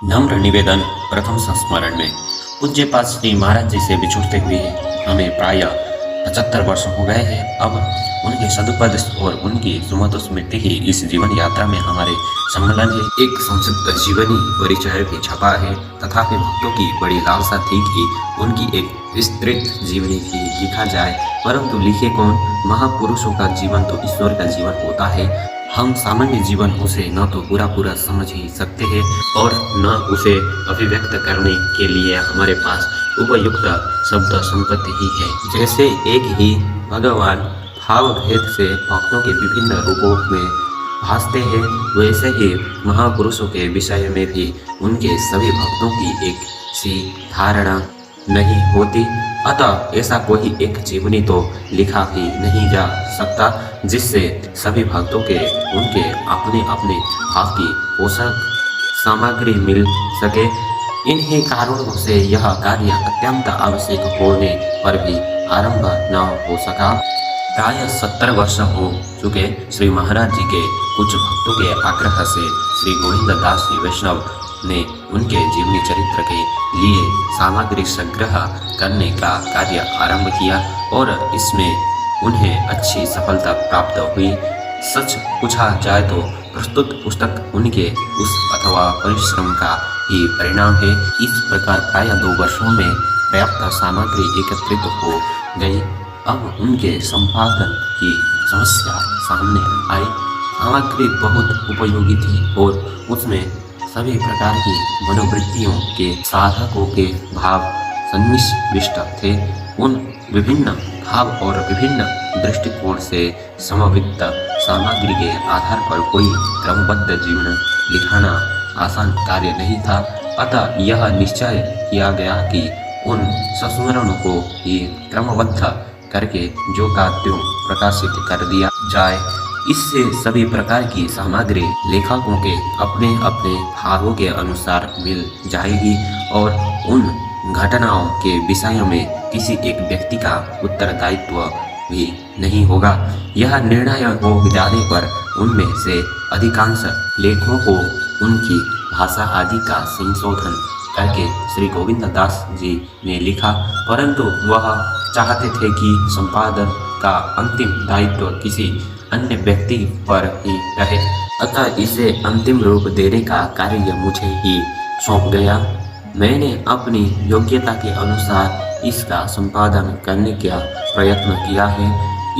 नम्र निवेदन। प्रथम संस्मरण में पूज्यपाद श्री महाराज जी से बिछुड़ते हुए हमें प्राय 75 वर्ष हो गए हैं। अब उनके सदुपद और उनकी सुमधुर स्मृति ही इस जीवन यात्रा में हमारे सम्मेलन है। एक संक्षिप्त जीवनी परिचय भी छपा है, तथापि भक्तों की बड़ी लालसा थी कि उनकी एक विस्तृत जीवनी भी लिखा जाए, परंतु लिखे कौन? महापुरुषों का जीवन तो ईश्वर का जीवन होता है। हम सामान्य जीवन उसे न तो पूरा समझ ही सकते हैं और न उसे अभिव्यक्त करने के लिए हमारे पास उपयुक्त शब्द संपत्ति ही है। जैसे एक ही भगवान भाव भेद से भक्तों के विभिन्न रूपों में भासते हैं, वैसे ही महापुरुषों के विषय में भी उनके सभी भक्तों की एक सी धारणा नहीं होती। अतः ऐसा कोई एक जीवनी तो लिखा ही नहीं जा सकता जिससे सभी भक्तों के उनके अपने अपने भाव की पोषक सामग्री मिल सके। इन्हीं कारणों से यह कार्य अत्यंत आवश्यक होने पर भी आरंभ न हो सका। प्राय 70 वर्ष हो चुके श्री महाराज जी के कुछ भक्तों के आग्रह से श्री गोविंद दास जी वैष्णव ने उनके जीवनी चरित्र के लिए सामग्री संग्रह करने का कार्य आरंभ किया और इसमें उन्हें अच्छी सफलता प्राप्त हुई। सच पूछा जाए तो प्रस्तुत पुस्तक उनके उस अथवा परिश्रम का ही परिणाम है। इस प्रकार प्राय 2 वर्षों में पर्याप्त सामग्री एकत्रित हो गई। अब उनके संपादन की समस्या सामने आई। सामग्री बहुत उपयोगी थी और उसमें सभी प्रकार की मनोवृत्तियों के साधकों के भाव सन्निविष्ट थे। उन विभिन्न भाव और विभिन्न दृष्टिकोण से समन्वित सामग्री के आधार पर कोई क्रमबद्ध जीवन लिखाना आसान कार्य नहीं था। अतः यह निश्चय किया गया कि उन संस्मरणों को ही क्रमबद्ध करके जो काव्यों प्रकाशित कर दिया जाए। इससे सभी प्रकार की सामग्री लेखकों के अपने अपने भावों के अनुसार मिल जाएगी और उन घटनाओं के विषय में किसी एक व्यक्ति का उत्तरदायित्व भी नहीं होगा। यह निर्णय हो जाने पर उनमें से अधिकांश लेखों को उनकी भाषा आदि का संशोधन करके श्री गोविंद दास जी ने लिखा, परंतु वह चाहते थे कि संपादन का अंतिम दायित्व किसी अन्य व्यक्ति पर ही रहे। अतः इसे अंतिम रूप देने का कार्य मुझे ही सौंप गया। मैंने अपनी योग्यता के अनुसार इसका संपादन करने का प्रयत्न किया है।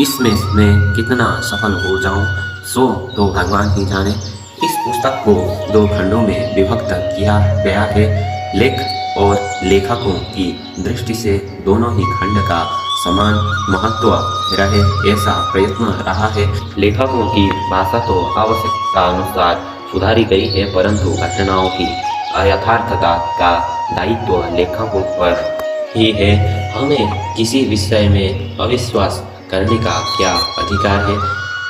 इसमें मैं कितना सफल हो जाऊं सो तो भगवान ही जाने। इस पुस्तक को 2 खंडों में विभक्त किया गया है। लेख और लेखकों की दृष्टि से दोनों ही खंड का समान महत्व रहे ऐसा प्रयत्न रहा है। लेखकों की भाषा तो आवश्यकता अनुसार सुधारी गई है, परंतु घटनाओं की अयथार्थता का दायित्व लेखकों पर ही है। हमें किसी विषय में अविश्वास करने का क्या अधिकार है?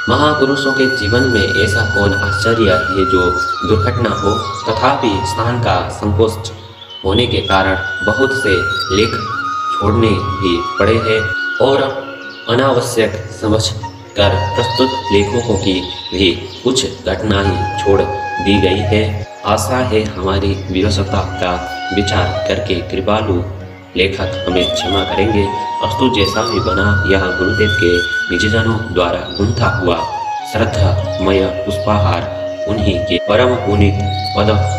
महापुरुषों के जीवन में ऐसा कौन आश्चर्य है जो दुर्घटना हो, तथापि स्थान का संकोच होने के कारण बहुत से लेख छोड़ने भी पड़े हैं और अनावश्यक समझ कर प्रस्तुत लेखकों की भी कुछ घटनाएं छोड़ दी गई है। आशा है हमारी विवशता का विचार करके कृपालु लेखक हमें क्षमा करेंगे। अस्तु जैसा भी बना यह गुरुदेव के निजजनों द्वारा गुंथा हुआ श्रद्धामय पुष्पहार उन्हीं के परम पुनीत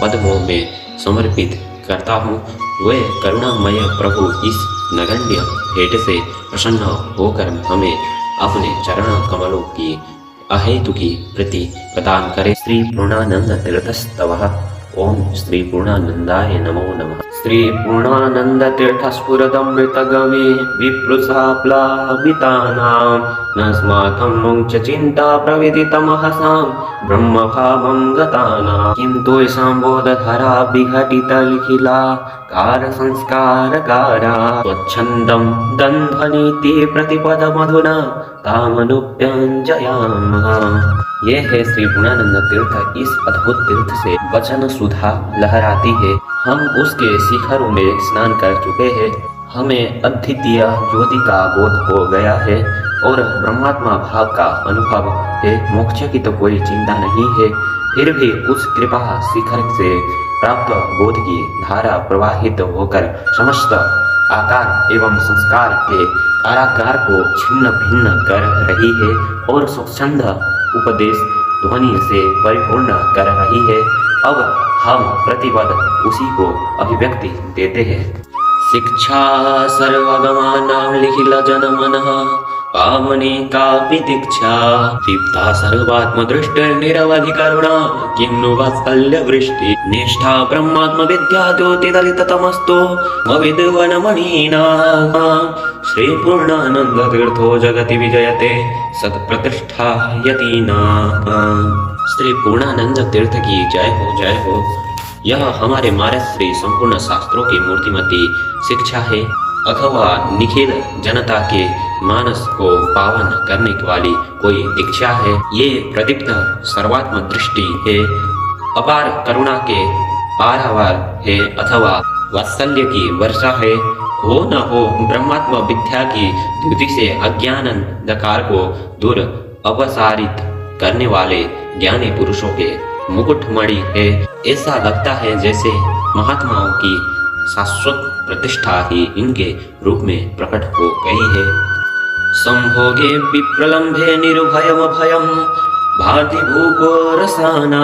पद्मों में समर्पित करता हूँ। वे करुणामय प्रभु इस नगण्य भेंट से प्रसन्न होकर हमें अपने चरण कमलों की अहेतुकी प्रीति प्रदान करे। श्री पूर्णानंद तीर्थस्तवः। ओम श्री पूर्णानंदाय नमो नमः। श्री पूर्णानंद तीर्थ स्फुरदमृत गवे विप्रुषा प्लावितानां नस्माकं मोक्ष चिंता प्रविदितमहसां ब्रह्म भावं गतानां किन्तु संबोधधरा विघटितलिखिला कार संस्कारकारा स्वच्छन्दं दन्ध्वनीति प्रतिपद मधुना तामनुप्यञ्जयामः। ये है श्री पूर्णानंद तीर्थ। इस अद्भुत तीर्थ से वचन सुधा लहराती है। हम उसके शिखरों में स्नान कर चुके हैं। हमें अद्वितीय ज्योति का बोध हो गया है और ब्रह्मात्मा भाव का अनुभव है। मोक्ष की तो कोई चिंता नहीं है। फिर भी उस कृपा शिखर से प्राप्त बोध की धारा प्रवाहित होकर समस्त आकार एवं संस्कार के कारागार को छिन्न भिन्न कर रही है और स्वच्छंद उपदेश ध्वनि से परिपूर्ण कर रही है। अब हम प्रतिपद उसी को अभिव्यक्ति देते हैं। शिक्षा सर्वगमानां लिखिल जनमनः पावने कापि दीक्षा दीप्ता सर्वात्मदृष्टिर्निरवधि करुणा किं नु वात्सल्यवृष्टि निष्ठा ब्रह्मात्म विद्या द्योतिदलिततमस्तु विद्वनमणीना श्रीपूर्णानंद तीर्थो जगति विजयते सत्प्रतिष्ठा यतीना। श्री पूर्णानंद तीर्थ की जय हो जय हो। यह हमारे महाराज श्री संपूर्ण शास्त्रों की मूर्तिमती शिक्षा है अथवा निखिल जनता के मानस को पावन करने वाली कोई दीक्षा है। ये प्रदीप्त सर्वात्म दृष्टि है, अपार करुणा के पारावार है अथवा वात्सल्य की वर्षा है। हो न हो ब्रह्मात्म विद्या की द्युति से अज्ञान अंधकार को दूर अपसारित करने वाले ज्ञानी पुरुषों के मुकुटमणि है। ऐसा लगता है जैसे महात्माओं की शाश्वत प्रतिष्ठा ही इनके रूप में प्रकट हो गई है। संभोगे विप्रलंभे निर्भयम भयम भाति भूपो रसाना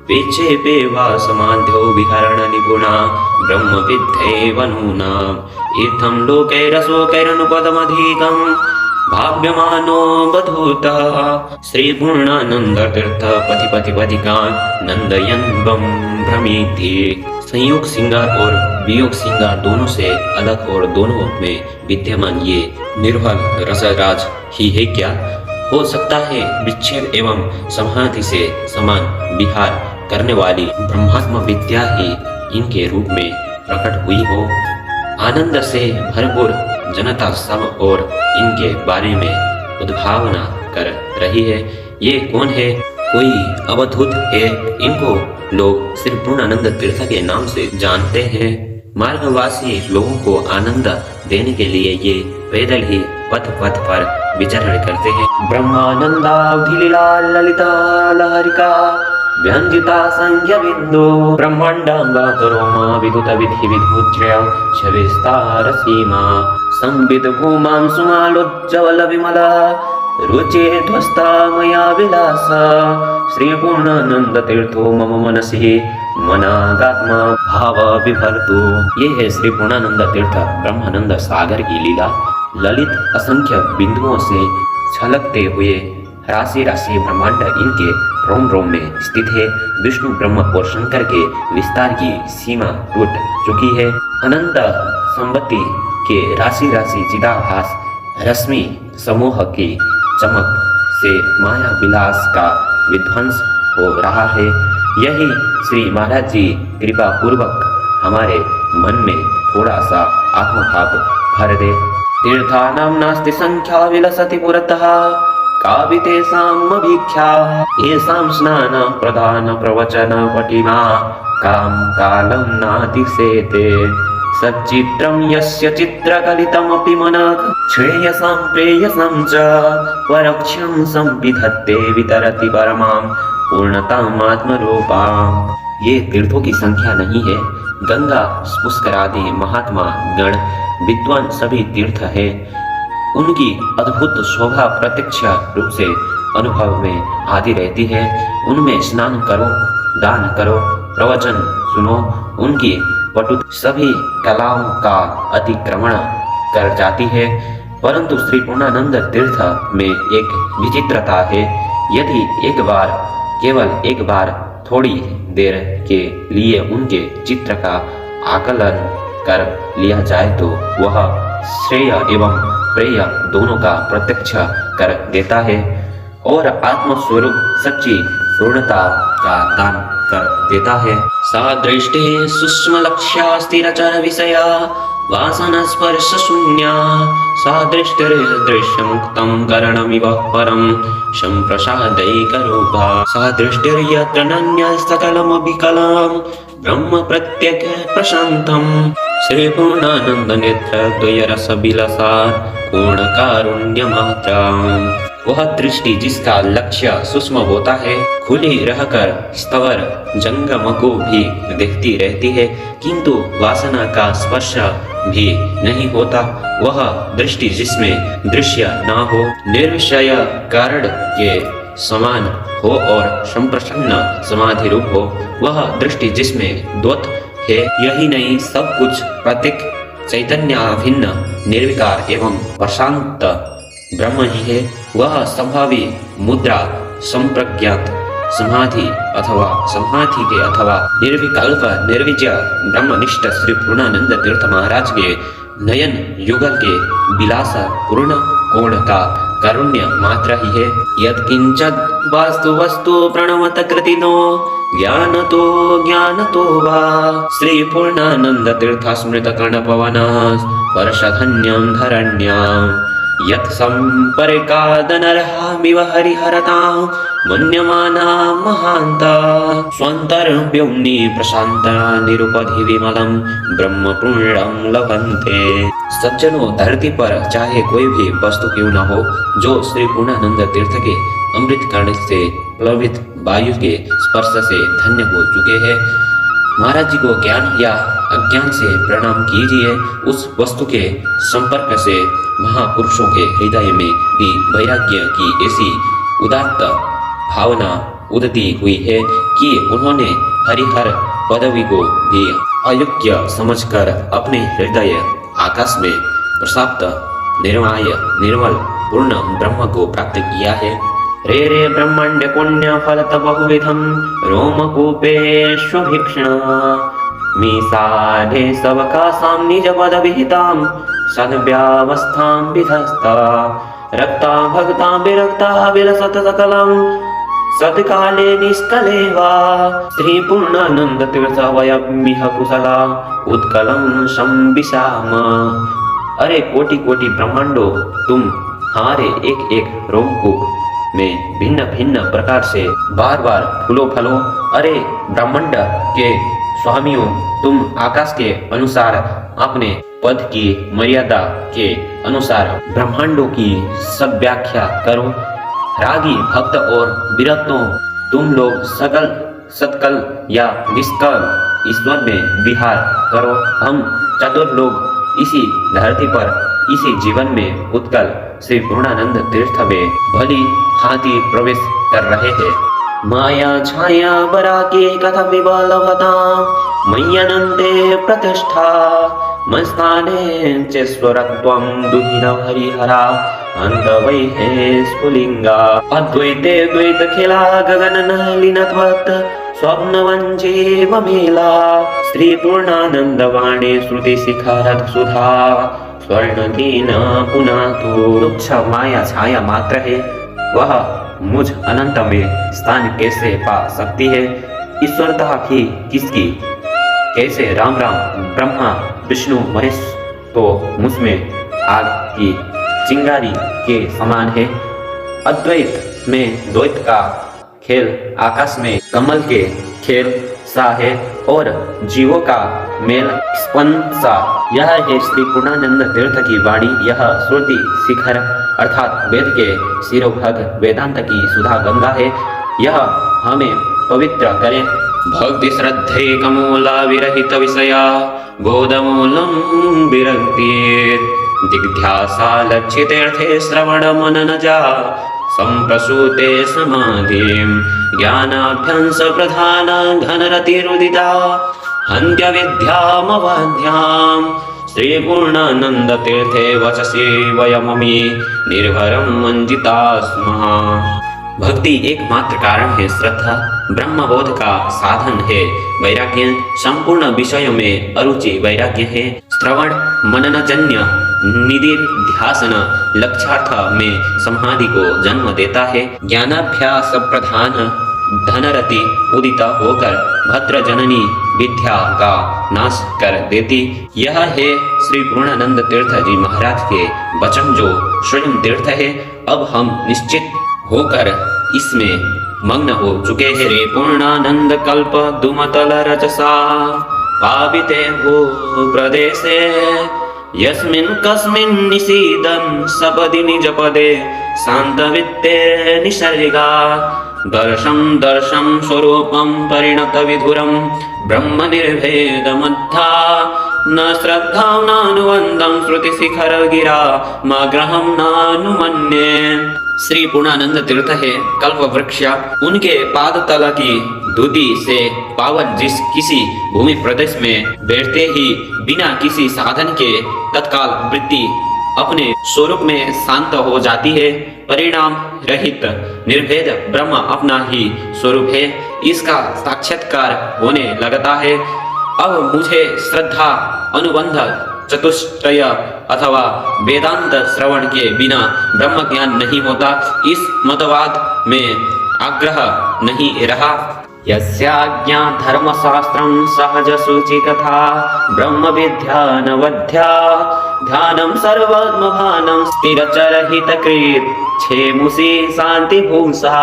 विक्षेपे वा समाध्यो विहरण निपुणा ब्रह्म विद्धेवनूना इत्थं लोके रसोकैरनुपदमधिकं भाव्यमानो बधूता श्री पूर्णानंद तीर्थ पति पति पथिका नंदयन बम भ्रमिति। संयोग श्रृंगार और वियोग श्रृंगार दोनों से अलग और दोनों में विद्यमान ये निर्भल रसराज ही है क्या? हो सकता है विक्षेप एवं समाधि से समान विहार करने वाली ब्रह्मात्म विद्या ही इनके रूप में प्रकट हुई हो। आनंद से भरपूर जनता सब और इनके बारे में उद्भावना कर रही है। ये कौन है? कोई अवधूत है। इनको लोग श्री पूर्णानंद तीर्थ के नाम से जानते हैं। मार्गवासी लोगों को आनंद देने के लिए ये पैदल ही पथ पथ पर विचरण करते हैं। ब्रह्मानंदावधिलीला ललिता लहरिका व्यंजिता संज्ञ बिंदु ब्रह्मांडांगातरोमा विदुत विधि विधुज्य छविस्तार सीमा संबित भूमां सुमालोज्ज्वल विमला रुचे ध्वस्ता मया विलासा श्री पूर्णानंद तीर्थो मम मनसि मनागात्मा भाव विभर्तु। ये है श्री पूर्णानंद तीर्थ ब्रह्मानंद सागर की लीला। ललित असंख्य बिंदुओं से छलकते हुए राशि राशि ब्रह्मांड इनके रोम रोम में स्थित है। विष्णु ब्रह्म और शंकर के विस्तार की सीमा टूट चुकी है। अनंत संपत्ति के राशि राशि चिदाभास रश्मि समूह की चमक से माया विलास का विध्वंस हो रहा है। यही श्री महाराज जी कृपा पूर्वक हमारे मन में थोड़ा सा आत्मभाव भर दे। तीर्थानां नास्ति संख्या विलसति पुरतः कापि तेषाम् अभीख्या येषां स्नान प्रदान प्रवचन पटिमा काम कालं नातिसेते सच्चित्रं यस्य चित्रकलितमपि मनः श्रेयसां प्रेयसां च परक्ष्यं संविधत्ते वितरति परमां पूर्णताम् आत्मरूपाम्। ये तीर्थों की संख्या नहीं है। गंगा पुष्कर आदि महात्मा गण विद्वान सभी तीर्थ है। उनकी अद्भुत शोभा प्रत्यक्ष रूप से अनुभव में आती रहती है। उनमें स्नान करो, दान करो, प्रवचन सुनो। उनकी पटु सभी कलाओं का अतिक्रमण कर जाती है। परंतु श्री पूर्णानंद तीर्थ में एक विचित्रता है। यदि एक बार, केवल एक बार थोड़ी देर के लिए उनके चित्र का आकलन कर लिया जाए तो वह श्रेय एवं प्रेय दोनों का प्रत्यक्ष कर देता है और आत्मस्वरूप सच्ची पूर्णता का दान कर देता है। सा दृष्टि सूक्ष्म लक्ष्या स्थिरचर विषया वासना स्पर्श शून्या सा दृष्टिर्दृश्य मुक्तं करणमिव परं संप्रसादैकरूपा सा दृष्टिर्यत्र नान्यः सकलमविकलं ब्रह्म प्रत्यक् प्रशान्तं श्री पूर्णानंद नेत्र द्वय रस बिलसा पूर्ण कारुण्य मात्रा। वह दृष्टि जिसका लक्ष्य सूक्ष्म होता है, खुली रहकर स्थवर जंगम को भी देखती रहती है, किंतु वासना का स्पर्श भी नहीं होता, वह दृष्टि जिसमें दृश्य न हो, निर्विषय कारण के समान हो और संप्रसन्न समाधि रूप हो, वह दृष्टि जिसमें द्वैत है, यही नहीं सब कुछ प्रत्येक चैतन्याभिन्न निर्विकार एवं प्रशांत ब्रह्म ही है, वह संभावी मुद्रा संप्रज्ञात समाधि अथवा समाधि के अथवा निर्विकल्प निर्विजय ब्रह्मनिष्ठ श्री पूर्णानंद तीर्थ महाराज के नयन युगल के विलास पूर्ण कोण का कारुण्य मात्र ही है। यत्किंचद वास्तु वस्तु प्रणवत कृतिनो ज्ञान तो वा श्री पूर्णानंद तीर्थ स्मृत कर्ण पवन वर्षधन्यं धरण्याम् यत् संपर्कादनर्हामिव हरिहरतां मन्यमाना महान्ता स्वान्तर्व्योम्नि प्रशान्ता निरुपधि विमलं ब्रह्म पूर्णं लभन्ते। सज्जनों, धरती पर चाहे कोई भी वस्तु क्यों न हो, जो श्री पूर्णानंद तीर्थ के अमृत कर्ण से प्लवित वायु के स्पर्श से धन्य हो चुके हैं, महाराज जी को ज्ञान या अज्ञान से प्रणाम कीजिए। उस वस्तु के संपर्क से महापुरुषों के हृदय में भी वैराग्य की ऐसी उदात्त भावना उदित हुई है कि उन्होंने हरिहर पदवी को भी अयोग्य समझकर अपने हृदय आकाश में प्रसाप्त निर्मल पूर्ण ब्रह्म को प्राप्त किया है। रे ब्रह्मांड पुण्य फलत बहुविधम रोमकूपेष्वभीक्षणा मीसाढे सबका निज पद विहिताम सद्व्यावस्थां विधस्ता रक्ता भक्ता विरक्ता विलसत सकलम सत्काले निष्कले वा श्री पूर्णानंद तीर्थ वयमिह कुशला उत्कलम संविशाम। अरे कोटि कोटि ब्रह्मांडों, तुम हमारे एक एक रोमकूप में भिन्न भिन्न प्रकार से बार बार फूलो फलो। अरे ब्रह्मांड के स्वामियों, तुम आकाश के अनुसार अपने पद की मर्यादा के अनुसार ब्रह्मांडों की सद्व्याख्या करो। रागी भक्त और विरक्तों, तुम लोग सकल सत्कल या निष्कल ईश्वर में विहार करो। हम चतुर लोग इसी धरती पर इसी जीवन में उत्कल श्री पूर्णानंद तीर्थ में भली हाथी प्रवेश कर रहे हैं। माया छाया बराके कथम विबलभता मय्यनन्ते प्रतिष्ठा मस्ताने चेश्वरत्वं दुहिनं हरिहरा अन्तवैहे स्फुलिंगा अद्वैते द्वैत खिला गगननलिनत्वत् स्वप्नवञ्चेव मेला श्री पूर्णानंद वाणी श्रुति शिखरत सुधा स्वर्णदीन पुनातु। तुच्छ माया छाया मात्र है, वह मुझ अनंत में स्थान कैसे पा सकती है? ईश्वरता भी किसकी? कैसे राम राम ब्रह्मा विष्णु महेश तो मुझमें आग की चिंगारी के समान है। अद्वैत में द्वैत का खेल आकाश में कमल के खेल सा है और जीवों का मेल स्पंद सा। यह है श्री पूर्णानंद तीर्थ की वाणी। यह श्रुति शिखर अर्थात वेद के शिरोभग वेदांत की सुधा गंगा है। यह हमें पवित्र करे। भक्ति श्रद्धे कमूला विरहित विषया बोधमूलम विरक्ति दिग्ध्यासा लक्षितेर्थे श्रवण मनन जा संप्रसूते समाधिं ज्ञानाभ्यंस प्रधान घनरतिरुदिता हन्त्य विद्यामवाद्यां श्री पूर्णानंद तीर्थे वचसि वयममि निर्भरं वंदिता स्मः। भक्ति एकमात्र कारण है। श्रद्धा ब्रह्मबोध का साधन है। वैराग्य संपूर्ण विषयों में अरुचि वैराग्य है। श्रवण मननजन्य निधिध्यासन लक्ष्यार्थ में समाधि को जन्म देता है। ज्ञानाभ्यास प्रधान धनरति उदित होकर भद्र जननी विद्या का नाश कर देती। यह है श्री पूर्णानंद तीर्थ जी महाराज के वचन जो स्वयं तीर्थ है। अब हम निश्चित होकर इसमें मग्न हो चुके हैं। श्री पूर्णानंद कल्प दुमतल रजसा पाविते भू प्रदेशे यस्मिन् कस्मिन् निषीदन् सपदि निजपदे शान्तवित्ते निसर्गा दर्शं दर्शं स्वरूपं परिणतविधुरं ब्रह्म निर्भेदमद्धा न श्रद्धां नानुबन्धं श्रुतिशिखरगिरा माग्रहं नानुमन्ये। श्री पूर्णानंद तीर्थ है कल्प वृक्ष, उनके पाद तल की धूति से पावन जिस किसी भूमि प्रदेश में बैठते ही बिना किसी साधन के तत्काल वृत्ति अपने स्वरूप में शांत हो जाती है। परिणाम रहित निर्भेद ब्रह्म अपना ही स्वरूप है, इसका साक्षात्कार होने लगता है। अब मुझे श्रद्धा, अनुबंध, चतुष्टय अथवा वेदांत श्रवण के बिना ब्रह्म ज्ञान नहीं होता, इस मतवाद में आग्रह नहीं रहा। यस्याज्ञा धर्मशास्त्रं सहज सूचि तथा ब्रह्म विद्या नवध्या ध्यानं सर्वात्मभानं स्थिरचरहितकृत क्षेमुषी शांति भूंसा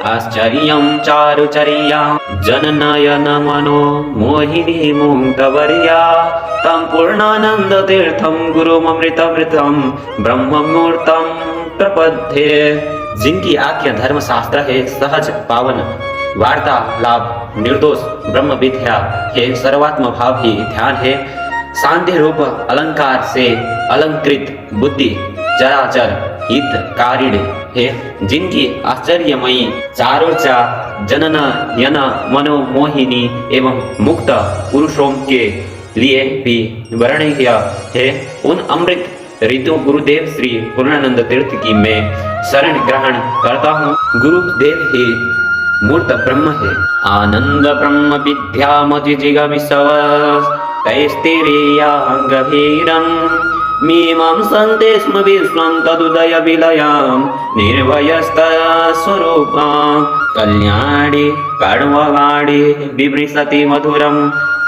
आश्चर्यं चारुचर्या जननयन मनो मोहिनी मुक्तवर्या तं पूर्णानंद तीर्थं गुरुममृतमृतं ब्रह्ममूर्तं प्रपद्ये। जिनकी आज्ञा धर्मशास्त्र है, सहज पावन वार्ता लाभ निर्दोष ब्रह्म विद्या है, सर्वात्म भाव ही ध्यान है, शांति रूप अलंकार से अलंकृत बुद्धि चराचर हित कारिण है, जिनकी आश्चर्यमयी चारोचा जनन यन मनोमोहिनी एवं मुक्त पुरुषों के लिए भी वर्णनीय है। उन अमृत ऋतु गुरुदेव श्री पूर्णानंद तीर्थ की मैं शरण ग्रहण करता हूँ। गुरुदेव ही मूर्त ब्रह्म है। आनंद ब्रह्म विद्यामति जिगमिषव तैस्तिरीयां गभीरं मीमांसन्ते स्म विश्वं तदुदय विलयां निर्भयस्तस्वरूपां कल्याणी कर्मवाणी विमृशति मधुरं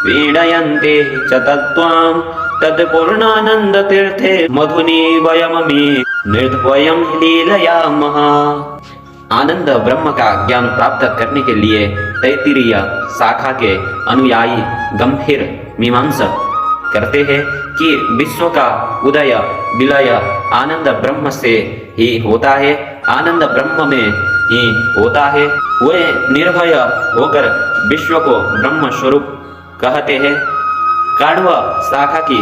वीणयन्ते च तत्त्वां तत्पूर्णानंद तीर्थे मधुनि वयममी निर्द्वयं लीलयामः। आनंद ब्रह्म का ज्ञान प्राप्त करने के लिए तैत्तिरीय शाखा के अनुयायी गंभीर मीमांसा करते हैं कि विश्व का उदय विलय आनंद ब्रह्म से ही होता है, आनंद ब्रह्म में ही होता है। वे निर्भय होकर विश्व को ब्रह्म स्वरूप कहते हैं। काढ़व शाखा की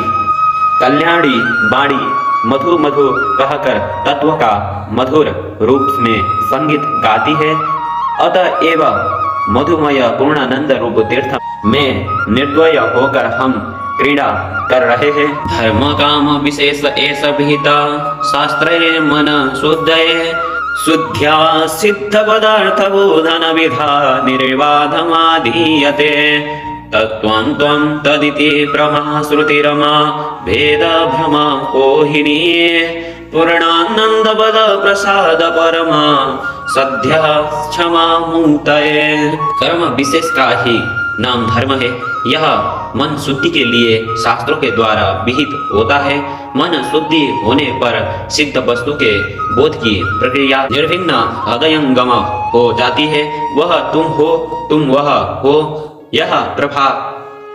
कल्याणी वाणी मधु मधु कहकर तत्व का मधुर रूप में संगीत गाती है। अतएव मधुमय पूर्णानंद रूप तीर्थ में निर्द्वय होकर हम क्रीड़ा कर रहे हैं। धर्म काम विशेष ऐसा विहिता शास्त्रे मन शुद्धये शुद्ध्या सिद्ध पदार्थ बोधन विधा निर्वाधमाधीयते तत्त्वं त्वं तदिति ब्रह्मा श्रुतिरमा भेद भ्रमा ओहिनी पूर्णानंद पद प्रसाद परमा सद्य क्षमा मुक्तये। कर्म विशेष का ही नाम धर्म है। यह मन शुद्धि के लिए शास्त्रों के द्वारा विहित होता है। मन शुद्धि होने पर सिद्ध वस्तु के बोध की प्रक्रिया निर्विघ्न हृदयंगम हो जाती है। वह तुम हो, तुम वह हो, यह प्रभा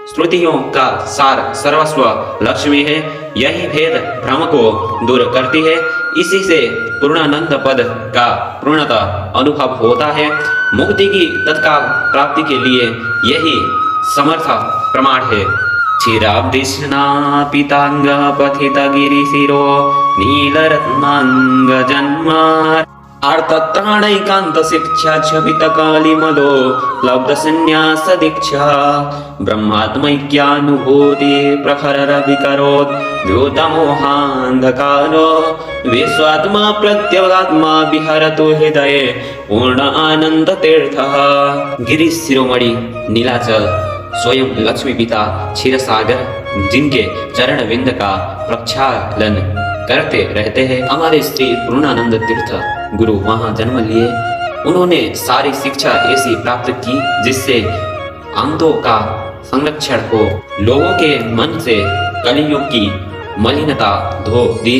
श्रुतियों का सार सर्वस्व लक्ष्मी है। यही भेद भ्रम को दूर करती है। इसी से पूर्णानंद पद का पूर्णता अनुभव होता है। मुक्ति की तत्काल प्राप्ति के लिए यही समर्थ प्रमाण है। क्षीराब्धिस्ना पीतांग पथित गिरिशिरो नीलरत्नांग जन्मार आर्तत्राणैकांत शिक्षा छवित कालिमलो लब्ध संन्यास दीक्षा ब्रह्मात्मैक्यानुभूति प्रखर विकरोत् द्योतमोहान्धकारो विश्वात्मा प्रत्यगात्मा विहरतु हृदये पूर्ण आनंद तीर्थः। गिरीश शिरोमणि नीलाचल स्वयं लक्ष्मी पिता क्षीरसागर जिनके चरण विंद का प्रक्षालन करते रहते हैं। हमारे श्री पूर्णानंद तीर्थ गुरु वहां जन्म लिए। उन्होंने सारी शिक्षा ऐसी प्राप्त की जिससे अंधों का संरक्षण हो, लोगों के मन से कलियुग की मलिनता धो दी,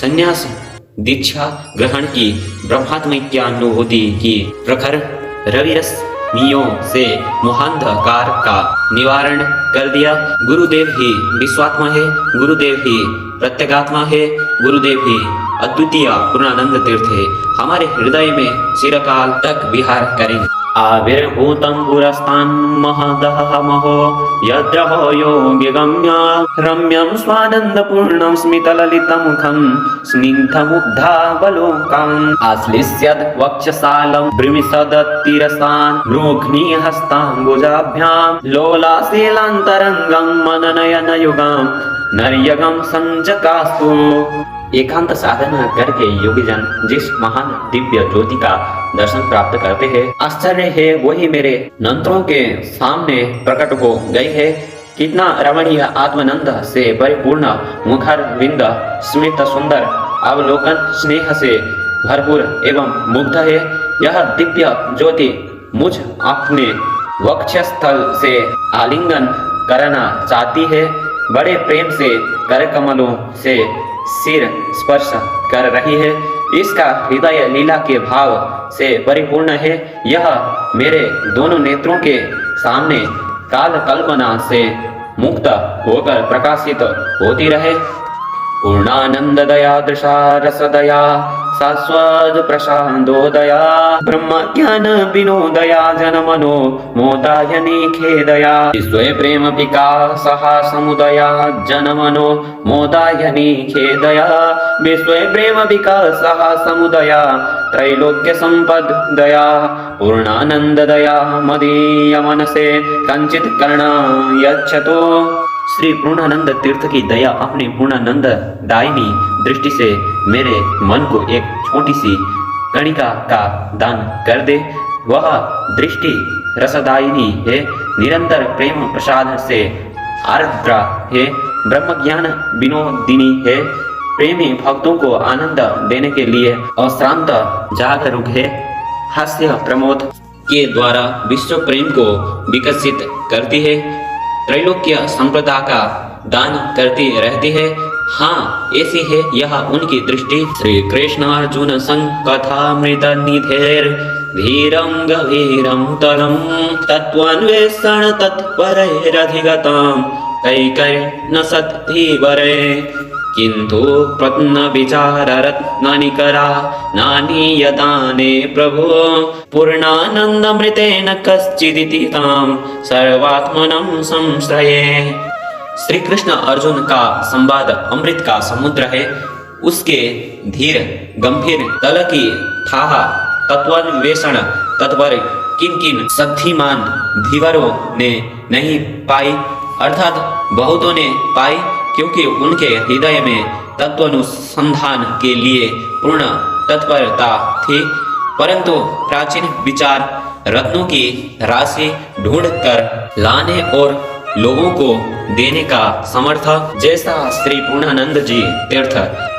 संन्यास दीक्षा ग्रहण की, ब्रह्मात्मैक्यानुभूति की, प्रखर रविरस रोशनियों से मोहांधकार का निवारण कर दिया। गुरुदेव ही विश्वात्मा है, गुरुदेव ही प्रत्यगात्मा है, गुरुदेव ही अद्वितीय पूर्णानंद तीर्थ है। हमारे हृदय में चिरकाल तक विहार करेंगे। आविर्भूतं पुरस्तान् महदः महो यद्रहो योगिगम्य रम्यं स्वानन्दपूर्णं स्मितललितमुखं स्निग्धमुग्धावलोकम् आश्लिष्यद् वक्षसालं भ्रमिसदत्तिरसान् मूर्ध्निहस्ताम्बुजाभ्यां लोलाशीलान्तरङ्गं मननयनयुगां नर्यगं संजकास्तु। एकांत साधना करके योगीजन जिस महान दिव्य ज्योति का दर्शन प्राप्त करते हैं, आश्चर्य है वही मेरे नेत्रों के सामने प्रकट हो गई है। कितना रमणीय आत्मानंद से परिपूर्ण मुखर विंद स्मित सुंदर अवलोकन स्नेह से भरपूर एवं मुग्ध है। यह दिव्य ज्योति मुझ अपने वक्षस्थल से आलिंगन करना चाहती है। बड़े प्रेम से कर कमलों से सिर स्पर्श कर रही है। इसका हृदय लीला के भाव से परिपूर्ण है। यह मेरे दोनों नेत्रों के सामने काल कल्पना से मुक्त होकर प्रकाशित होती रहे। पूर्णानंद दया दृशा रस दया शाश्वत प्रसादोदया ब्रह्म ज्ञान विनोदया जनमनो मोदायनी खेदया विश्वे प्रेम विकासः समुदया जनमनो मोदायनी खेदया विश्वे प्रेम विकासः समुदया त्रैलोक्य संपद दया पूर्णानंद दया मदीय मनसे कंचित कर्ण यच्छतो। श्री पूर्णानंद तीर्थ की दया अपनी पूर्णानंद दायिनी दृष्टि से मेरे मन को एक छोटी सी कणिका का दान कर दे। वह दृष्टि रसदायिनी है, निरंतर प्रेम प्रसाद से आर्द्र है, ब्रह्म ज्ञान विनोदिनी है, प्रेमी भक्तों को आनंद देने के लिए अश्रांत जागरूक है, हास्य प्रमोद के द्वारा विश्व प्रेम को विकसित करती है, त्रैलोक्य संप्रदा का दान करती रहती है। हाँ, ऐसी है यह उनकी दृष्टि। श्री कृष्ण अर्जुन संकथामृत निधेर धीरं गभीरं तरं तत्त्वान्वेषण तत्परैरधिगतं कैकैर्न सद्धीवरे किन्तु प्रत्न विचार रत्ननिकरा नानीयदाने प्रभो पूर्णानंदमृतेन कश्चिदिति तां सर्वात्मनं संश्रये। श्री कृष्ण अर्जुन का संवाद अमृत का समुद्र है। उसके धीर गंभीर तल की थाह तत्वान्वेषण तत्पर किन किन सद्धिमान धीवरों ने नहीं पाई, अर्थात बहुतों ने पाई, क्योंकि उनके हृदय में तत्वानुसंधान के लिए पूर्ण तत्परता थी। परंतु प्राचीन विचार रत्नों की राशि ढूंढ कर लाने और लोगों को देने का समर्थ जैसा श्री पूर्णानंद जी तीर्थ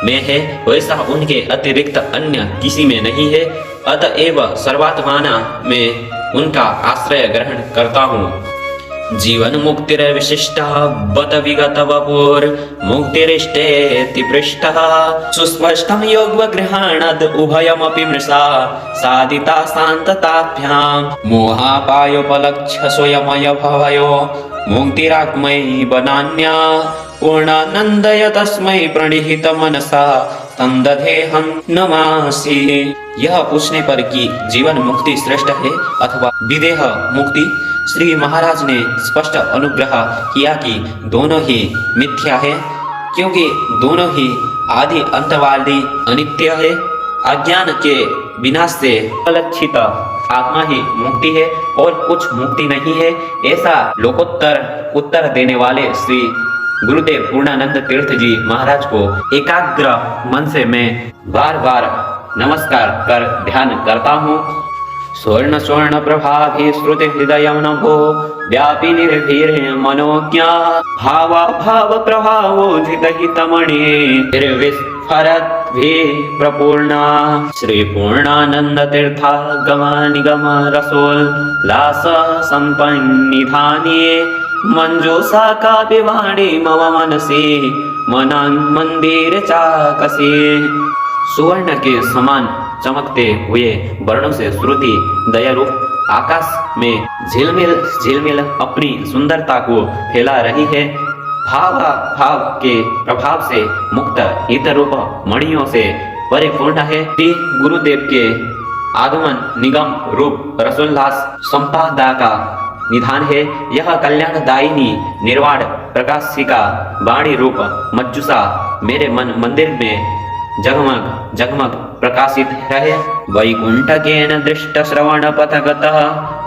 में है, वैसा उनके अतिरिक्त अन्य किसी में नहीं है। अतएव सर्वात्माना में उनका आश्रय ग्रहण करता हूँ। जीवन मुक्तिर विशिष्ट बत विगत वपुर मुक्तिरिष्टेति पृष्ठः सुस्पष्टं योगग्रहणाद् उभयमपि मृषा साधिता शान्तताभ्यां मोहापायोपलक्ष्य स्वयमय भवयो मुक्तिरात्मैव नान्या पूर्णानंदय तस्मै प्रणिहित मनसा तंदधेहं नमासि। यह पूछने पर कि जीवन मुक्ति श्रेष्ठ है अथवा विदेह मुक्ति, श्री महाराज ने स्पष्ट अनुग्रह किया कि दोनों ही मिथ्या है, क्योंकि दोनों ही आदि अंत वाली अनित्य है। अज्ञान के विनाश से अलक्षित आत्मा ही मुक्ति है और कुछ मुक्ति नहीं है। ऐसा लोकोत्तर उत्तर देने वाले श्री गुरुदेव पूर्णानंद तीर्थ जी महाराज को एकाग्र मन से मैं बार बार नमस्कार कर ध्यान करता हूँ। स्वर्ण स्वर्ण प्रभाभि श्रुति हृदय नभो व्यापी निर्भीर मनोज्ञा भावा भाव प्रभावोजित हितमणि निर्विस्फरत भी प्रपूर्णा श्री पूर्णानंद तीर्था गम निगम रसोल्लास संपन्निधाने मंजूषा काव्य वाणी मम मनसि मनान मंदिर चाकसी। सुवर्ण के समान चमकते हुए वर्णों से श्रुति दयारूप आकाश में झिलमिल झिलमिल अपनी सुंदरता को फैला रही है। भाव भाव के प्रभाव से मुक्त हितरूप मणियों से परिपूर्ण है। श्री गुरुदेव के आगमन निगम रूप रसोल्लास संपदा का निधान है। यह कल्याणदायिनी निर्वाण प्रकाशिका वाणी रूप मज्जुषा मेरे मन मंदिर में जगमग जगमग प्रकाशित रहे। वैकुंठकेन दृष्ट श्रवण पथगतः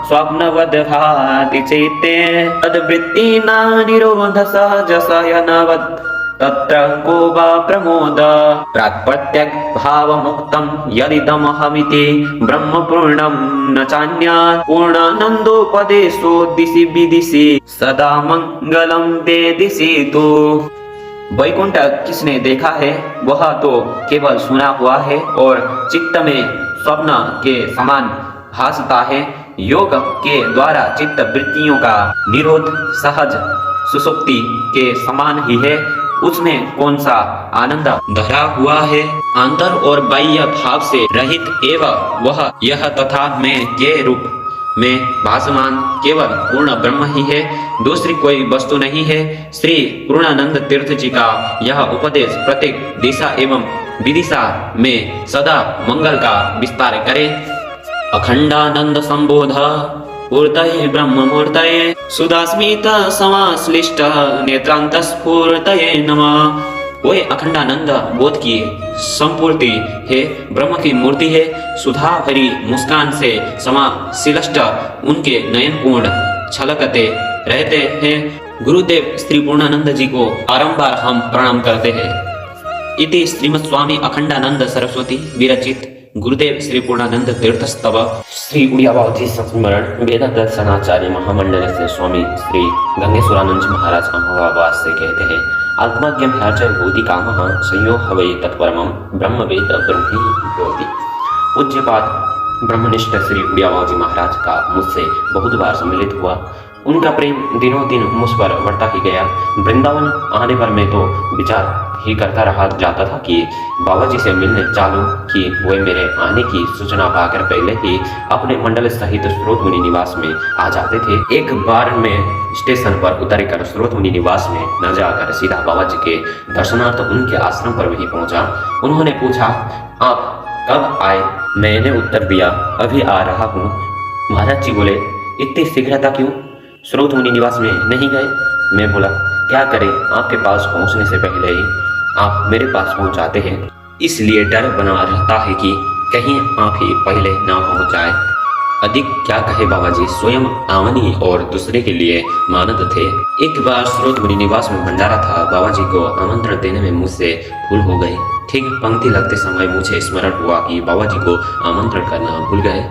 स्वप्नवद भाति चैते तद्वृत्तिना निरोध सहज शयनवत् तत्र को वा प्रमोद प्राक्प्रत्यक् भावमुक्तं यदिदमहमिति ब्रह्मपूर्णं न चान्यात् पूर्णानन्दोपदेशो दिशि विदिशि सदा मंगलम ते दिशितु। वैकुंठ किसने देखा है वह तो केवल सुना हुआ है और चित्त में स्वप्न के समान भासता है। योग के द्वारा चित्त वृत्तियों का निरोध सहज सुसुप्ति के समान ही है। उसमें कौन सा आनंद धरा हुआ है। अंतर और बाह्य भाव से रहित एवं वह यह तथा मैं के रूप में भासमान केवल पूर्ण ब्रह्म ही है, दूसरी कोई वस्तु नहीं है। श्री पूर्णानंद तीर्थ जी का यह उपदेश प्रत्येक दिशा एवं विदिशा में सदा मंगल का विस्तार करे। अखंडानंद संबोध पूर्तये ब्रह्म मूर्तये सुदास्मित समाश्लिष्ट नेत्रांत स्फूर्तये नमः। वह अखंडानंद बोध की संपूर्ति है, ब्रह्म की मूर्ति है। सुधा भरी मुस्कान से समाश्लिष्ट उनके नयन पूर्ण छलकते रहते हैं। गुरुदेव श्री पूर्णानंद जी को बारंबार हम प्रणाम करते हैं। इति श्रीमद स्वामी अखंडानंद सरस्वती विरचित गुरुदेव श्री पूर्णानंद तीर्थस्तव श्री उड़िया बाबूजी संस्मरण वेद दर्शनाचार्य महामंडल से स्वामी श्री गंगेश्वरानंद जी महाराज अहमदाबाद से कहते हैं। आत्माज्ञम ह्याचर भूति कामः संयो हवै तत्परमं ब्रह्मवेद ब्रह्मी भवति। पूज्यपाद ब्रह्मनिष्ठ श्री उड़िया बाबूजी महाराज का मुझसे बहुत बार सम्मिलित हुआ। उनका प्रेम दिनों दिन मुझ पर बढ़ता ही गया। वृंदावन आने पर मैं तो विचार ही करता रहा जाता था कि बाबा जी से मिलने चालू कि वे मेरे आने की सूचना पाकर पहले ही अपने मंडल सहित स्रोत मुनि निवास में आ जाते थे। एक बार मैं स्टेशन पर उतरकर स्रोत मुनि निवास में न जाकर सीधा बाबा जी के दर्शनार्थ उनके आश्रम पर वही पहुंचा। उन्होंने पूछा, आप कब आए? मैंने उत्तर दिया, अभी आ रहा हूँ। महाराज जी बोले, इतनी शीघ्रता क्यों? स्रोत मुनि निवास में नहीं गए? मैं बोला, क्या करें, आपके पास पहुंचने से पहले ही आप मेरे पास पहुंच जाते हैं, इसलिए डर बना रहता है कि कहीं आप ही पहले ना पहुंच जाए। अधिक क्या कहे बाबा जी, स्वयं आमनी और दूसरे के लिए मानद थे। एक बार स्रोत मुनि निवास में भंडारा था, बाबा जी को आमंत्रण देने में मुझसे भूल हो गई। ठीक पंक्ति लगते समय मुझे स्मरण हुआ कि बाबा जी को आमंत्रण करना भूल गए।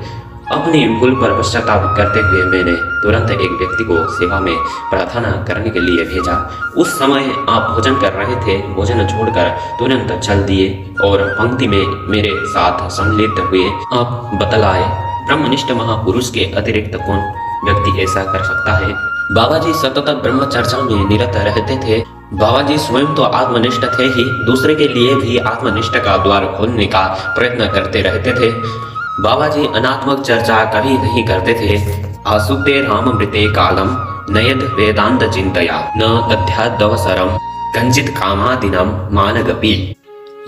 अपनी भूल पर पश्चाताप करते हुए मैंने तुरंत एक व्यक्ति को सेवा में प्रार्थना करने के लिए भेजा। उस समय आप भोजन कर रहे थे, भोजन छोड़कर तुरंत चल दिए और पंक्ति में मेरे साथ सम्मिलित हुए। आप बतलाए, ब्रह्मनिष्ठ महापुरुष के अतिरिक्त कौन व्यक्ति ऐसा कर सकता है? बाबा जी सतत ब्रह्म चर्चा में निरत रहते थे। बाबा जी स्वयं तो आत्मनिष्ठ थे ही, दूसरे के लिए भी आत्मनिष्ठ का द्वार खोलने का प्रयत्न करते रहते थे। बाबा जी अनात्मक चर्चा कभी नहीं करते थे। आसुते राममृते कालम नयद वेदांत चिंतया न दध्यादवसरम कंचित कामादिनम मानगपि।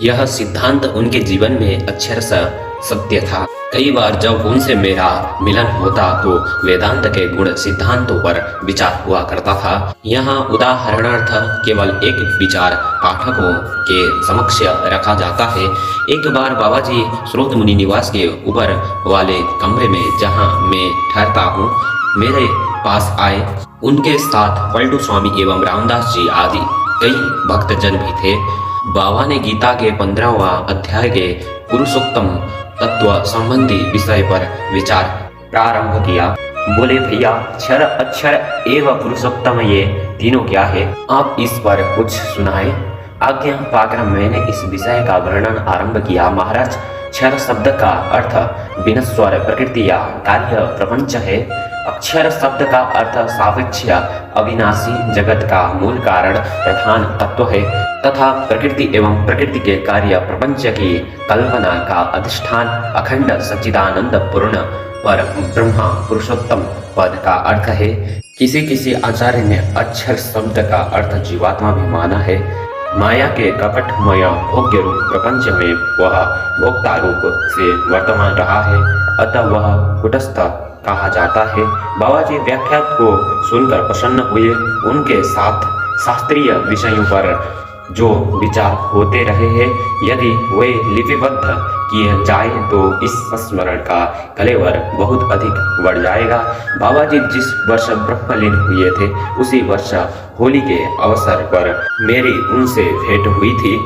यह सिद्धांत उनके जीवन में अक्षरशः सत्य था। कई बार जब उनसे मेरा मिलन होता तो वेदांत के गुण सिद्धांतों पर विचार हुआ करता था। यहाँ उदाहरणार्थ केवल एक विचार पाठकों के समक्ष रखा जाता है। एक बार बाबा जी स्रोत मुनि निवास के ऊपर वाले कमरे में जहाँ मैं ठहरता हूँ मेरे पास आए। उनके साथ पलटू स्वामी एवं रामदास जी आदि कई भक्तजन भी थे। बाबा ने गीता के 15वां अध्याय के पुरुषोत्तम तत्व संबंधी विषय पर विचार प्रारंभ किया। बोले, भैया क्षर अक्षर एवं पुरुषोत्तम ये तीनों क्या है? आप इस पर कुछ सुनाए। आज्ञा पाकर मैंने इस विषय का वर्णन आरंभ किया। महाराज, क्षर शब्द का अर्थ विनश्वर प्रकृति या कार्य प्रपंच है। अक्षर शब्द का अर्थ सापेक्ष अविनाशी जगत का मूल कारण प्रधान तत्व है तथा प्रकृति एवं प्रकृति के कार्य प्रपंच की कल्पना का अधिष्ठान अखंड सच्चिदानंद पूर्ण पर ब्रह्मा पुरुषोत्तम पद का अर्थ है। किसी किसी आचार्य ने अक्षर शब्द का अर्थ जीवात्मा भी माना है। माया के कपटमय भोग्य रूप प्रपंच में वह भोक्ता रूप से वर्तमान रहा है, अतः वह कुटस्थ कहा जाता है। बाबा जी व्याख्या को सुनकर प्रसन्न हुए। उनके साथ शास्त्रीय विषयों पर जो विचार होते रहे हैं, यदि वे लिपिबद्ध किए जाए तो इस संस्मरण का कलेवर बहुत अधिक बढ़ जाएगा। बाबा जी जिस वर्ष ब्रह्मलीन हुए थे, उसी वर्ष होली के अवसर पर मेरी उनसे भेंट हुई थी।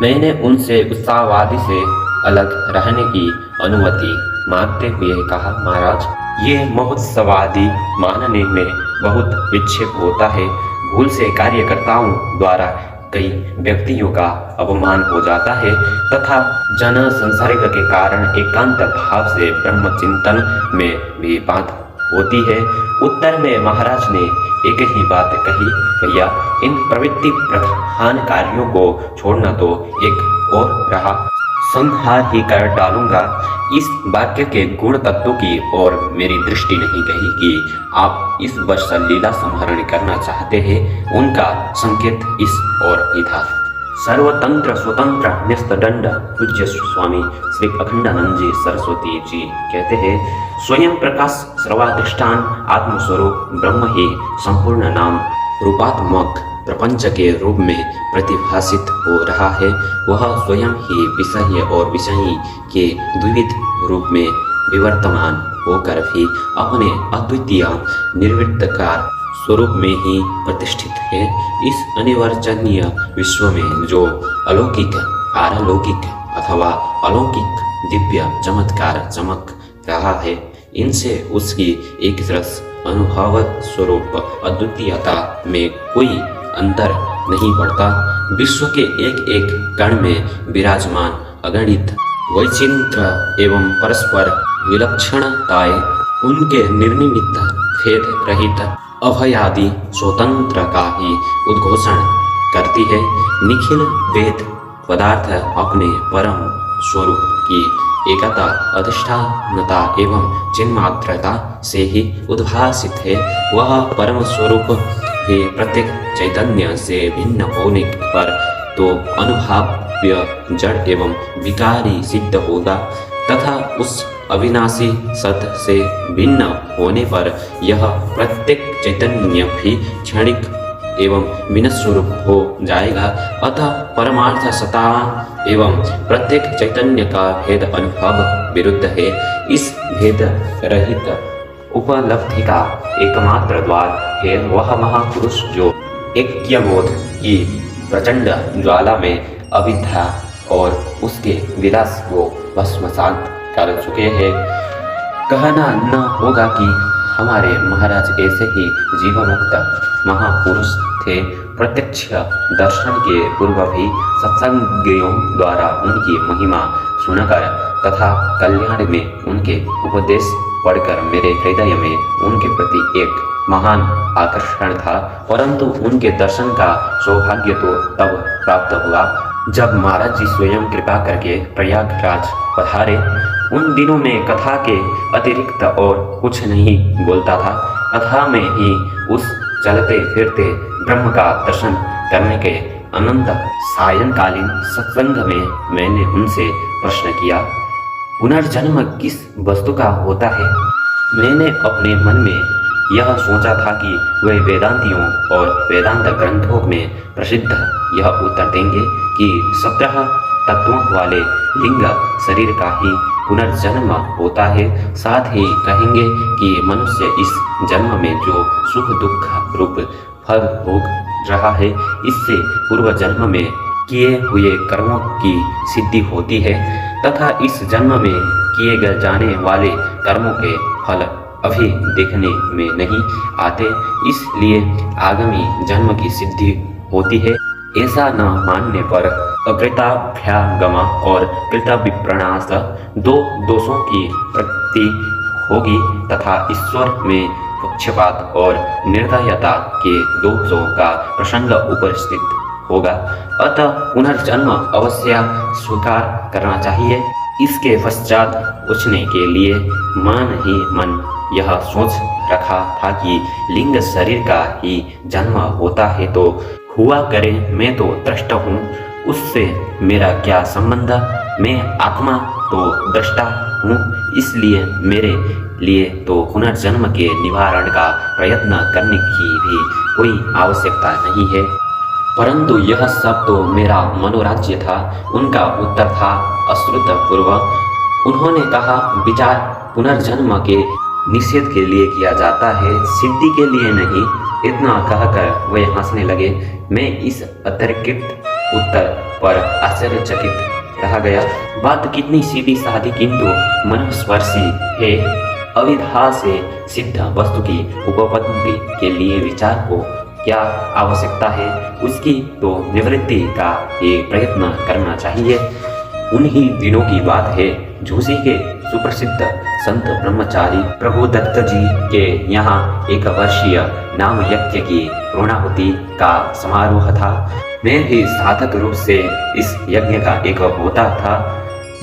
मैंने उनसे उत्साहवादी से अलग रहने की अनुमति मांगते हुए कहा, महाराज, ये महोत्सवादी मानने में बहुत विक्षेप होता है। भूल से कार्यकर्ताओं द्वारा कई व्यक्तियों का अपमान हो जाता है तथा जन संसर्ग के कारण एकांत भाव से ब्रह्म चिंतन में भी बात होती है। उत्तर में महाराज ने एक ही बात कही, भैया, इन प्रवृत्ति प्रधान कार्यों को छोड़ना तो एक और रहा, संहार ही कर डालूंगा। इस वाक्य के गुण तत्वों की ओर मेरी दृष्टि नहीं गई कि आप इस वर्ष लीला संहरण करना चाहते हैं। उनका संकेत इस ओर ही था। सर्वतंत्र स्वतंत्र न्यस्तदंड पूज्य स्वामी श्री अखंडानंद जी सरस्वती जी कहते हैं, स्वयं प्रकाश सर्वाधिष्ठान आत्मस्वरूप ब्रह्म ही संपूर्ण नाम रूपात्मक प्रपंच के रूप में प्रतिभासित हो रहा है। वह स्वयं ही विषय और विषयी के द्विविध रूप में विवर्तमान होकर भी अपने अद्वितीय निर्विकार स्वरूप में ही प्रतिष्ठित है। इस अनिर्वचनीय विश्व में जो अलौकिक, पारलौकिक अथवा अलौकिक दिव्य चमत्कार चमक रहा है, इनसे उसकी एक रस अनुभव स्वरूप अद्वितीयता में कोई अंतर नहीं पड़ता। विश्व के एक एक कण में विराजमान अगणित वैचित्र्य एवं परस्पर विलक्षणताएं उनके निर्निमित्त भेद रहित अभयादि स्वतंत्र का ही उद्घोषण करती है। निखिल वेद पदार्थ अपने परम स्वरूप की एकता, अधिष्ठानता एवं चिन्मात्रता से ही उद्भासित है। वह परम स्वरूप भी प्रत्येक चैतन्य से भिन्न होने पर तो अनुभाव्य जड़ एवं विकारी सिद्ध होगा तथा उस अविनाशी सत से भिन्न होने पर यह प्रत्येक चैतन्य भी क्षणिक एवं विनस्वरूप हो जाएगा। अतः परमार्थ सत्ता एवं प्रत्येक चैतन्य का भेद अनुभव विरुद्ध है। इस भेद रहित उपलब्धि का एकमात्र द्वार है वह महापुरुष जो ऐक्यबोध की प्रचंड ज्वाला में अविद्या और उसके विलास को भस्मसात कर चुके हैं। कहना न होगा कि हमारे महाराज ऐसे ही जीवमुक्त महापुरुष थे। प्रत्यक्ष दर्शन के पूर्व भी सत्संगियों द्वारा उनकी महिमा सुनकर तथा कल्याण में उनके उपदेश पढ़कर मेरे हृदय में उनके प्रति एक महान आकर्षण था, परंतु उनके दर्शन का सौभाग्य तो तब प्राप्त हुआ जब महाराज जी स्वयं कृपा करके प्रयागराज पधारे। उन दिनों में कथा के अतिरिक्त और कुछ नहीं बोलता था। कथा में ही उस चलते फिरते ब्रह्म का दर्शन करने के अनंत सायंकालीन सत्संग में मैंने उनसे प्रश्न किया, पुनर्जन्म किस वस्तु का होता है? मैंने अपने मन में यह सोचा था कि वे वेदांतियों और वेदांत ग्रंथों में प्रसिद्ध यह उत्तर देंगे कि 17 तत्वों वाले लिंग शरीर का ही पुनर्जन्म होता है। साथ ही कहेंगे कि मनुष्य इस जन्म में जो सुख दुख रूप फल भोग रहा है, इससे पूर्व जन्म में किए हुए कर्मों की सिद्धि होती है तथा इस जन्म में किए गए जाने वाले कर्मों के फल अभी देखने में नहीं आते, इसलिए आगामी जन्म की सिद्धि होती है। ऐसा न मानने पर अकृताभ्यागम और कृतविप्रणाश दो दोषों की प्रति होगी तथा ईश्वर में पक्षपात और निर्दयता के दोषों का प्रसंग उपस्थित होगा। अतः पुनर्जन्म अवश्य स्वीकार करना चाहिए। इसके पश्चात उसने के लिए मन ही मन यह सोच रखा था कि लिंग शरीर का ही जन्म होता है तो हुआ करे, मैं तो दृष्ट हूँ, उससे मेरा क्या संबंध, मैं आत्मा तो दृष्टा हूँ, इसलिए मेरे लिए तो पुनर्जन्म के निवारण का प्रयत्न करने की भी कोई आवश्यकता नहीं है। परंतु यह सब तो मेरा मनोराज्य था। उनका उत्तर था अश्रुतपूर्व। उन्होंने कहा, विचार पुनर्जन्म के निषेध के लिए किया जाता है, सिद्धि के लिए नहीं। इतना कहकर वे हंसने लगे। मैं इस अतिरिक्त उत्तर पर आश्चर्यचकित रह गया। बात कितनी सीधी सादी किंतु मनस्पर्शी है। अविद्या से सिद्ध वस्तु की उपपत्ति के लिए विचार को क्या आवश्यकता है, उसकी तो निवृत्ति का ही प्रयत्न करना चाहिए। उन्हीं दिनों की बात है, झूसी के सुप्रसिद्ध संत ब्रह्मचारी प्रभु दत्त जी के यहाँ 1 वर्षीय नाम यज्ञ की पूर्णाहुति का समारोह था। मैं भी साधक रूप से इस यज्ञ का एक होता था।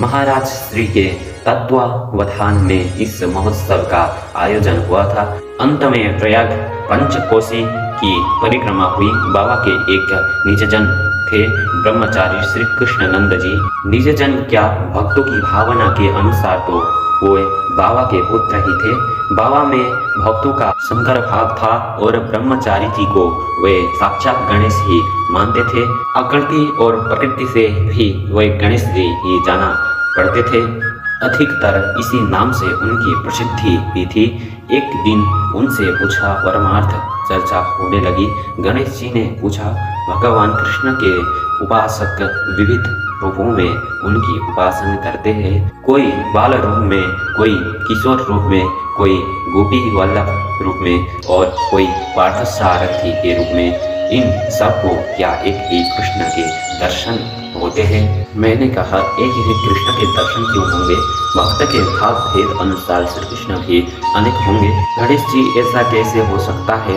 महाराज श्री के तत्वावधान में इस महोत्सव का आयोजन हुआ था। अंत में प्रयाग पंचकोशी की परिक्रमा हुई। बाबा के एक निजजन थे, ब्रह्मचारी श्री कृष्णानंद जी। निजजन क्या, भक्तों की भावना के अनुसार तो वे बाबा के पुत्र ही थे। बाबा में भक्तों का शंकर भाव था और ब्रह्मचारी जी को वे साक्षात गणेश ही मानते थे। आकृति और प्रकृति से भी वे गणेश जी ही जाना पड़ते थे। अधिकतर इसी नाम से उनकी प्रसिद्धि भी थी। एक दिन उनसे पूछा, परमार्थ चर्चा होने लगी। गणेश जी ने पूछा, भगवान कृष्ण के उपासक विविध रूपों में उनकी उपासना करते हैं, कोई बाल रूप में, कोई किशोर रूप में, कोई गोपी वल्लभ रूप में और कोई पार्थसारथी के रूप में। इन सबको क्या एक ही कृष्ण के दर्शन होते हैं? मैंने कहा, एक ही कृष्ण के दर्शन क्यों होंगे? भक्त के भाव भेद अनुसार श्री कृष्ण भी अनेक होंगे। गणेश जी, ऐसा कैसे हो सकता है?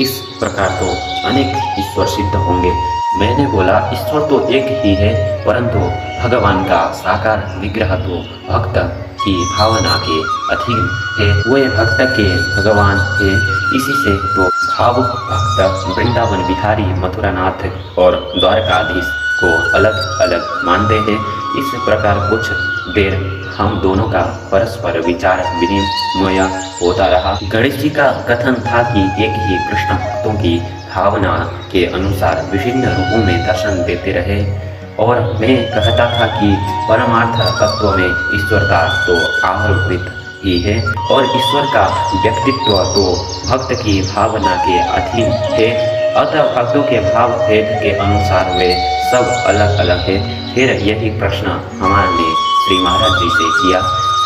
इस प्रकार तो अनेक ईश्वर सिद्ध होंगे। मैंने बोला, ईश्वर तो एक ही है, परंतु भगवान का साकार विग्रह तो भक्त की भावना के अधीन है। वे भक्त के भगवान है। इसी से तो भावुक भक्त वृंदावन बिहारी, मथुरानाथ और द्वारकाधीश को अलग अलग मानते हैं। इस प्रकार कुछ देर हम दोनों का परस्पर विचार विनिमय होता रहा। गणेश जी का कथन था कि एक ही कृष्ण भक्तों की भावना के अनुसार विभिन्न रूपों में दर्शन देते रहे, और मैं कहता था कि परमार्थ तत्व में ईश्वरता तो आरोपित ही है और ईश्वर का व्यक्तित्व तो भक्त की भावना के अधीन है। अतः भक्तों के भाव भेद के अनुसार वे सब अलग अलग है। फिर यही प्रश्न हमारे श्री महाराज जी से किया।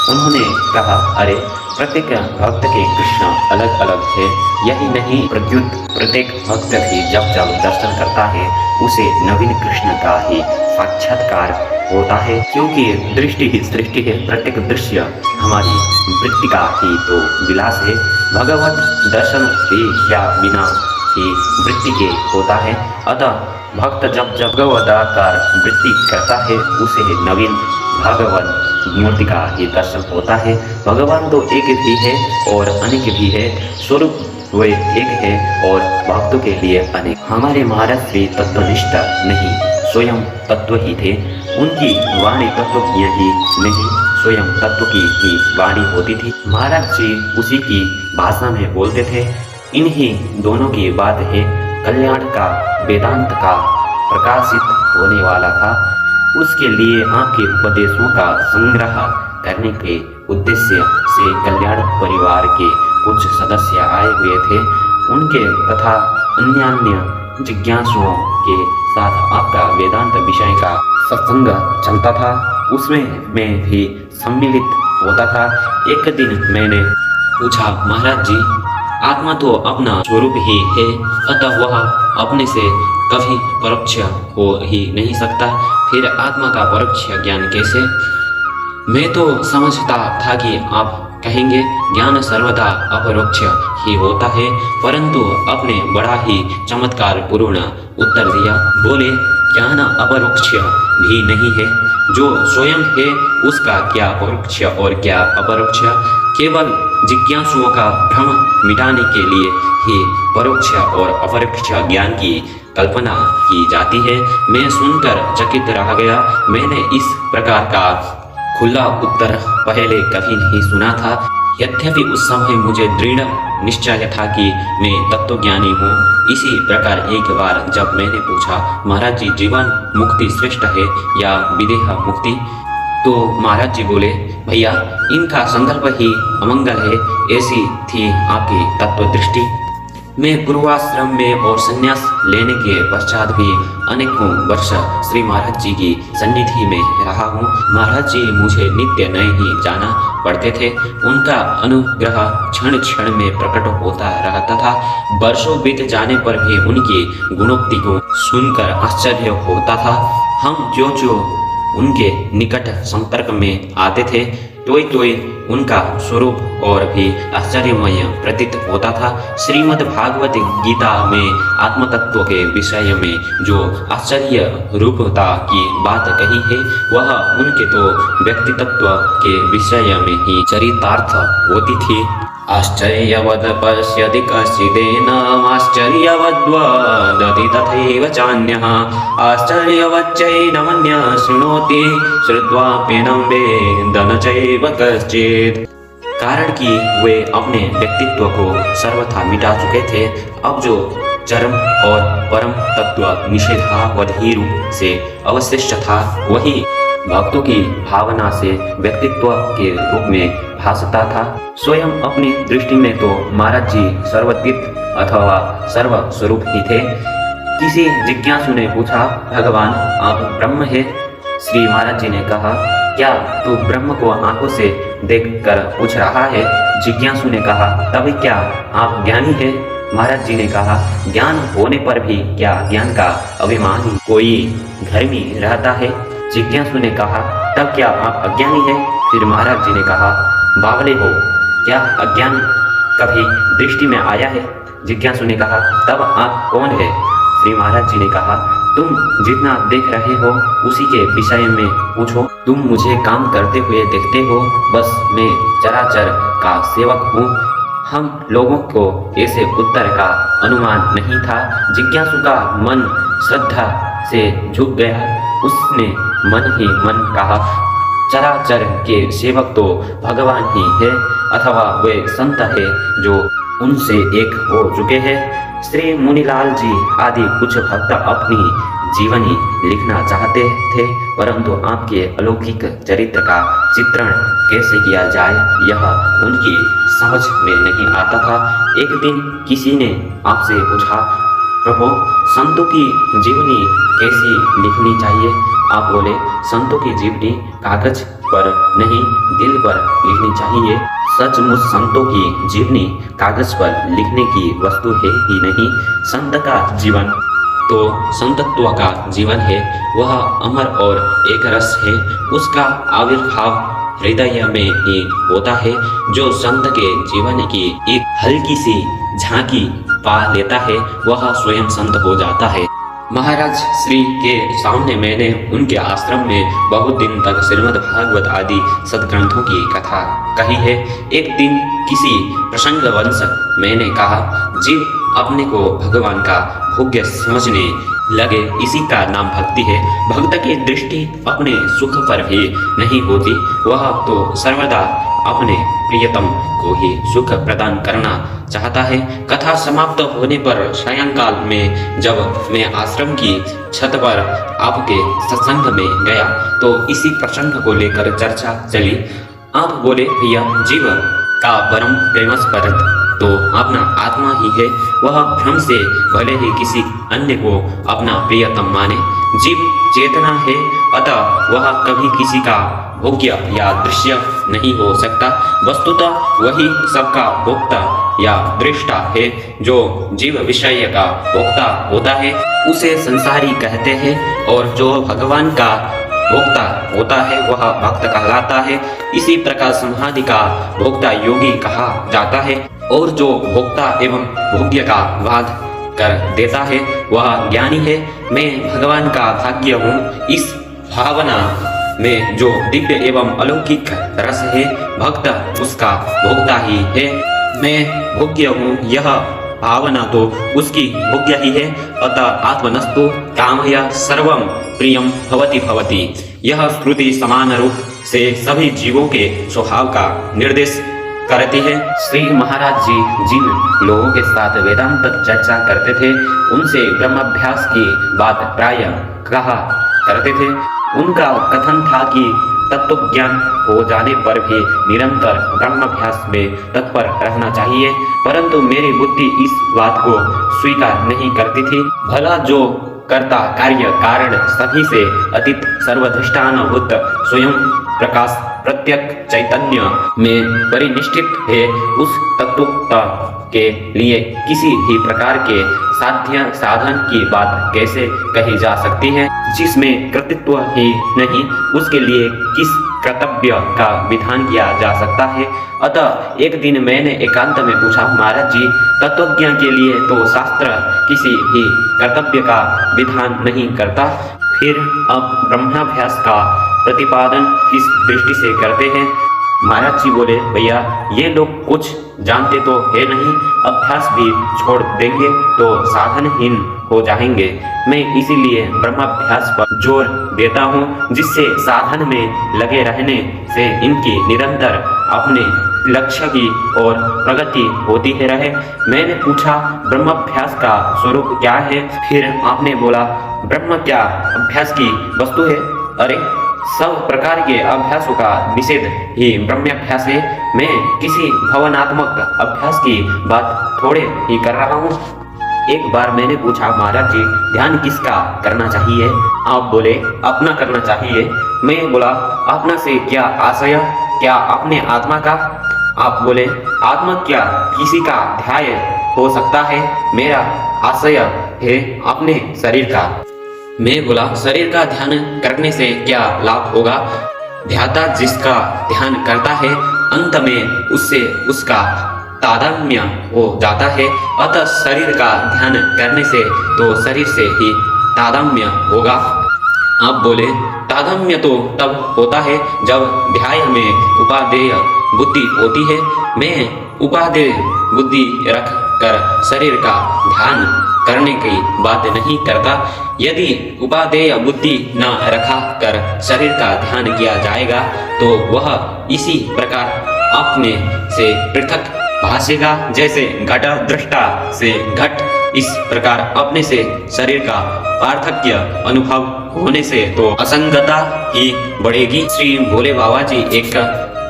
उन्होंने कहा, अरे प्रत्येक भक्त के कृष्ण अलग अलग है। यही नहीं, प्रत्युत प्रत्येक भक्त भी जब जब दर्शन करता है उसे नवीन कृष्ण का ही साक्षात्कार होता है, क्योंकि दृष्टि ही सृष्टि है। प्रत्येक दृश्य हमारी वृत्ति का ही तो विलास है। भगवत दर्शन भी क्या बिना ही वृत्ति के होता है। अतः भक्त जब जब भगवदाकार वृत्ति करता है उसे नवीन भगवत मूर्ति का ही दर्शन होता है। भगवान तो एक भी है और अनेक भी है। स्वरूप वे एक है और भक्तों के लिए अनेक। हमारे महाराज श्री तत्वनिष्ठ नहीं, स्वयं तत्व ही थे। उनकी वाणी तत्व की ही नहीं, स्वयं तत्व की ही वाणी होती थी। महाराज जी उसी की भाषा में बोलते थे। इन्हीं दोनों की बात है। कल्याण का वेदांत का प्रकाशित होने वाला था। उसके लिए आपके उपदेशों का संग्रह करने के उद्देश्य से कल्याण परिवार के कुछ सदस्य आए हुए थे। उनके तथा अन्य जिज्ञासुओं के साथ आपका वेदांत विषय का सत्संग चलता था। उसमें मैं भी सम्मिलित होता था। एक दिन मैंने पूछा, महाराज जी, आत्मा तो अपना स्वरूप ही है, अतः वह अपने से कभी परोक्ष हो ही नहीं सकता। फिर आत्मा का परोक्ष ज्ञान कैसे? मैं तो समझता था कि आप कहेंगे ज्ञान सर्वदा अपरोक्ष ही होता है, परंतु आपने बड़ा ही चमत्कार पूर्ण उत्तर दिया। बोले, ज्ञान अपरोक्ष भी नहीं है, जो स्वयं है उसका क्या परोक्ष और क्या अपरोक्ष, केवल जिज्ञासुओं का भ्रम मिटाने के लिए ही परोक्ष और अपरोक्ष ज्ञान की कल्पना की जाती है। मैं सुनकर चकित रह गया। मैंने इस प्रकार का खुला उत्तर पहले कभी नहीं सुना था। यद्यपि उस समय मुझे दृढ़ निश्चय था कि मैं तत्वज्ञानी हूँ। इसी प्रकार एक बार जब मैंने पूछा, महाराज जी, जीवन मुक्ति श्रेष्ठ है या विदेह मुक्ति? तो महाराज जी बोले, भैया, इनका संकल्प ही अमंगल है, ऐसी थी आपकी तत्व दृष्टि। मैं पूर्वाश्रम में और संन्यास लेने के पश्चात भी अनेकों वर्ष श्री महाराज जी की सन्निधि में रहा हूँ। महाराज जी मुझे नित्य नए ही जाना पड़ते थे। उनका अनुग्रह क्षण क्षण में प्रकट होता रहता था। वर्षों बीत जाने पर भी उनकी गुणोक्ति को सुनकर आश्चर्य होता था। हम जो उनके निकट संपर्क में आते थे, त्यों उनका स्वरूप और भी आश्चर्यमय प्रतीत होता था। श्रीमद् भागवत गीता में आत्मतत्व के विषय में जो आश्चर्य रूपता की बात कही है, वह उनके तो व्यक्तित्व के विषय में ही चरितार्थ होती थी। आश्चर्यवद पश्यति कश्चिदेनमाश्चर्यवद्वदति तथैव चान्यः आश्चर्यवच्चैनमन्यः शृणोति श्रुत्वाप्येनं वेद न चैव कश्चित्। कारण कि वे अपने व्यक्तित्व को सर्वथा मिटा चुके थे। अब जो चरम और परम तत्व निषेधावधि रूप से अवशिष्ट था, वही भक्तों की भावना से व्यक्तित्व के रूप में भासता था। स्वयं अपनी दृष्टि में तो महाराज जी सर्वतीर्थ अथवा सर्वस्वरूप ही थे। किसी जिज्ञासु ने पूछा, भगवान, आप ब्रह्म है? श्री महाराज जी ने कहा, क्या तू ब्रह्म को आंखों से देखकर पूछ रहा है? जिज्ञासु ने कहा, तभी क्या आप ज्ञानी है? महाराज जी ने कहा, ज्ञान होने पर भी क्या ज्ञान का अभिमानी कोई घर में रहता है? जिज्ञासु ने कहा, तब क्या आप अज्ञानी है? फिर महाराज जी ने कहा, बावले हो, क्या अज्ञान कभी दृष्टि में आया है? जिज्ञासु ने कहा, तब आप कौन है? श्री महाराज जी ने कहा, तुम जितना देख रहे हो उसी के विषय में पूछो। तुम मुझे काम करते हुए देखते हो, बस मैं चराचर का सेवक हूँ। हम लोगों को ऐसे उत्तर का अनुमान नहीं था। जिज्ञासु का मन श्रद्धा से झुक गया। उसने मन ही मन कहा, चराचर के सेवक तो भगवान ही है, अथवा वे संत है जो उनसे एक हो चुके हैं। श्री मुनिलाल जी आदि कुछ भक्त अपनी जीवनी लिखना चाहते थे, परंतु आपके अलौकिक चरित्र का चित्रण कैसे किया जाए, यह उनकी समझ में नहीं आता था। एक दिन किसी ने आपसे पूछा, प्रभु, संतों की जीवनी कैसी लिखनी चाहिए? आप बोले, संतों की जीवनी कागज पर नहीं, दिल पर लिखनी चाहिए। सचमुच संतों की जीवनी कागज पर लिखने की वस्तु है ही नहीं। संत का जीवन तो संतत्व का जीवन है। वह अमर और एक रस है। उसका आविर्भाव हृदय में ही होता है। जो संत के जीवन की एक हल्की सी झांकी पा लेता है, वह स्वयं संत हो जाता है। महाराज श्री के सामने मैंने उनके आश्रम में बहुत दिन तक श्रीमद् भागवत आदि सद्ग्रंथों की कथा कही है। एक दिन किसी प्रसंगवश मैंने कहा, जीव अपने को भगवान का भोग्य समझने लगे, इसी का नाम भक्ति है। भक्त की दृष्टि अपने सुख पर भी नहीं होती, वह तो सर्वदा अपने प्रियतम को ही सुख प्रदान करना चाहता है। कथा समाप्त होने पर सायंकाल में जब मैं आश्रम की छत पर आपके सत्संग में गया तो इसी प्रसंग को लेकर चर्चा चली। आप बोले, भैया, जीव का परम प्रेमास्पद तो अपना आत्मा ही है। वह भ्रम से भले ही किसी अन्य को अपना प्रियतम माने। जीव चेतना है, अतः वह कभी किसी का भोग्य या दृश्य नहीं हो सकता। वस्तुतः वही सबका भोक्ता या दृष्टा है। जो जीव विषय का भोक्ता होता है उसे संसारी कहते हैं, और जो भगवान का भोक्ता होता है वह भक्त कहलाता है। इसी प्रकार समाधि का भोक्ता योगी कहा जाता है, और जो भोक्ता एवं भोग्य का वाद कर देता है वह ज्ञानी है। मैं भगवान का भाग्य हूँ, इस भावना में जो दिव्य एवं अलौकिक रस है, भक्त उसका भोक्ता ही है। मैं भोग्य हूँ, यह भावना तो उसकी भोग्य ही है। अतः आत्मनस्तु कामया सर्वं प्रियम भवति भवति। यह श्रुति समान रूप से सभी जीवों के स्वभाव का निर्देश करती है। श्री महाराज जी जिन लोगों के साथ वेदांत चर्चा करते थे, उनसे ब्रह्माभ्यास की बात प्राय कहा करते थे। उनका कथन था कि तत्व ज्ञान हो जाने पर भी निरंतर ब्रह्माभ्यास में तत्पर रहना चाहिए, परंतु मेरी बुद्धि इस बात को स्वीकार नहीं करती थी। भला जो कर्ता कार्य कारण सभी से अतीत सर्वदृष्टानुभूत स्वयं प्रकाश प्रत्यक चैतन्य में परिनिष्ठित है, उस तत्वता के लिए किसी भी प्रकार के साध्य साधन की बात कैसे कही जा सकती है, जिसमें कृतित्व ही नहीं उसके लिए किस कर्तव्य का विधान किया जा सकता है। अतः एक दिन मैंने एकांत में पूछा, महाराज जी, तत्वज्ञ के लिए तो शास्त्र किसी भी कर्तव्य का विधान नहीं करता, फिर अब ब्रह्माभ्यास का प्रतिपादन किस दृष्टि से करते हैं? महाराज जी बोले, भैया ये लोग कुछ जानते तो है नहीं, अभ्यास भी छोड़ देंगे तो साधनहीन हो जाएंगे। मैं इसीलिए ब्रह्माभ्यास पर जोर देता हूँ, जिससे साधन में लगे रहने से इनकी निरंतर अपने लक्ष्य की ओर प्रगति होती है रहे। मैंने पूछा, ब्रह्माभ्यास का स्वरूप क्या है? फिर आपने बोला, ब्रह्म क्या अभ्यास की वस्तु है? अरे सब प्रकार के अभ्यासों का निषेध ही ब्रह्माभ्यास है। मैं किसी भवनात्मक अभ्यास की बात थोड़े ही कर रहा हूँ। एक बार मैंने पूछा, महाराज जी ध्यान किसका करना चाहिए? आप बोले, अपना करना चाहिए। मैं बोला, अपना से क्या आशय? क्या अपने आत्मा का? आप बोले, आत्मा क्या किसी का ध्याय हो सकता है? मेरा आशय है अपने शरीर का। मैं बोला, शरीर का ध्यान करने से क्या लाभ होगा? ध्याता जिसका ध्यान करता है, अंत में उससे उसका तादात्म्य हो जाता है। अतः शरीर का ध्यान करने से तो शरीर से ही तादात्म्य होगा। आप बोले, तादात्म्य तो तब होता है जब ध्याय में उपादेय बुद्धि होती है। मैं उपादेय बुद्धि रख कर शरीर का ध्यान करने की बात नहीं करता। यदि उपादेय बुद्धि न रखा कर शरीर का ध्यान किया जाएगा तो वह इसी प्रकार अपने से पृथक भासेगा, जैसे घट दृष्टा से घट। इस प्रकार अपने से शरीर का पार्थक्य अनुभव होने से तो असंगता ही बढ़ेगी। श्री भोले बाबा जी एक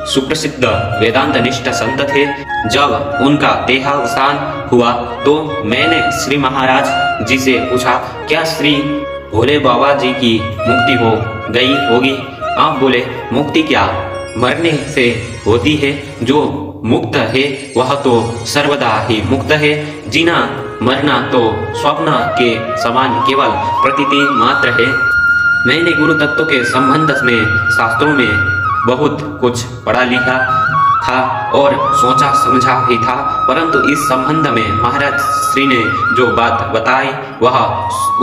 सुप्रसिद्ध वेदांत निष्ठ संत थे। जब उनका देहावसान हुआ तो मैंने श्री महाराज जी से पूछा, क्या श्री भोले बाबा जी की मुक्ति हो गई होगी? आप बोले, मुक्ति क्या मरने से होती है? जो मुक्त है वह तो सर्वदा ही मुक्त है। जीना मरना तो स्वप्न के समान केवल प्रतीति मात्र है। मैंने गुरु तत्व के संबंध में शास्त्रों में बहुत कुछ पढ़ा लिखा था और सोचा समझा भी था, परंतु इस संबंध में महाराज श्री ने जो बात बताई वह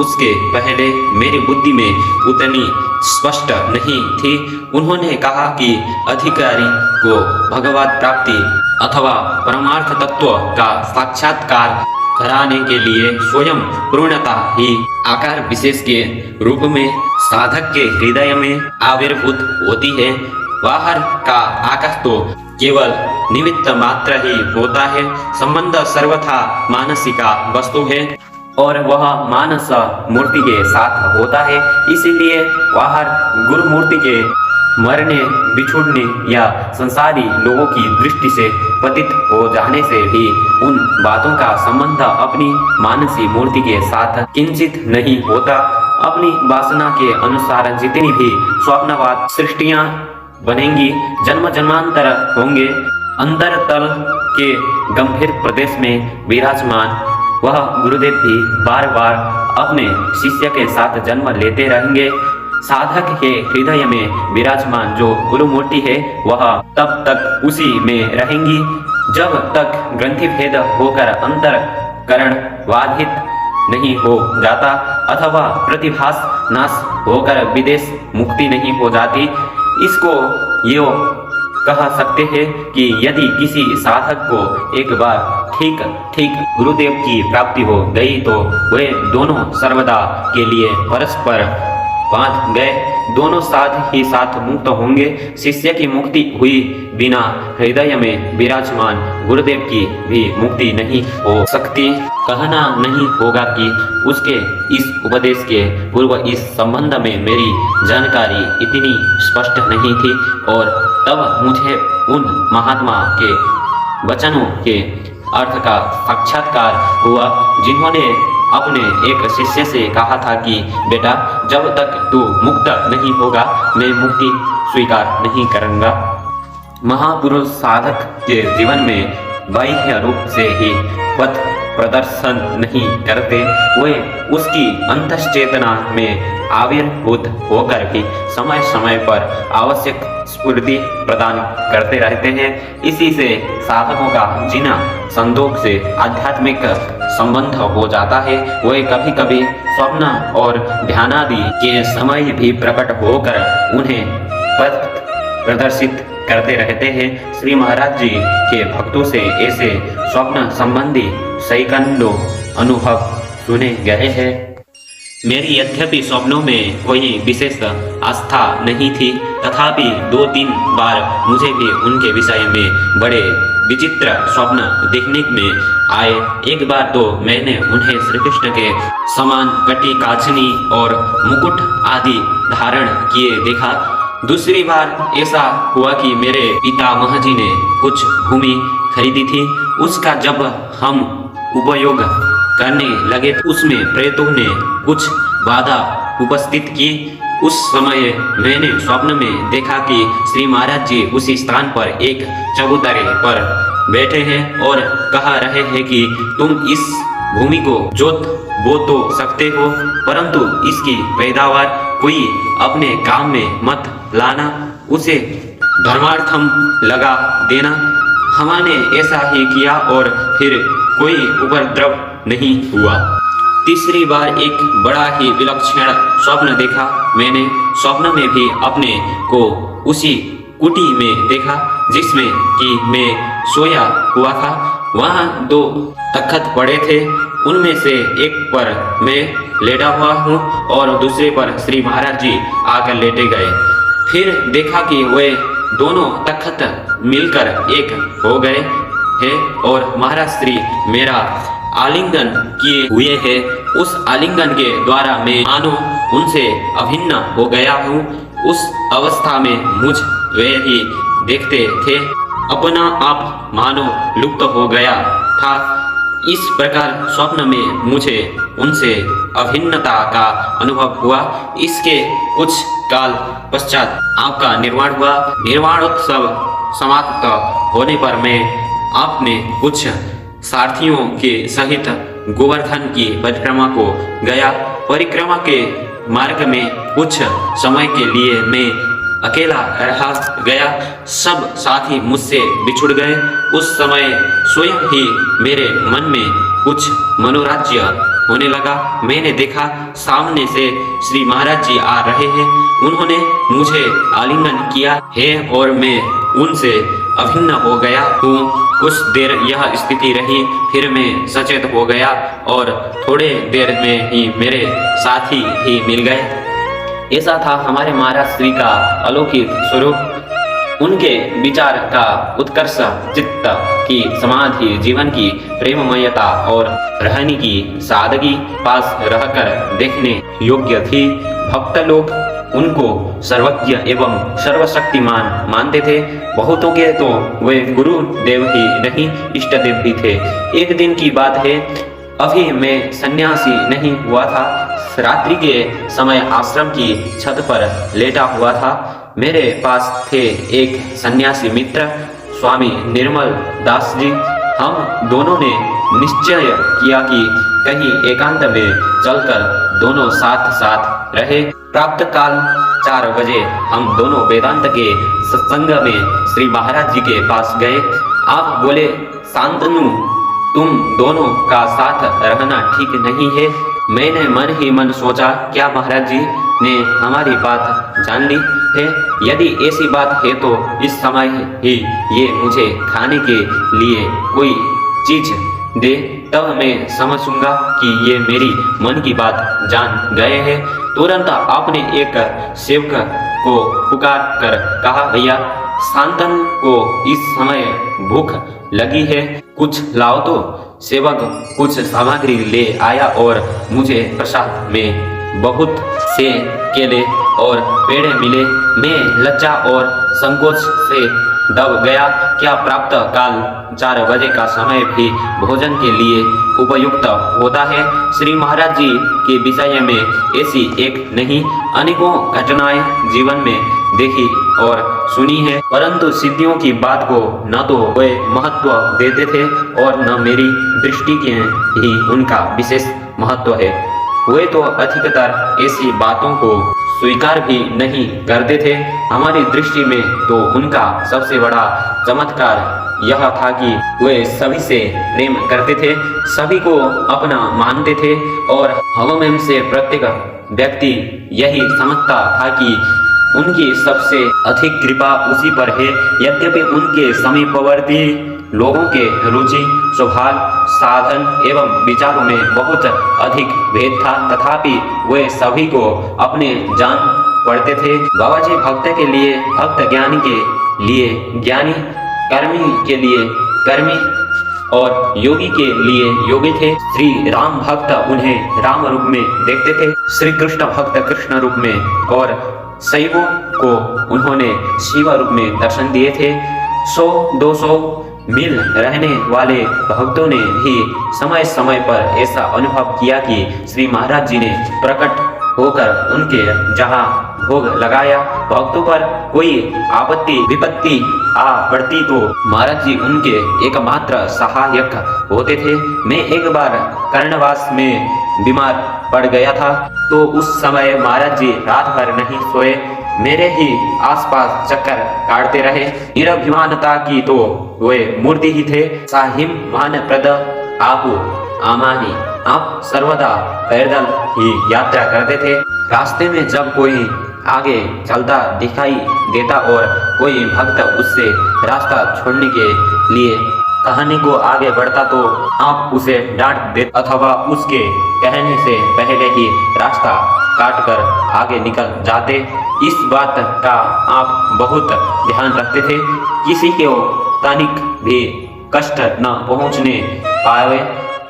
उसके पहले मेरी बुद्धि में उतनी स्पष्ट नहीं थी। उन्होंने कहा कि अधिकारी को भगवत प्राप्ति अथवा परमार्थ तत्व का साक्षात्कार कराने के लिए स्वयं पूर्णता ही आकार विशेष के रूप में साधक के हृदय में आविर्भूत होती है। बाहर का आकाश तो केवल निमित्त मात्र ही होता है। संबंध सर्वथा मानसिका वस्तु है और वह मानस मूर्ति के साथ होता है। इसीलिए बाहर गुरु मूर्ति के मरने बिछुड़ने या संसारी लोगों की दृष्टि से पतित हो जाने से भी उन बातों का संबंध अपनी मानसी मूर्ति के साथ किंचित नहीं होता। अपनी वासना के अनुसार जितनी भी स्वप्नवाद सृष्टियां बनेंगी, जन्म जन्मांतर होंगे, अंतर तल के गंभीर प्रदेश में विराजमान वह गुरुदेव भी बार बार अपने शिष्य के साथ जन्म लेते रहेंगे। साधक के हृदय में विराजमान जो गुरु मूर्ति है वह तब तक उसी में रहेंगी जब तक ग्रंथि भेद होकर अंतरकरण बाधित नहीं हो जाता। अथवा प्रतिभास नाश होकर विदेश मुक्ति नहीं हो जाती। इसको यो कह सकते हैं कि यदि किसी साधक को एक बार ठीक ठीक गुरुदेव की प्राप्ति हो गई तो वे दोनों सर्वदा के लिए परस्पर बांध गए, दोनों साथ ही साथ मुक्त होंगे। शिष्य की मुक्ति हुई बिना हृदय में विराजमान गुरुदेव की भी मुक्ति नहीं हो सकती। कहना नहीं होगा कि उसके इस उपदेश के पूर्व इस संबंध में मेरी जानकारी इतनी स्पष्ट नहीं थी और तब मुझे उन महात्मा के वचनों के अर्थ का साक्षात्कार हुआ जिन्होंने अपने एक शिष्य से कहा था कि बेटा, जब तक तू मुक्त नहीं होगा मैं मुक्ति स्वीकार नहीं करूंगा। महापुरुष साधक के जीवन में बाह्य रूप से ही पथ प्रदर्शन नहीं करते, वे उसकी अंतश्चेतना में आविर्भूत होकर भी समय समय पर आवश्यक स्फूर्ति प्रदान करते रहते हैं। इसी से साधकों का जिन संदोग से आध्यात्मिक संबंध हो जाता है वे कभी कभी स्वप्न और ध्यानादि के समय भी प्रकट होकर उन्हें पथ प्रदर्शित करते रहते हैं। श्री महाराज जी के भक्तों से ऐसे स्वप्न संबंधी सैकड़ों अनुभव सुने गए हैं। मेरी यद्यपि स्वप्नों में कोई विशेष आस्था नहीं थी, तथापि 2-3 बार मुझे भी उनके विषय में बड़े विचित्र स्वप्न देखने में आए। एक बार तो मैंने उन्हें श्री कृष्ण के समान कटी काछनी और मुकुट आदि धारण किए देखा। दूसरी बार ऐसा हुआ कि मेरे पितामह जी ने कुछ भूमि खरीदी थी, उसका जब हम उपयोग करने लगे उसमें प्रेतों ने कुछ बाधा उपस्थित की। उस समय मैंने स्वप्न में देखा कि श्री महाराज जी उसी स्थान पर एक चबूतरे पर बैठे हैं और कह रहे हैं कि तुम इस भूमि को जोत बो तो सकते हो, परंतु इसकी पैदावार कोई अपने काम में मत लाना, उसे धर्मार्थम लगा देना। हमने ऐसा ही किया और फिर कोई उपद्रव नहीं हुआ। तीसरी बार एक बड़ा ही विलक्षण स्वप्न देखा। मैंने स्वप्न में भी अपने को उसी कुटी में देखा जिसमें कि मैं सोया हुआ था। वहाँ 2 तख्त पड़े थे, उनमें से एक पर मैं लेटा हुआ हूँ और दूसरे पर श्री महाराज जी आकर लेटे गए। फिर देखा कि वे दोनों तख्त मिलकर एक हो गए हैं और महाराज श्री मेरा आलिंगन किए हुए हैं। उस आलिंगन के द्वारा मैं मानो उनसे अभिन्न हो गया हूँ। उस अवस्था में मुझ वे ही देखते थे, अपना आप मानो लुप्त हो गया था। इस प्रकार स्वप्न में मुझे उनसे अभिन्नता का अनुभव हुआ। इसके कुछ काल पश्चात आपका निर्वाण हुआ। निर्वाणोत्सव समाप्त होने पर मैं आपने कुछ सारथियों के सहित गोवर्धन की परिक्रमा को गया। परिक्रमा के मार्ग में कुछ समय के लिए मैं अकेला रह गया। सब साथी मुझसे बिछुड़ गए। उस समय स्वयं ही मेरे मन में कुछ मनोराज्य होने लगा। मैंने देखा सामने से श्री महाराज जी आ रहे हैं। उन्होंने मुझे आलिंगन किया है और मैं उनसे अभिन्न हो गया हूँ। कुछ देर यह स्थिति रही, फिर मैं सचेत हो गया और थोड़े देर में ही मेरे साथी ही मिल गए। ऐसा था हमारे महाराज श्री का अलौकिक स्वरूप। उनके विचार का उत्कर्ष, चित्त की समाधि, जीवन की प्रेममयता और रहने की सादगी पास रहकर देखने योग्य थी। भक्त लोग उनको सर्वज्ञ एवं सर्वशक्तिमान मानते थे। बहुतों के तो वे गुरु देव ही नहीं इष्ट देव भी थे। एक दिन की बात है, अभी मैं सन्यासी नहीं हुआ था। रात्रि के समय आश्रम की छत पर लेटा हुआ था। मेरे पास थे एक सन्यासी मित्र स्वामी निर्मल दास जी। हम दोनों ने निश्चय किया कि कहीं एकांत में चलकर दोनों साथ साथ रहे। प्राप्त काल 4 बजे हम दोनों वेदांत के सत्संग में श्री महाराज जी के पास गए। आप बोले, शांतनु, तुम दोनों का साथ रहना ठीक नहीं है। मैंने मन ही मन सोचा, क्या महाराज जी ने हमारी बात जान ली है? यदि ऐसी बात है तो इस समय ही ये मुझे खाने के लिए कोई चीज दे, तब मैं समझूंगा कि ये मेरी मन की बात जान गए हैं। तुरंत आपने एक सेवक को पुकार कर कहा, भैया शांतनु को इस समय भूख लगी है, कुछ लाओ तो। सेवक कुछ सामग्री ले आया और मुझे प्रसाद में बहुत से केले और पेड़े मिले। मैं लज्जा और संकोच से दब गया। क्या प्राप्त काल 4 बजे का समय भी भोजन के लिए उपयुक्त होता है? श्री महाराज जी के विषय में ऐसी एक नहीं अनेकों घटनाएं जीवन में देखी और सुनी है, परंतु सिद्धियों की बात को न तो वे महत्व देते थे और न मेरी दृष्टि के ही उनका विशेष महत्व है। वे तो अधिकतर ऐसी बातों को स्वीकार भी नहीं करते थे। हमारी दृष्टि में तो उनका सबसे बड़ा चमत्कार यह था कि वे सभी से प्रेम करते थे, सभी को अपना मानते थे और हम से प्रत्येक व्यक्ति यही समझता था कि उनकी सबसे अधिक कृपा उसी पर है। यद्यपि उनके समीपवर्ती लोगों के रुचि, स्वभाव, साधन एवं विचारों में बहुत अधिक भेद था, तथापि वे सभी को अपने जान पड़ते थे। बाबा जी भक्त के लिए भक्त, ज्ञानी के लिए ज्ञानी, कर्मी के लिए कर्मी और योगी के लिए योगी थे। श्री राम भक्त उन्हें राम रूप में देखते थे, श्री कृष्ण भक्त कृष्ण रूप में और शैवों को उन्होंने शिव रूप में दर्शन दिए थे। 100-200 मील रहने वाले भक्तों ने भी समय समय पर ऐसा अनुभव किया कि श्री महाराज जी ने प्रकट होकर उनके जहाँ भोग लगाया, भक्तों पर कोई आपत्ति विपत्ति आ पड़ती तो महाराज जी उनके एकमात्र सहायक होते थे। मैं एक बार कर्णवास में बीमार पड़ गया था, तो उस समय महाराज जी रात भर नहीं सोए, मेरे ही आसपास चक्कर काटते रहे। निरभिमानता की तो वे मूर्ति ही थे। साहिम मान प्रद आहु आमानी, आप सर्वदा पैदल ही यात्रा करते थे। रास्ते में जब कोई आगे चलता दिखाई देता और कोई भक्त उससे रास्ता छोड़ने के लिए कहने को आगे बढ़ता तो आप उसे डांट देते अथवा उसके कहने से पहले ही रास्ता काटकर आगे निकल जाते। इस बात का आप बहुत ध्यान रखते थे, किसी को तनिक भी कष्ट न पहुंचने पाए।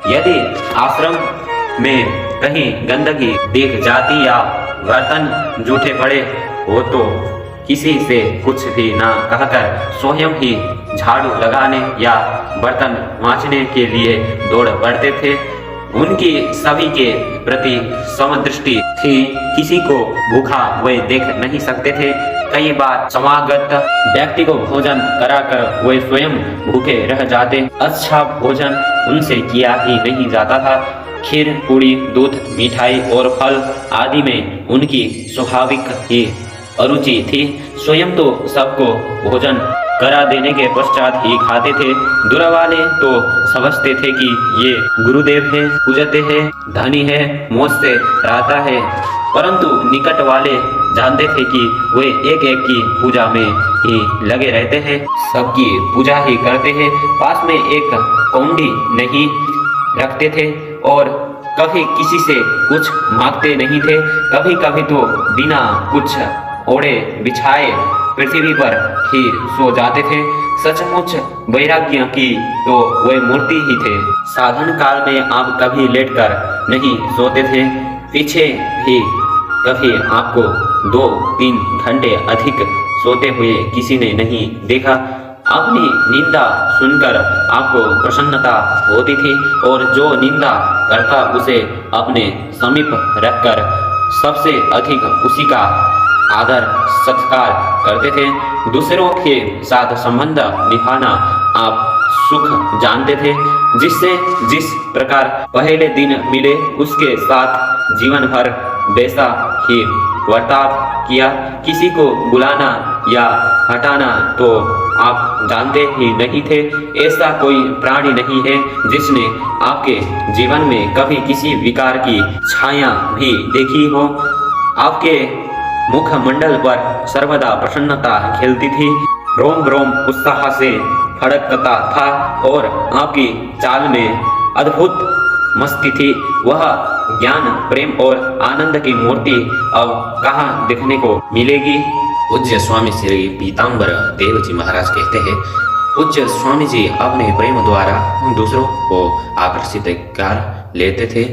यदि आश्रम में कहीं गंदगी दिख जाती या बर्तन जूठे पड़े हो तो किसी से कुछ भी ना कहकर स्वयं ही झाड़ू लगाने या बर्तन मांजने के लिए दौड़ पड़ते थे। उनकी सभी के प्रति समदृष्टि थी, किसी को भूखा वे देख नहीं सकते थे। कई बार समागत व्यक्ति को भोजन कराकर वे स्वयं भूखे रह जाते। अच्छा भोजन उनसे किया ही नहीं जाता था। खीर, पूड़ी, दूध, मिठाई और फल आदि में उनकी स्वाभाविक ही अरुचि थी। स्वयं तो सबको भोजन करा देने के पश्चात ही खाते थे। दूर वाले तो समझते थे कि ये गुरुदेव है, पूजते हैं, धनी है, मौज से रहता है, परंतु निकट वाले जानते थे कि वे एक एक की पूजा में ही लगे रहते हैं, सबकी पूजा ही करते हैं। पास में एक कौंडी नहीं रखते थे और कभी किसी से कुछ मांगते नहीं थे। कभी कभी तो बिना कुछ ओढ़े बिछाए पृथ्वी पर ही सो जाते थे। सचमुच वैराग्य की तो वे मूर्ति ही थे। साधन काल में आप कभी लेटकर नहीं सोते थे, पीछे भी कभी आपको 2-3 घंटे अधिक सोते हुए किसी ने नहीं देखा। अपनी निंदा सुनकर आपको प्रसन्नता होती थी और जो निंदा करता उसे अपने समीप रखकर सबसे अधिक उसी का आदर सत्कार करते थे। दूसरों के साथ संबंध निभाना आप सुख जानते थे। जिससे जिस प्रकार पहले दिन मिले उसके साथ जीवन भर वैसा ही वर्ताव किया। किसी को बुलाना या हटाना तो आप जानते ही नहीं थे। ऐसा कोई प्राणी नहीं है जिसने आपके जीवन में कभी किसी विकार की छाया भी देखी हो। आपके मुखमंडल पर सर्वदा प्रसन्नता खिलती थी, रोम रोम उत्साह से फड़कता था और आपकी चाल में अद्भुत मस्ती थी। वह ज्ञान, प्रेम और आनंद की मूर्ति अब कहाँ देखने को मिलेगी। पूज्य स्वामी श्री पीताम्बर देव जी महाराज कहते हैं, पूज्य स्वामी जी अपने प्रेम द्वारा दूसरों को आकर्षित कर लेते थे।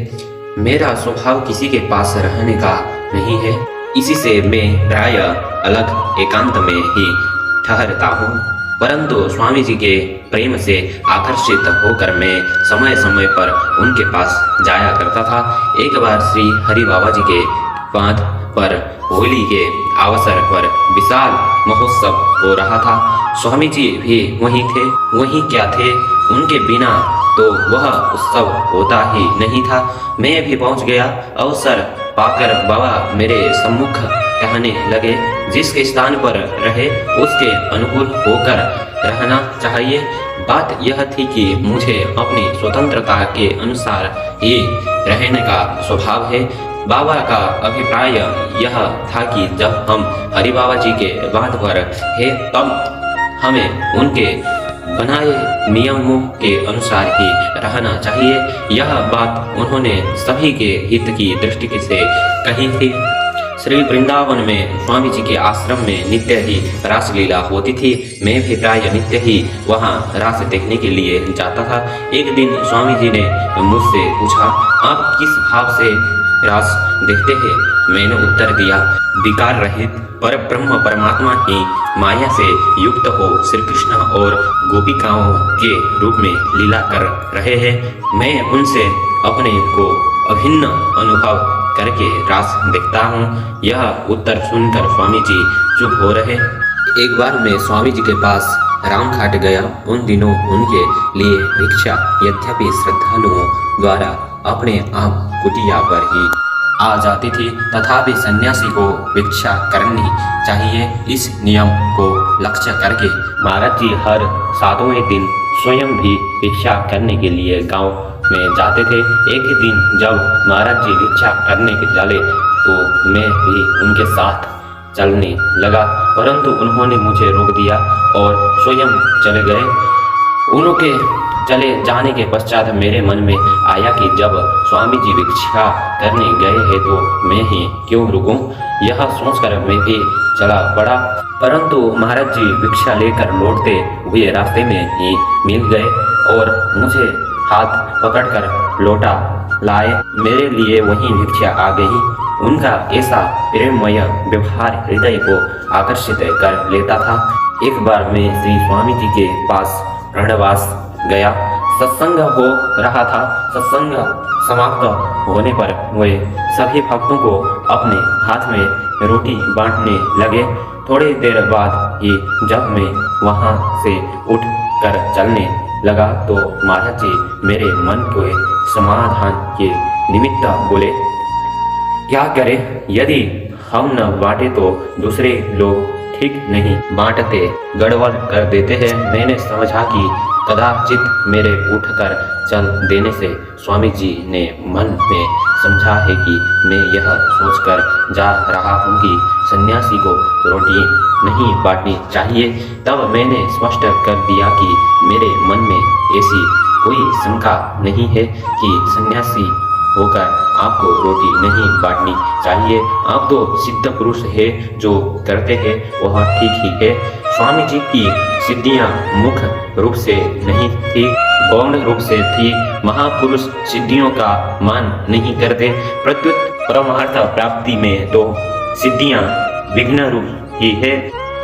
मेरा स्वभाव किसी के पास रहने का नहीं है, इसी से मैं प्राय अलग एकांत में ही ठहरता हूँ। परंतु स्वामी जी के प्रेम से आकर्षित होकर मैं समय समय पर उनके पास जाया करता था। एक बार श्री हरि बाबा जी के बांध पर होली के अवसर पर विशाल महोत्सव हो रहा था। स्वामी जी भी वहीं थे। वहीं क्या थे, उनके बिना तो वह उत्सव होता ही नहीं था। मैं भी पहुंच गया। अवसर पाकर बाबा मेरे सम्मुख कहने लगे, जिसके स्थान पर रहे उसके अनुकूल होकर रहना चाहिए। बात यह थी कि मुझे अपनी स्वतंत्रता के अनुसार ही रहने का स्वभाव है। बाबा का अभिप्राय यह था कि जब हम हरि बाबा जी के बांध पर हैं तब हमें उनके बनाए नियमों के अनुसार ही रहना चाहिए। यह बात उन्होंने सभी के हित की दृष्टि से कही थी। श्री वृंदावन में स्वामी जी के आश्रम में नित्य ही रासलीला होती थी। मैं भी प्राय नित्य ही वहाँ रास देखने के लिए जाता था। एक दिन स्वामी जी ने मुझसे पूछा, आप किस भाव से रास देखते हैं? मैंने उत्तर दिया, विकार रहित पर ब्रह्म परमात्मा ही माया से युक्त हो श्री कृष्ण और गोपिकाओं के रूप में लीला कर रहे हैं। मैं उनसे अपने को अभिन्न अनुभव करके रास देखता हूँ। यह उत्तर सुनकर स्वामी जी चुप हो रहे। एक बार मैं स्वामी जी के पास रामघाट गया। उन दिनों उनके लिए भिक्षा यद्यपि श्रद्धालुओं द्वारा अपने आप कुटिया पर ही आ जाती थी, तथापि सन्यासी को भिक्षा करनी चाहिए। इस नियम को लक्ष्य करके महाराज जी हर 7वें दिन स्वयं भी भिक्षा करने के लिए गांव में जाते थे। एक दिन जब महाराज जी भिक्षा करने के चले तो मैं भी उनके साथ चलने लगा, परंतु उन्होंने मुझे रोक दिया और स्वयं चले गए। उनके चले जाने के पश्चात मेरे मन में आया कि जब स्वामी जी भिक्षा करने गए हैं तो मैं ही क्यों रुकूं। यह सोचकर मैं भी चला पड़ा, परंतु महाराज जी भिक्षा लेकर लौटते हुए रास्ते में ही मिल गए और मुझे हाथ पकड़कर लौटा लाए। मेरे लिए वही भिक्षा आ गई। उनका ऐसा प्रेममय व्यवहार हृदय को आकर्षित कर लेता था। एक बार मैं श्री स्वामी जी के पास प्रणवास गया। सत्संग हो रहा था। सत्संग समाप्त होने पर वे सभी भक्तों को अपने हाथ में रोटी बांटने लगे। थोड़ी देर बाद ही जब मैं वहां से उठ कर चलने लगा तो महाराज जी मेरे मन के समाधान के निमित्त बोले, क्या करें, यदि हम न बांटे तो दूसरे लोग ठीक नहीं बांटते, गड़बड़ कर देते हैं। मैंने समझा कि कदाचित मेरे उठकर चल देने से स्वामी जी ने मन में समझा है कि मैं यह सोचकर जा रहा हूँ कि सन्यासी को रोटी नहीं बांटनी चाहिए। तब मैंने स्पष्ट कर दिया कि मेरे मन में ऐसी कोई शंका नहीं है कि सन्यासी होकर आपको रोटी नहीं बांटनी चाहिए। आप तो सिद्ध पुरुष है, जो करते हैं वह ठीक ही है। स्वामी जी की सिद्धियां मुख्य रूप से नहीं थी, गौण रूप से थी। महापुरुष सिद्धियों का मान नहीं करते, प्रत्युत परमार्थ प्राप्ति में तो सिद्धियां विघ्न रूप ही है।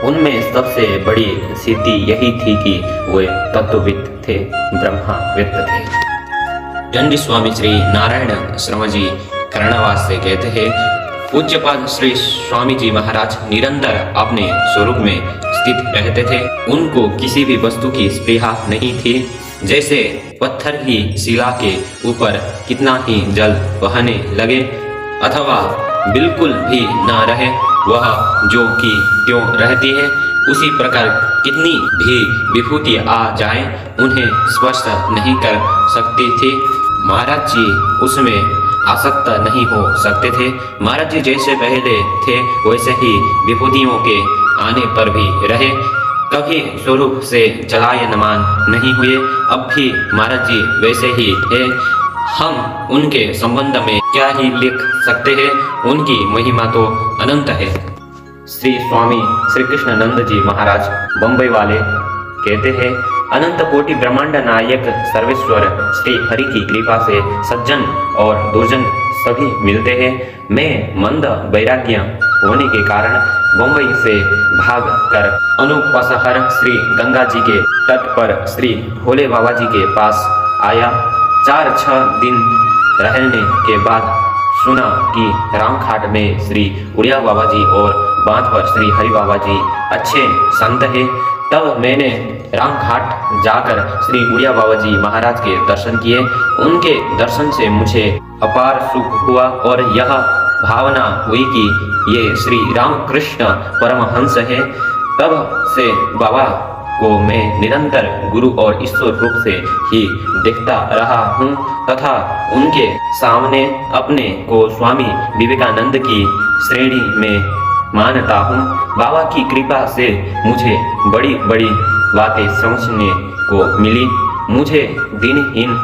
उनमें सबसे बड़ी सिद्धि यही थी कि वे तत्वविद थे, ब्रह्मविद थे। दंडी स्वामी श्री नारायण शर्मा जी कर्णवास से कहते हैं, पूज्यपाद श्री स्वामी जी महाराज निरंतर अपने स्वरूप में स्थित रहते थे। उनको किसी भी वस्तु की स्पृहा नहीं थी। जैसे पत्थर की शिला के ऊपर कितना ही जल बहने लगे अथवा बिल्कुल भी न रहे, वह जो कि त्यों रहती है, उसी प्रकार कितनी भी विभूति आ जाए उन्हें स्पर्श नहीं कर सकती थी। महाराज जी उसमें आसक्त नहीं हो सकते थे। महाराज जी जैसे पहले थे वैसे ही विभूतियों के आने पर भी रहे, कभी स्वरूप से चलायमान नहीं हुए। अब भी महाराज जी वैसे ही है। हम उनके संबंध में क्या ही लिख सकते हैं, उनकी महिमा तो अनंत है। श्री स्वामी श्री कृष्णानंद जी महाराज बम्बई वाले कहते हैं, अनंत कोटि ब्रह्मांड नायक सर्वेश्वर श्री हरि की कृपा से सज्जन और दुर्जन सभी मिलते हैं। मैं मंद वैराग्य होने के कारण बम्बई से भाग कर अनुपसहर श्री गंगा जी के तट पर श्री भोले बाबा जी के पास आया। 4-6 दिन रहने के बाद सुना कि रामघाट में श्री उड़िया बाबा जी और बांध पर श्री हरि बाबा जी अच्छे संत हैं। तब मैंने रामघाट जाकर श्री उड़िया बाबा जी महाराज के दर्शन किए। उनके दर्शन से मुझे अपार सुख हुआ और यह भावना हुई कि ये श्री रामकृष्ण परमहंस है। तब से बाबा को मैं निरंतर गुरु और ईश्वर रूप से ही देखता रहा हूँ तथा उनके सामने अपने को स्वामी विवेकानंद की श्रेणी में मानता हूँ। बाबा की कृपा से मुझे बड़ी बड़ी बातें समझने को मिली। मुझे दिनहीन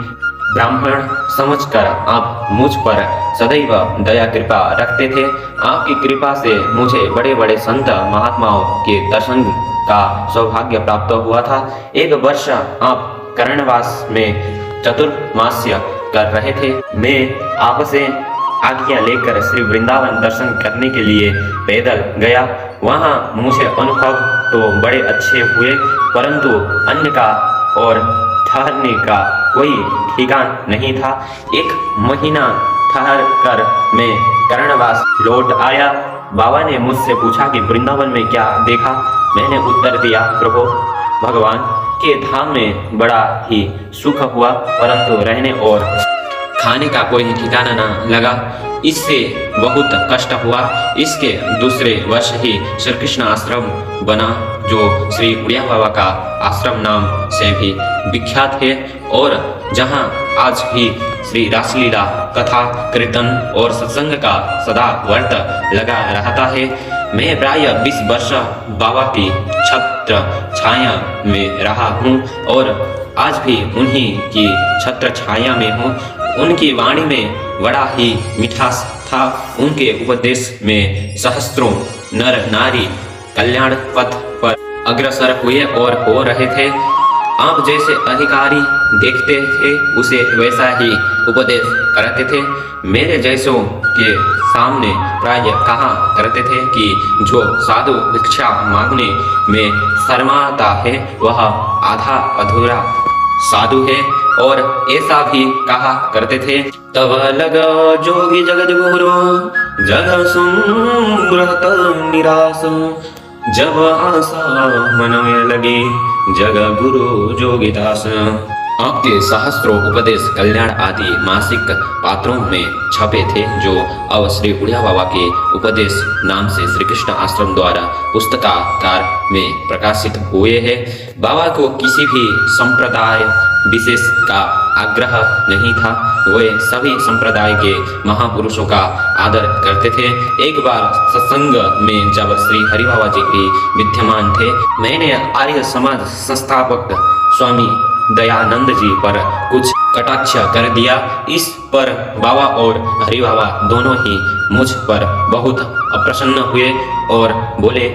ब्राह्मण समझकर आप मुझ पर सदैव दया कृपा रखते थे। आपकी कृपा से मुझे बड़े बड़े संत महात्माओं के दर्शन का सौभाग्य प्राप्त हुआ था। एक वर्ष आप कर्णवास में चतुर्मास्य कर रहे थे। मैं आपसे आज्ञा लेकर श्री वृंदावन दर्शन करने के लिए पैदल गया। वहाँ मुझे अनुभव तो बड़े अच्छे हुए, परंतु अन्न का और ठहरने का कोई ठिकान नहीं था। 1 महीना ठहर कर मैं कर्णवास लौट आया। बाबा ने मुझसे पूछा कि वृंदावन में क्या देखा। मैंने उत्तर दिया, प्रभु भगवान के धाम में बड़ा ही सुख हुआ, परंतु रहने और खाने का कोई ठिकाना न लगा। इससे बहुत कष्ट हुआ। इसके दूसरे वर्ष ही श्री कृष्ण आश्रम बना, जो श्री उड़िया बाबा का आश्रम नाम से भी विख्यात है और जहां आज भी श्री रासलीला कथा कीर्तन और सत्संग का सदा व्रत लगा रहता है। मैं प्राय 20 वर्ष बाबा की छत्र छाया में रहा हूँ और आज भी उन्हीं की छत्र छाया में हूँ। उनकी वाणी में बड़ा ही मिठास था। उनके उपदेश में सहस्त्रों नर नारी कल्याण पथ पर अग्रसर हुए और हो रहे थे। आप जैसे अधिकारी देखते थे उसे वैसा ही उपदेश करते थे। मेरे जैसों के सामने प्राय कहा करते थे कि जो साधु भिक्षा मांगने में शर्माता है वह आधा अधूरा साधु है, और ऐसा भी कहा करते थे, तब लग जोगी जगत गुरु जग सुमृत निराश, जब आशा मन में लगी जग गुरु जोगीदास। आपके सहस्त्रों उपदेश कल्याण आदि मासिक पात्रों में छपे थे, जो अब श्री उड़िया बाबा के उपदेश नाम से श्री कृष्ण आश्रम द्वारा पुस्तकाकार में प्रकाशित हुए हैं। बाबा को किसी भी संप्रदाय विशेष का आग्रह नहीं था। वे सभी संप्रदाय के महापुरुषों का आदर करते थे। एक बार सत्संग में जब श्री हरि बाबा जी भी विद्यमान थे, मैंने आर्य समाज संस्थापक स्वामी दयानंद जी पर कुछ कटाक्ष कर दिया। इस पर बाबा और हरि बाबा दोनों ही मुझ पर बहुत अप्रसन्न हुए और बोले,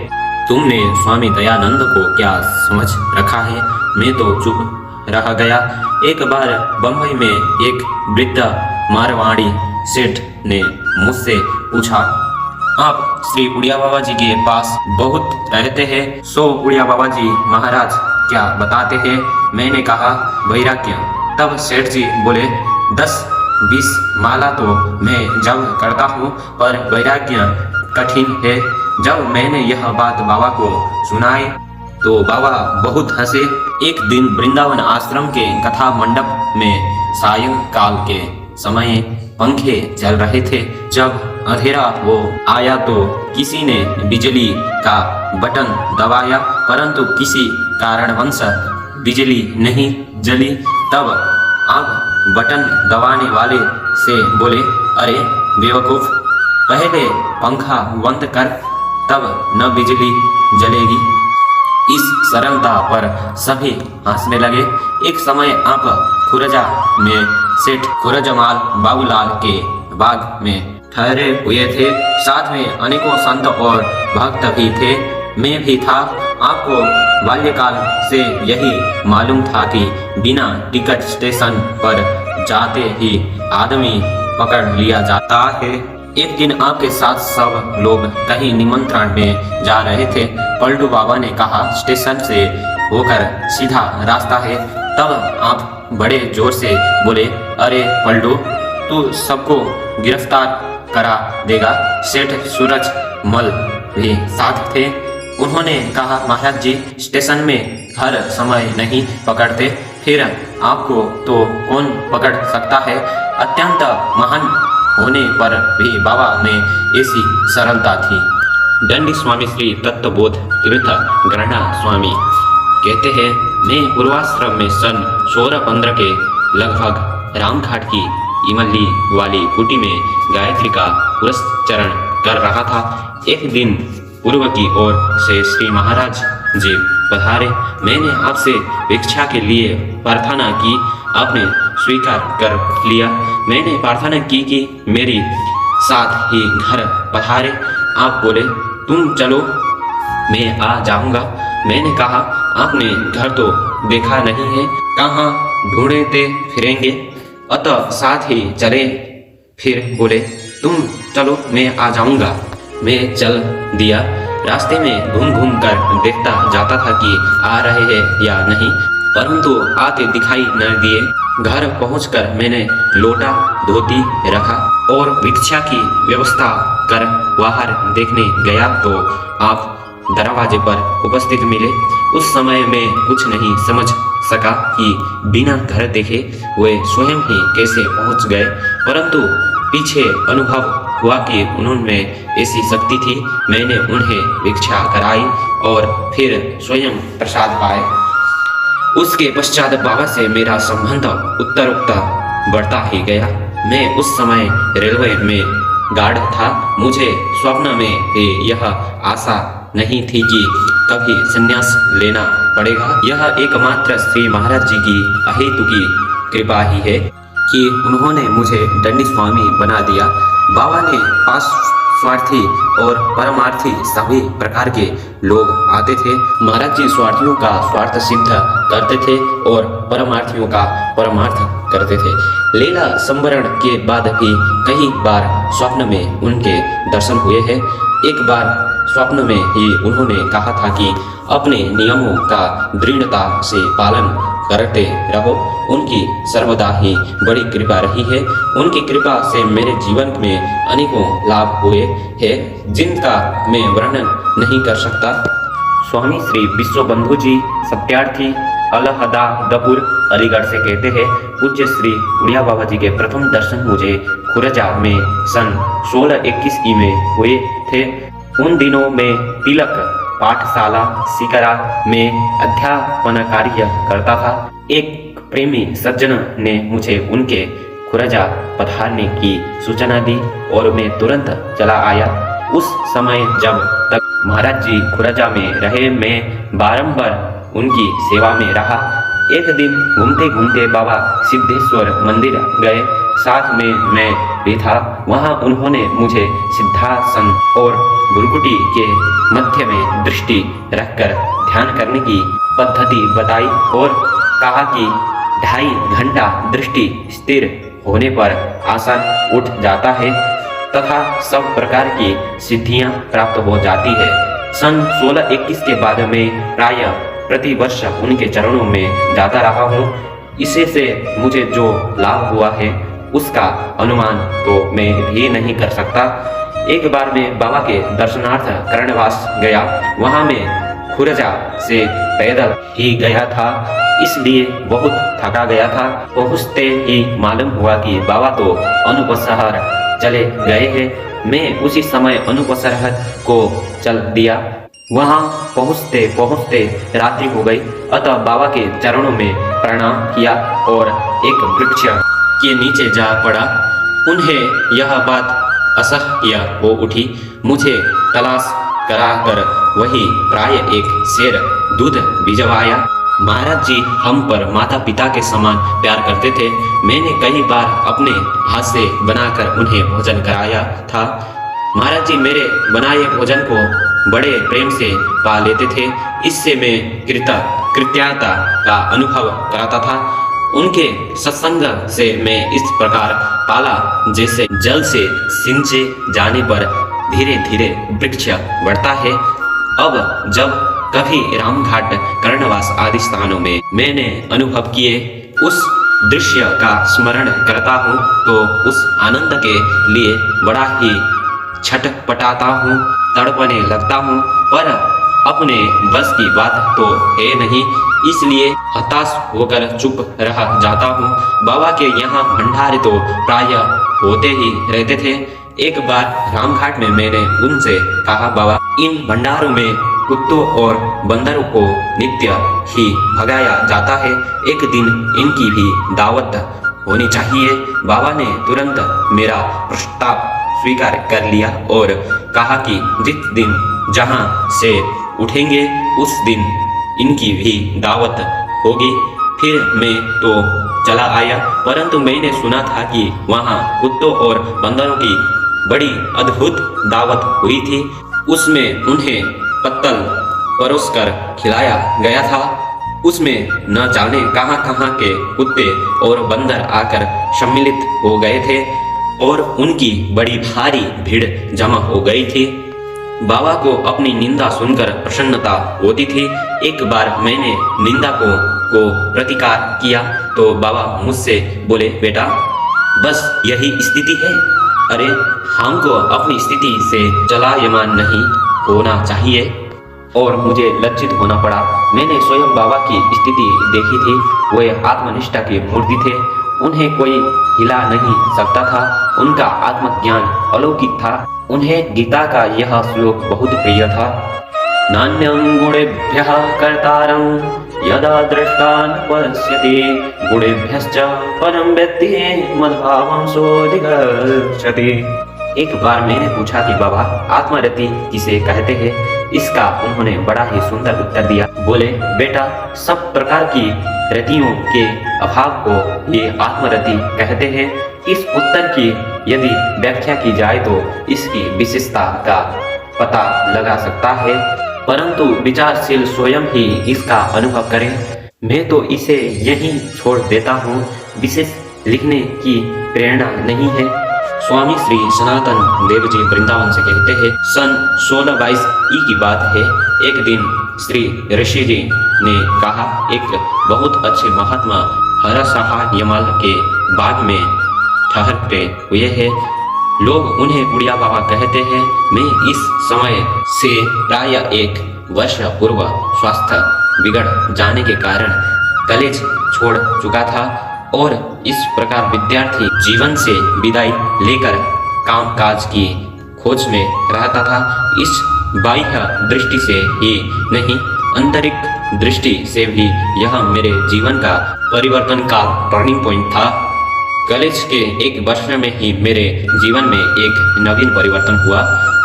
तुमने स्वामी दयानंद को क्या समझ रखा है? मैं तो चुप रह गया। एक बार बंबई में एक वृद्ध मारवाड़ी सेठ ने मुझसे पूछा, आप श्री उड़िया बाबा जी के पास बहुत रहते हैं, सो उड़िया बाबा जी महाराज क्या बताते हैं? मैंने कहा, वैराग्य। तब सेठ जी बोले, 10-20 माला तो मैं जब करता हूँ, पर वैराग्य कठिन है। जब मैंने यह बात बाबा को सुनाई तो बाबा बहुत हंसे। एक दिन वृंदावन आश्रम के कथा मंडप में सायंकाल के समय पंखे चल रहे थे। जब अंधेरा हो आया तो किसी ने बिजली का बटन दबाया, परंतु किसी कारणवश बिजली नहीं जली। तब आप बटन दबाने वाले से बोले, अरे बेवकूफ, पहले पंखा बंद कर, तब न बिजली जलेगी। इस सरलता पर सभी हंसने लगे। एक समय आप खुरजा में सेठ खुरजमाल बाबूलाल के बाग में ठहरे हुए थे। साथ में अनेकों संत और भक्त भी थे, मैं भी था। आपको बाल्यकाल से यही मालूम था कि बिना टिकट स्टेशन पर जाते ही आदमी पकड़ लिया जाता है। एक दिन आपके साथ सब लोग कहीं निमंत्रण में जा रहे थे। पलटू बाबा ने कहा, स्टेशन से होकर सीधा रास्ता है। तब आप बड़े जोर से बोले, अरे पलटू, तू सबको गिरफ्तार करा देगा। सेठ सूरज मल भी साथ थे। उन्होंने कहा, महाराज जी, स्टेशन में हर समय नहीं पकड़ते, फिर आपको तो कौन पकड़ सकता है। अत्यंत महान होने पर भी बाबा में ऐसी सरलता थी। दंडी स्वामी श्री तत्वबोध तीर्थ गणना स्वामी कहते हैं, मैं पूर्वाश्रम में सन 1615 के लगभग रामघाट की इमली वाली कुटी में गायत्री का पुरस्चरण कर रहा था। एक दिन पूर्व की ओर से श्री महाराज जी पधारे। मैंने आपसे भिक्षा के लिए प्रार्थना की, आपने स्वीकार कर लिया। मैंने प्रार्थना की कि मेरी साथ ही घर पधारे। आप बोले, तुम चलो, मैं आ जाऊंगा। मैंने कहा, आपने घर तो देखा नहीं है, कहाँ ढूंढते फिरेंगे, अतः साथ ही चले। फिर बोले, तुम चलो, मैं आ जाऊंगा। मैं चल दिया। रास्ते में घूम घूम कर देखता जाता था कि आ रहे हैं या नहीं, परंतु आते दिखाई न दिए। घर पहुंचकर मैंने लोटा धोती रखा और भिक्षा की व्यवस्था कर बाहर देखने गया तो आप दरवाजे पर उपस्थित मिले। उस समय मैं कुछ नहीं समझ सका कि बिना घर देखे वे स्वयं ही कैसे पहुंच गए, परंतु पीछे अनुभव हुआ कि उन्होंने ऐसी शक्ति थी। मैंने उन्हें भिक्षा कराई और फिर स्वयं प्रसाद पाए। उसके पश्चात बाबा से मेरा संबंध उत्तरोत्तर बढ़ता ही गया। मैं उस समय रेलवे में गार्ड था। मुझे स्वप्न में भी यह आशा नहीं थी कि कभी संन्यास लेना पड़ेगा। यह एकमात्र श्री महाराज जी की अहेतुकी कृपा ही है कि उन्होंने मुझे दंडी स्वामी बना दिया। बाबा ने पास स्वार्थी और परमार्थी सभी प्रकार के लोग आते थे। महाराज जी स्वार्थियों का स्वार्थ सिद्ध करते थे और परमार्थियों का परमार्थ करते थे। लीला संवरण के बाद भी कई बार स्वप्न में उनके दर्शन हुए हैं। एक बार स्वप्न में ही उन्होंने कहा था कि अपने नियमों का दृढ़ता से पालन करते रहो। उनकी सर्वदा ही बड़ी कृपा रही है। उनकी कृपा से मेरे जीवन में अनेकों लाभ हुए हैं, जिनका मैं वर्णन नहीं कर सकता। स्वामी श्री विश्वबंधु जी सत्यार्थी अलहदादपुर अलीगढ़ से कहते हैं, पूज्य श्री उड़िया बाबा जी के प्रथम दर्शन मुझे खुरजा में सन 1621 में हुए थे। उन दिनों में तिलक पाठशाला सिकरा में अध्यापन कार्य करता था। एक प्रेमी सज्जन ने मुझे उनके खुरजा पधारने की सूचना दी और मैं तुरंत चला आया। उस समय जब तक महाराज जी खुरजा में रहे, मैं बारंबार उनकी सेवा में रहा। एक दिन घूमते घूमते बाबा सिद्धेश्वर मंदिर गए, साथ में मैं भी था। वहाँ उन्होंने मुझे सिद्धासन और भ्रुकुटी के मध्य में दृष्टि रखकर ध्यान करने की पद्धति बताई और कहा कि 2.5 घंटा दृष्टि स्थिर होने पर आसन उठ जाता है तथा सब प्रकार की सिद्धियां प्राप्त हो जाती है। सन 1621 के बाद में प्राय प्रति वर्ष उनके चरणों में जाता रहा हूँ। इसे से मुझे जो लाभ हुआ है उसका अनुमान तो मैं भी नहीं कर सकता। एक बार मैं बाबा के दर्शनार्थ कर्णवास गया। वहाँ मैं खुरजा से पैदल ही गया था, इसलिए बहुत थका गया था। पहुँचते ही मालूम हुआ कि बाबा तो अनुपसहर चले गए हैं। मैं उसी समय अनुपसरहद को चल दिया। वहां पहुंचते पहुंचते रात्रि हो गई, अतः बाबा के चरणों में प्रणाम किया और एक वृक्ष के नीचे जा पड़ा। उन्हें यह बात असह्य हो उठी। मुझे तलाश कराकर वही प्राय एक शेर दूध भिजवाया। महाराज जी हम पर माता पिता के समान प्यार करते थे। मैंने कई बार अपने हाथ से बनाकर उन्हें भोजन कराया था। महाराज जी मेरे बनाए भोजन को बड़े प्रेम से पा लेते थे। इससे मैं कृतज्ञता का अनुभव कराता था। उनके सत्संग से मैं इस प्रकार पाला जैसे जल से सिंचे जाने पर धीरे धीरे वृक्ष बढ़ता है। अब जब कभी रामघाट, कर्णवास आदि स्थानों में मैंने अनुभव किए उस दृश्य का स्मरण करता हूँ तो उस आनंद के लिए बड़ा ही छटपटाता हूँ, तड़पने लगता हूँ, पर अपने बस की बात तो है नहीं, इसलिए हताश होकर चुप रह जाता हूँ। बाबा के यहाँ भंडारे तो प्राय होते ही रहते थे। एक बार रामघाट में मैंने उनसे कहा, बाबा इन भंडारों में कुत्तों और बंदरों को नित्य ही भगाया जाता है, एक दिन इनकी भी दावत होनी चाहिए। बाबा ने तुरंत मेरा प्रस्ताव स्वीकार कर लिया और कहा कि जिस दिन जहां से उठेंगे उस दिन इनकी भी दावत होगी। फिर मैं तो चला आया, परंतु मैंने सुना था कि वहां कुत्तों और बंदरों की बड़ी अद्भुत दावत हुई थी। उसमें उन्हें पत्तल परोसकर खिलाया गया था। उसमें न जाने कहां कहां के कुत्ते और बंदर आकर सम्मिलित हो गए थे और उनकी बड़ी भारी भीड़ जमा हो गई थी। बाबा को अपनी निंदा सुनकर प्रसन्नता होती थी। एक बार मैंने निंदा को प्रतिकार किया तो बाबा मुझसे बोले, बेटा बस यही स्थिति है। अरे हमको अपनी स्थिति से चलायमान नहीं होना चाहिए। और मुझे लज्जित होना पड़ा। मैंने स्वयं बाबा की स्थिति देखी थी। वे आत्मनिष्ठा के मूर्ति थे, उन्हें कोई हिला नहीं सकता था। उनका आत्मज्ञान अलौकिक था। उन्हें गीता का यह श्लोक बहुत प्रिय था, नान्यं गुणेभ्यः कर्तारं यदा दृष्टान् पश्यति गुणेभ्यश्च परं व्यक्ति मद्भावं सोऽधिगच्छति। एक बार मैंने पूछा कि बाबा आत्मरति किसे कहते हैं? इसका उन्होंने बड़ा ही सुंदर उत्तर दिया। बोले, बेटा सब प्रकार की रतियों के अभाव को ये आत्मरति कहते हैं। इस उत्तर की यदि व्याख्या की जाए तो इसकी विशेषता का पता लगा सकता है, परंतु विचारशील स्वयं ही इसका अनुभव करें। मैं तो इसे यहीं छोड़ देता हूँ, विशेष लिखने की प्रेरणा नहीं है। स्वामी श्री सनातन देव जी वृंदावन से कहते हैं, सन 1622 की बात है। एक दिन श्री ऋषि जी ने कहा, एक बहुत अच्छे महात्मा हरसहा यमल के बाग में ठहरते हुए हैं। लोग उन्हें बुढ़िया बाबा कहते हैं। मैं इस समय से प्राय 1 वर्ष पूर्व स्वास्थ्य बिगड़ जाने के कारण कॉलेज छोड़ चुका था और इस प्रकार विद्यार्थी जीवन से विदाई लेकर कामकाज की खोज में रहता था। इस बाह्य दृष्टि से ही नहीं, आंतरिक दृष्टि से भी यह मेरे जीवन का परिवर्तन का टर्निंग पॉइंट था। कॉलेज के 1 वर्ष में ही मेरे जीवन में एक नवीन परिवर्तन हुआ।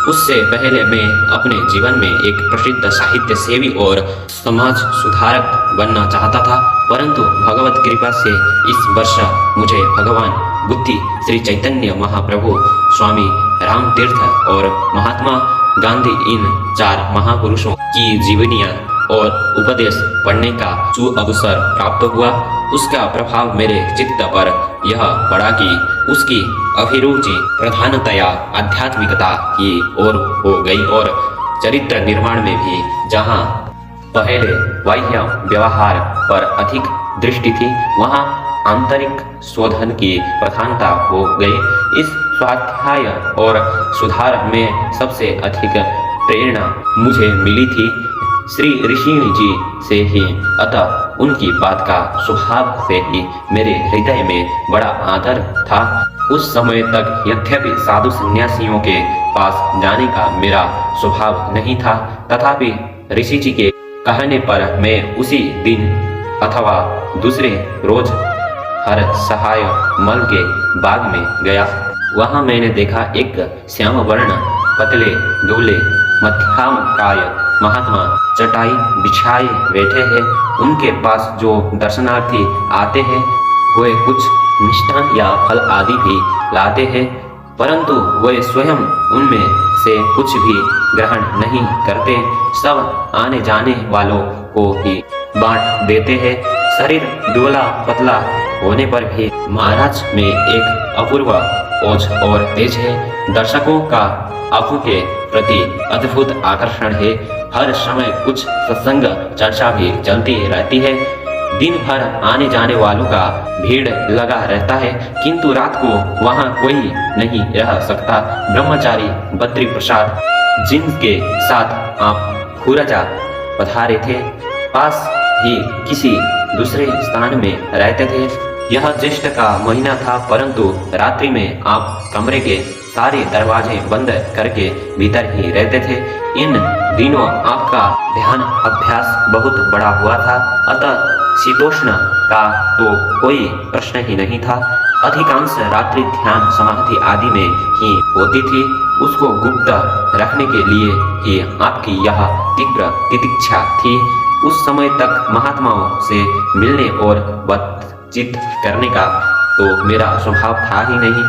उससे पहले मैं अपने जीवन में एक प्रसिद्ध साहित्य सेवी और समाज सुधारक बनना चाहता था, परंतु भगवत कृपा से इस वर्ष मुझे भगवान बुद्धि, श्री चैतन्य महाप्रभु, स्वामी राम तीर्थ और महात्मा गांधी, इन 4 महापुरुषों की जीवनियां और उपदेश पढ़ने का सुअवसर प्राप्त हुआ। उसका प्रभाव मेरे चित्त पर यह पड़ा कि उसकी अभिरुचि प्रधानतया आध्यात्मिकता की ओर हो गई और चरित्र निर्माण में भी जहाँ पहले बाह्य व्यवहार पर अधिक दृष्टि थी, वहाँ आंतरिक शोधन की प्रधानता हो गई। इस स्वाध्याय और सुधार में सबसे अधिक प्रेरणा मुझे मिली थी श्री ऋषि जी से ही, अतः उनकी बात का स्वभाव से ही मेरे हृदय में बड़ा आदर था। उस समय तक यद्यपि साधु सन्यासियों के पास जाने का मेरा स्वभाव नहीं था, तथापि ऋषि जी के कहने पर मैं उसी दिन अथवा दूसरे रोज हर सहाय मल के बाग में गया। वहां मैंने देखा एक श्याम वर्ण पतले दूल्हे मध्यम काय महात्मा चटाई बिछाए बैठे हैं। उनके पास जो दर्शनार्थी आते हैं वे कुछ मिष्टान या फल आदि भी लाते हैं, परंतु वे स्वयं उनमें से कुछ भी ग्रहण नहीं करते, सब आने जाने वालों को ही बांट देते हैं। शरीर दुबला पतला होने पर भी महाराज में एक अपूर्व ओज और तेज है। दर्शकों का आंखों के प्रति अद्भुत आकर्षण है। हर समय कुछ सत्संग चर्चा भी चलती रहती है। दिन भर आने जाने वालों का भीड़ लगा रहता है, किंतु रात को वहां कोई नहीं रह सकता। ब्रह्मचारी बद्री प्रसाद जिनके साथ आप खुरजा पधारे थे, पास ही किसी दूसरे स्थान में रहते थे। यह ज्येष्ठ का महीना था, परंतु रात्रि में आप कमरे के सारे दरवाजे बंद करके भीतर ही रहते थे। इन दिनों आपका ध्यान अभ्यास बहुत बड़ा हुआ था, अतः शीतोष्ण का तो कोई प्रश्न ही नहीं था। अधिकांश रात्रि ध्यान समाधि आदि में ही होती थी। उसको गुप्त रखने के लिए ही आपकी यह तीव्र तितिक्षा थी। उस समय तक महात्माओं से मिलने और बातचीत करने का तो मेरा स्वभाव था ही नहीं।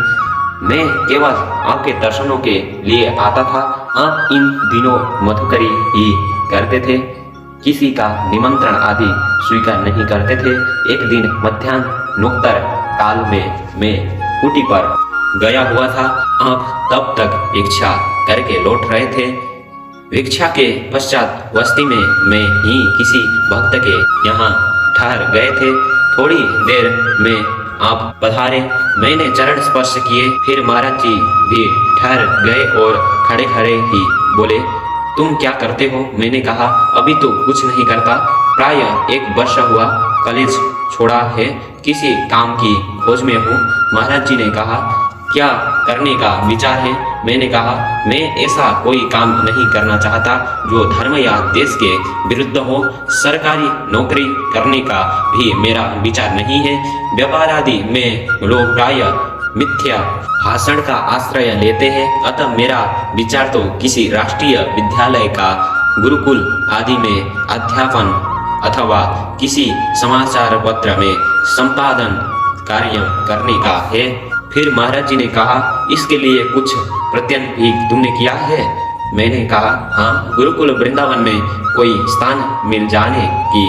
मैं केवल आपके दर्शनों के लिए आता था। आप इन दिनों मधुकरी ही करते थे, किसी का निमंत्रण आदि स्वीकार नहीं करते थे। एक दिन मध्याह्न नोक्तर काल में मैं कुटी पर गया हुआ था। आप तब तक भिक्षा करके लौट रहे थे। भिक्षा के पश्चात बस्ती में मैं ही किसी भक्त के यहाँ ठहर गए थे। थोड़ी देर में आप पधारे, मैंने चरण स्पर्श किए, फिर महाराज जी भी ठहर गए और खड़े खड़े ही बोले, तुम क्या करते हो? मैंने कहा, अभी तो कुछ नहीं करता, प्राय 1 वर्ष हुआ कॉलेज छोड़ा है, किसी काम की खोज में हूँ। महाराज जी ने कहा, क्या करने का विचार है? मैंने कहा, मैं ऐसा कोई काम नहीं करना चाहता जो धर्म या देश के विरुद्ध हो। सरकारी नौकरी करने का भी मेरा विचार नहीं है। व्यापार आदि में लोग प्राय मिथ्या भाषण का आश्रय लेते हैं, अतः मेरा विचार तो किसी राष्ट्रीय विद्यालय का गुरुकुल आदि में अध्यापन अथवा किसी समाचार पत्र में संपादन कार्य करने का है। फिर महाराज जी ने कहा, इसके लिए कुछ प्रयत्न भी तुमने किया है? मैंने कहा, हाँ, गुरुकुल वृंदावन में कोई स्थान मिल जाने की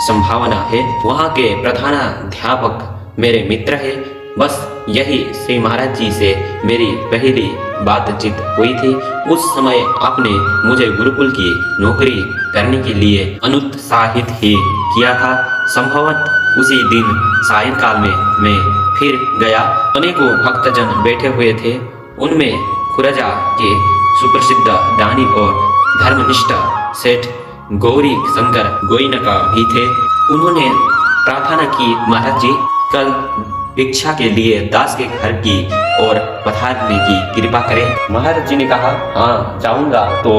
संभावना है। वहाँ के प्रधानाध्यापक मेरे मित्र है। बस यही श्री महाराज जी से मेरी पहली बातचीत हुई थी। उस समय आपने मुझे गुरुकुल की नौकरी करने के लिए अनुत्साहित ही किया था। संभवतः उसी दिन सायंकाल में मैं फिर गया। अनेकों भक्तजन बैठे हुए थे। उनमें खुरजा के सुप्रसिद्ध दानी और धर्मनिष्ठ सेठ गौरी शंकर गोइनका भी थे। उन्होंने प्रार्थना की, महाराज जी, कल भिक्षा के लिए दास के घर की और पधारने की कृपा करें। महाराज जी ने कहा, हाँ, जाऊंगा तो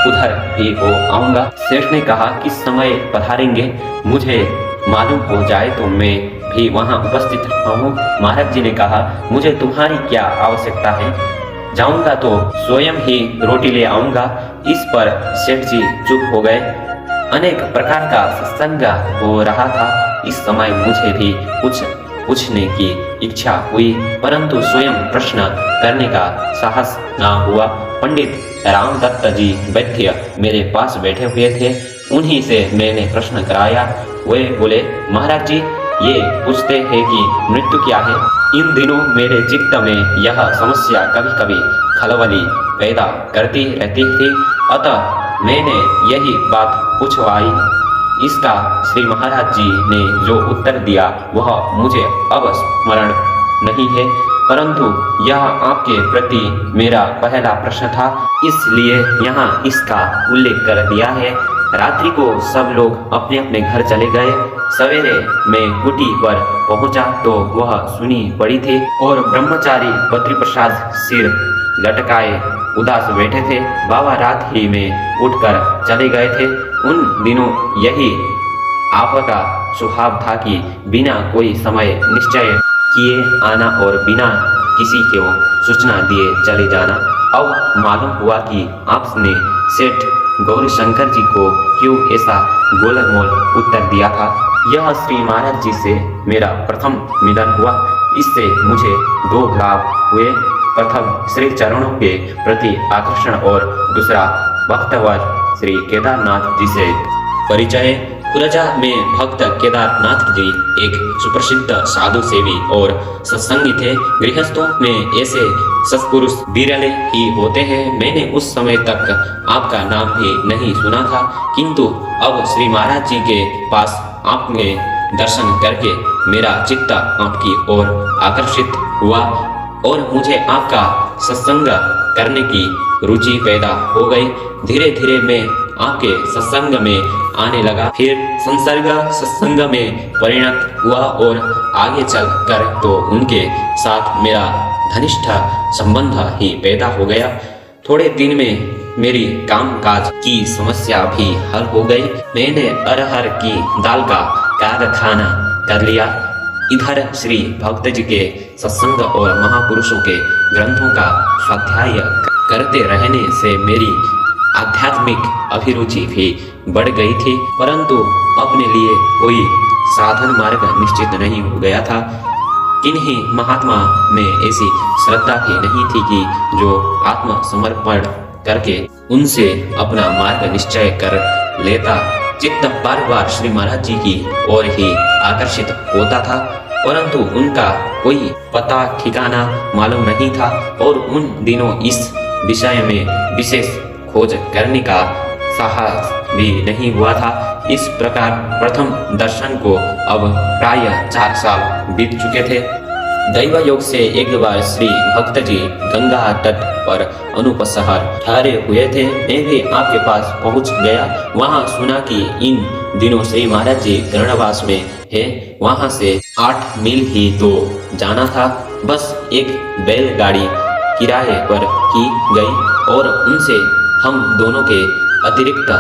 उधर भी हो आऊंगा। सेठ ने कहा, किस समय पधारेंगे? मुझे मालूम हो जाए तो मैं भी वहां उपस्थित रहूं। महाराज जी ने कहा, मुझे तुम्हारी क्या आवश्यकता है? जाऊंगा तो स्वयं ही रोटी ले आऊंगा। इस पर सेठ जी चुप हो गए। अनेक प्रकार का सत्संग हो रहा था। इस समय मुझे भी कुछ पूछने की इच्छा हुई, परंतु स्वयं प्रश्न करने का साहस न हुआ। पंडित रामदत्त जी वैद्य मेरे पास बैठे हुए थे। उन्हीं से मैंने प्रश्न कराया। वे बोले, महाराज जी, ये पूछते हैं कि मृत्यु क्या है? इन दिनों मेरे चित्त में यह समस्या कभी कभी खलबली पैदा करती रहती थी, अतः मैंने यही बात पूछवाई। इसका श्री महाराज जी ने जो उत्तर दिया वह मुझे अब स्मरण नहीं है, परंतु यह आपके प्रति मेरा पहला प्रश्न था, इसलिए यहाँ इसका उल्लेख कर दिया है। रात्रि को सब लोग अपने अपने घर चले गए। सवेरे मैं कुटी पर पहुंचा तो वह सुनी पड़ी थी और ब्रह्मचारी बद्रीप्रसाद सिर लटकाए उदास बैठे थे। बाबा रात ही में उठकर चले गए थे। उन दिनों यही आपका स्वभाव था कि बिना कोई समय निश्चय किए आना और बिना किसी को सूचना दिए चले जाना। अब मालूम हुआ कि आपने सेठ गौरीशंकर जी को क्यों ऐसा गोलमोल उत्तर दिया था। यह श्री महाराज जी से मेरा प्रथम मिलन हुआ। इससे मुझे दो लाभ हुए। प्रथम श्री चरणों के प्रति आकर्षण और दूसरा भक्तवर श्री केदारनाथ जी से परिचय। खुरजा में भक्त केदारनाथ जी एक सुप्रसिद्ध साधु सेवी और सत्संगी थे। गृहस्थों में ऐसे सत्पुरुष विरले ही होते हैं। मैंने उस समय तक आपका नाम भी नहीं सुना था, किंतु अब श्री महाराज जी के पास आपने दर्शन करके मेरा चित्त आपकी ओर आकर्षित हुआ और मुझे आपका सत्संग करने की रुचि पैदा हो गई। धीरे धीरे मैं आपके सत्संग में आने लगा, फिर संसर्ग सत्संग में परिणत हुआ और आगे चल कर तो उनके साथ मेरा घनिष्ठ संबंध ही पैदा हो गया। थोड़े दिन में मेरी कामकाज की समस्या भी हल हो गई। मैंने अरहर की दाल का कारखाना कर लिया। इधर श्री भक्त जी के सत्संग और महापुरुषों के ग्रंथों का स्वाध्याय करते रहने से मेरी आध्यात्मिक अभिरुचि भी बढ़ गई थी, परंतु अपने लिए कोई साधन मार्ग निश्चित नहीं हो गया था। किन्हीं महात्मा में ऐसी श्रद्धा ही नहीं थी कि जो आत्मसमर्पण करके उनसे अपना मार्ग निश्चय कर लेता। चित्त बार बार श्री महाराज जी की ओर ही आकर्षित होता था, परंतु उनका कोई पता ठिकाना मालूम नहीं था और उन दिनों इस विषय में विशेष खोज करने का साहस भी नहीं हुआ था। इस प्रकार प्रथम दर्शन को अब प्राय 4 साल बीत चुके थे। दैव योग से एक बार श्री भक्त जी गंगा तट पर अनुपसहर ठहरे हुए थे। मैं भी आपके पास पहुंच गया। वहां सुना कि इन दिनों श्री महाराज जी गर्णवास में है। वहां से 8 मील ही तो जाना था। बस एक बैलगाड़ी किराए पर की गई और उनसे हम दोनों के अतिरिक्त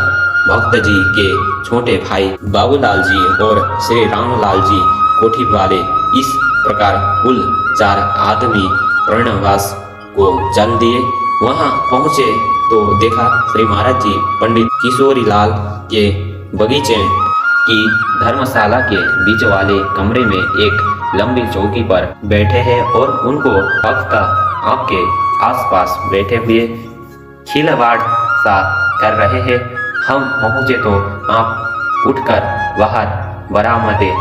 भक्त जी के छोटे भाई बाबूलाल जी और श्री रामलाल जी कोठी वाले, इस प्रकार कुल 4 आदमी प्रणवास को चल दिए। वहां पहुंचे तो देखा श्री महाराज जी पंडित किशोरीलाल के बगीचे की धर्मशाला के बीच वाले कमरे में एक लंबी चौकी पर बैठे हैं और उनको भक्त आपके आसपास बैठे हुए खिलवाड़ सा कर रहे हैं। हम पहुंचे तो आप उठकर बाहर बरामदे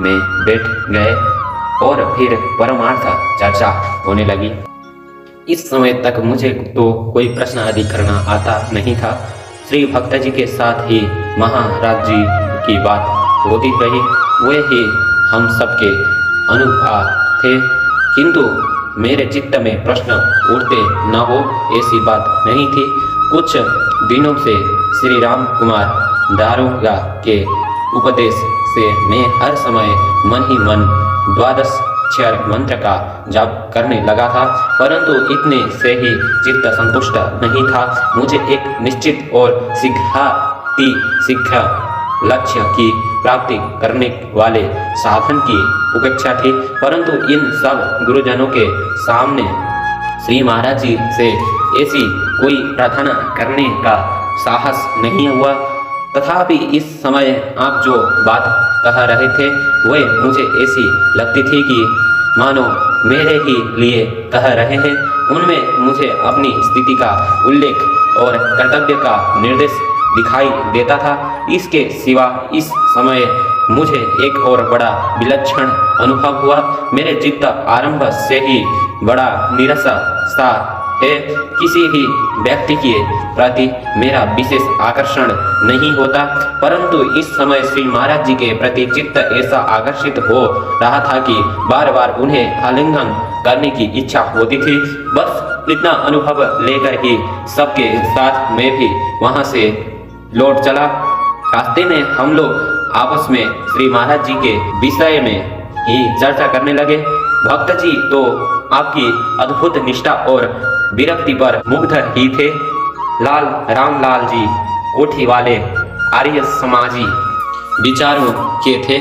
में बैठ गए और फिर परमार्थ चर्चा होने लगी। इस समय तक मुझे तो कोई प्रश्न आदि करना आता नहीं था। श्री भक्त जी के साथ ही महाराज जी की बात होती रही। वे ही हम सबके अनुभव थे, किंतु मेरे चित्त में प्रश्न उठते न हो ऐसी बात नहीं थी। कुछ दिनों से श्री राम कुमार दारोगा के उपदेश से मैं हर समय मन ही मन 12 अक्षर मंत्र का जाप करने लगा था, परंतु इतने से ही चित्त संतुष्ट नहीं था। मुझे एक निश्चित और शीघ्र लक्ष्य की प्राप्ति करने वाले साधन की उपेक्षा थी, परंतु इन सब गुरुजनों के सामने श्री महाराज जी से ऐसी कोई प्रार्थना करने का साहस नहीं हुआ। तथापि इस समय आप जो बात कह रहे थे वह मुझे ऐसी लगती थी कि मानो मेरे ही लिए कह रहे हैं। उनमें मुझे अपनी स्थिति का उल्लेख और कर्तव्य का निर्देश दिखाई देता था। इसके सिवा इस समय मुझे एक और बड़ा विलक्षण अनुभव हुआ। मेरे चित्त आरंभ से ही बड़ा नीरस सा है। किसी भी व्यक्ति के प्रति मेरा विशेष आकर्षण नहीं होता, परंतु इस समय श्री महाराज जी के प्रति चित्त ऐसा आकर्षित हो रहा था कि बार बार उन्हें आलिंगन करने की इच्छा होती थी। बस इतना अनुभव लेकर ही सबके साथ मैं भी वहां से लौट चला। रास्ते में हम लोग आपस में श्री महाराज जी के विषय में ही चर्चा करने लगे। भक्त जी तो आपकी अद्भुत निष्ठा और विरक्ति पर मुग्ध ही थे। लाल रामलाल जी कोठी वाले आर्य समाजी विचारों के थे,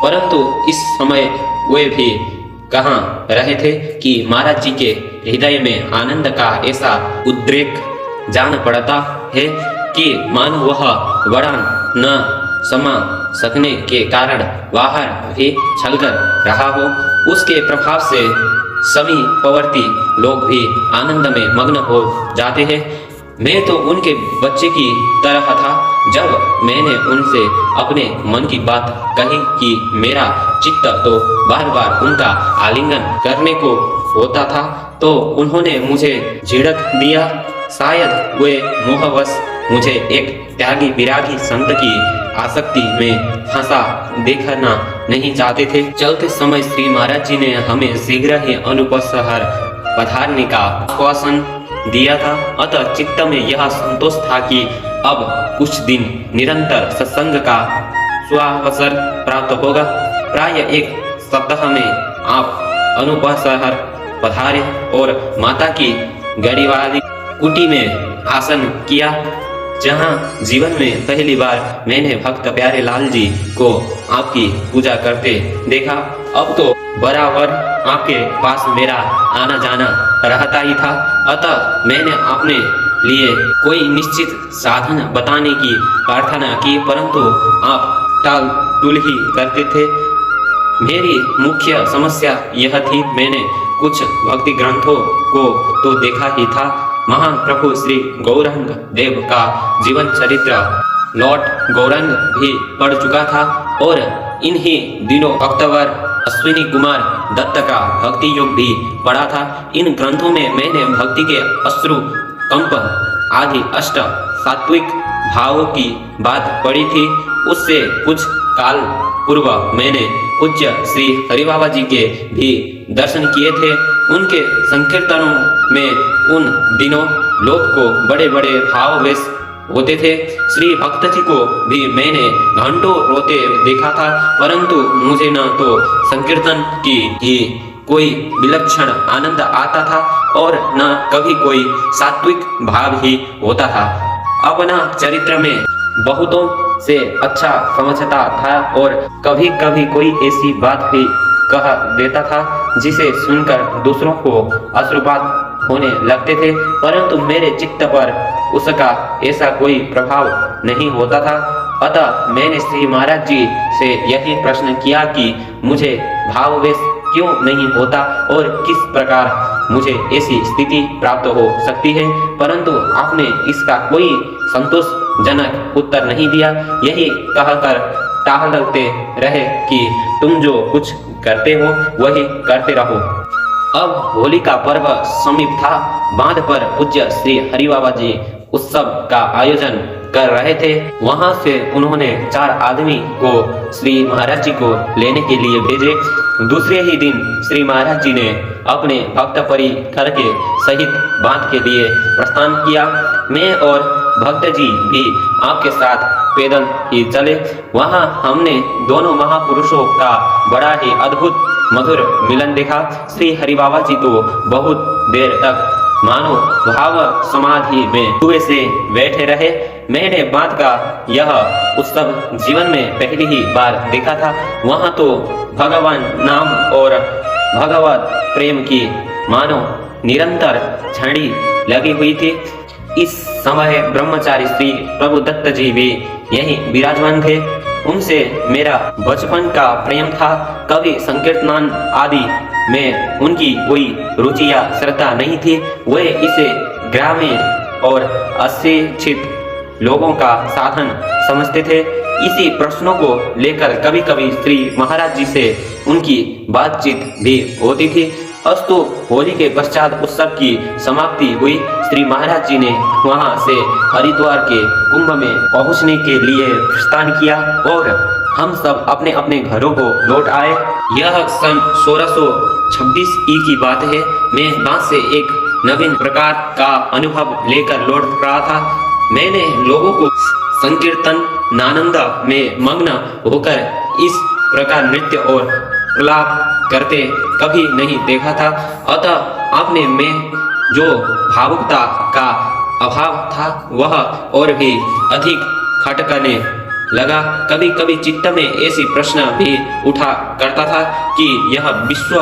परंतु इस समय वे भी कहाँ रहे थे कि महाराज जी के हृदय में आनंद का ऐसा उद्रेक जान पड़ता है कि मानो वह बड़ा न समा सकने के कारण बाहर भी छलकर रहा हो। उसके प्रभाव से समीपवर्ती लोग भी आनंद में मग्न हो जाते हैं। मैं तो उनके बच्चे की तरह था। जब मैंने उनसे अपने मन की बात कही कि मेरा चित्त तो बार बार उनका आलिंगन करने को होता था, तो उन्होंने मुझे झिड़क दिया। शायद वे मोहवश मुझे एक त्यागी विरागी संत की आसक्ति में फंसा देखना नहीं चाहते थे। चलते समय श्री महाराज जी ने हमें शीघ्र ही अनुपसहर पधारने का आश्वासन दिया था। अतः चित्त में यह संतोष था कि अब कुछ दिन निरंतर सत्संग का स्वावसर प्राप्त होगा। प्राय एक सप्ताह में आप अनुपसहर पधारे और माता की गढ़ीवाली कुटी में आसन किया, जहां जीवन में पहली बार मैंने भक्त प्यारे लाल जी को आपकी पूजा करते देखा। अब तो बराबर आपके पास मेरा आना जाना रहता ही था। अतः मैंने अपने लिए कोई निश्चित साधन बताने की प्रार्थना की, परंतु आप टाल टूल ही करते थे। मेरी मुख्य समस्या यह थी, मैंने कुछ भक्ति ग्रंथों को तो देखा ही था। महाप्रभु श्री गौरंग देव का जीवन चरित्र लॉर्ड गौरंग भी पढ़ चुका था और इन्हीं दिनों अक्टूबर अश्विनी कुमार दत्त का भक्ति योग भी पढ़ा था। इन ग्रंथों में मैंने भक्ति के अश्रु कंप आदि अष्ट सात्विक भावों की बात पढ़ी थी। उससे कुछ काल पूर्व मैंने पूज्य श्री हरिबाबा जी के भी दर्शन किए थे। उनके संकीर्तनों में उन दिनों लोग को बड़े बड़े भावावेश होते थे। श्री भक्त जी को भी मैंने घंटों रोते देखा था, परंतु मुझे न तो संकीर्तन की ही कोई विलक्षण आनंद आता था और न कभी कोई सात्विक भाव ही होता था। अपना चरित्र में बहुतों से अच्छा समझता था और कभी कभी कोई ऐसी बात भी कह देता था जिसे सुनकर दूसरों को अश्रुपात होने लगते थे, परंतु मेरे चित्त पर उसका ऐसा कोई प्रभाव नहीं होता था। अतः मैंने श्री महाराज जी से यही प्रश्न किया कि मुझे भावावेश क्यों नहीं होता और किस प्रकार मुझे ऐसी स्थिति प्राप्त हो सकती है, परंतु आपने इसका कोई संतोषजनक उत्तर नहीं दिया। यही कहकर टालते रहे कि तुम जो कुछ करते हो वही करते रहो। अब होली का पर्व समीप था। बांध पर पूज्य श्री हरिबाबा जी उत्सव का आयोजन कर रहे थे। वहां से उन्होंने 4 आदमी को श्री महाराज जी को लेने के लिए भेजे। दूसरे ही दिन श्री महाराज जी ने अपने भक्त परिकर के सहित बांध के लिए प्रस्थान किया। मैं और भक्त जी भी आपके साथ पैदल ही चले। वहां हमने दोनों महापुरुषों का बड़ा ही अद्भुत मधुर मिलन देखा। श्री हरिबाबा जी तो बहुत देर तक मानो भाव समाधि में कुएं से बैठे रहे। मैंने बात का यह उत्सव जीवन में पहली ही बार देखा था। वहां तो भगवान नाम और भगवत प्रेम की मानो निरंतर झड़ी लगी हुई थी। इस समय ब्रह्मचारी श्री प्रभु दत्त जी भी यहीं विराजमान थे। उनसे मेरा बचपन का प्रेम था। कभी संकीर्तन आदि में उनकी कोई रुचि या श्रद्धा नहीं थी। वे इसे ग्रामीण और अशिक्षित लोगों का साधन समझते थे। इसी प्रश्नों को लेकर कभी कभी श्री महाराज जी से उनकी बातचीत भी होती थी। अस्तु होली के पश्चात उत्सव की समाप्ति हुई। श्री महाराज जी ने वहां से हरिद्वार के कुंभ में पहुंचने के लिए प्रस्थान किया और हम सब अपने अपने घरों को लौट आए। यह सन 1626 की बात है। मैं वहां से एक नवीन प्रकार का अनुभव लेकर लौट रहा था। मैंने लोगों को संकीर्तन नानंद में मग्न होकर इस प्रकार नृत्य और प्रलाप करते कभी नहीं देखा था। अतः आपने में जो भावुकता का अभाव था वह और भी अधिक खटकने लगा। कभी कभी चित्त में ऐसी प्रश्न भी उठा करता था कि यह विश्व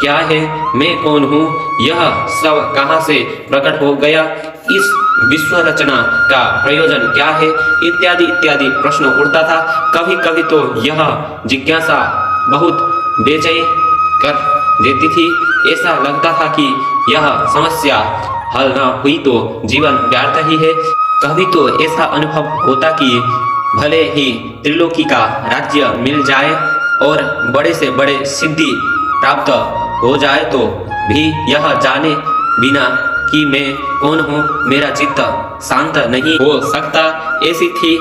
क्या है, मैं कौन हूँ, यह सब कहाँ से प्रकट हो गया, इस विश्व रचना का प्रयोजन क्या है, इत्यादि इत्यादि प्रश्न उठता था। कभी कभी तो यह जिज्ञासा बहुत बेचैन कर देती थी। ऐसा लगता था कि यह समस्या हल न हुई तो जीवन व्यर्थ ही है। कभी तो ऐसा अनुभव होता कि भले ही त्रिलोकी का राज्य मिल जाए और बड़े से बड़े सिद्धि प्राप्त हो जाए तो भी यह जाने बिना कि मैं कौन हूँ मेरा चित्त शांत नहीं हो सकता। ऐसी थी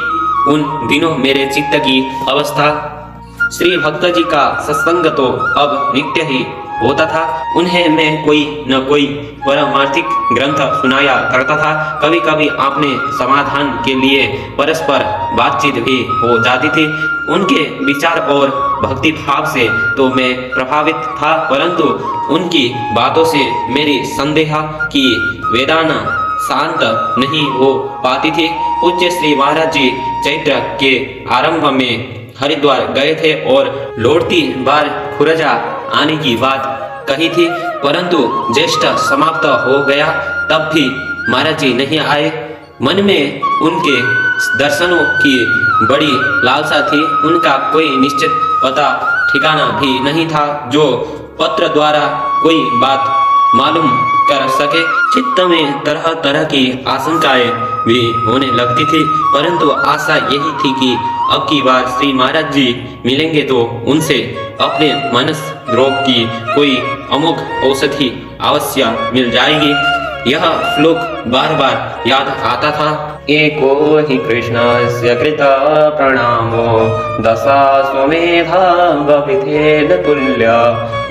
उन दिनों मेरे चित्त की अवस्था। श्री भक्त जी का सत्संग तो अब नित्य ही होता था। उन्हें मैं कोई न कोई परमार्थिक ग्रंथ सुनाया करता था। कभी कभी आपने समाधान के लिए परस्पर बातचीत भी हो जाती थी। उनके विचार और भक्ति भाव से तो मैं प्रभावित था, परंतु उनकी बातों से मेरी संदेह की वेदना शांत नहीं हो पाती थी। पूज्य श्री महाराज जी चैत्र के आरंभ में हरिद्वार गए थे और लौटती बार खुरजा आने की बात कही थी, परंतु ज्येष्ठ समाप्त हो गया तब भी महाराज जी नहीं आए। मन में उनके दर्शनों की बड़ी लालसा थी। उनका कोई निश्चित पता ठिकाना भी नहीं था जो पत्र द्वारा कोई बात मालूम कर सके। चित्त में तरह तरह की आशंकाएं भी होने लगती थी, परंतु आशा यही थी कि अब की बार श्री महाराज जी मिलेंगे तो उनसे अपने मनस रोग की कोई अमोघ औषधि अवश्य मिल जाएगी। यह श्लोक बार बार याद आता था। एको हि कृष्णस्य कृता प्रणामो दशा स्वमेधा बविधेन तुल्य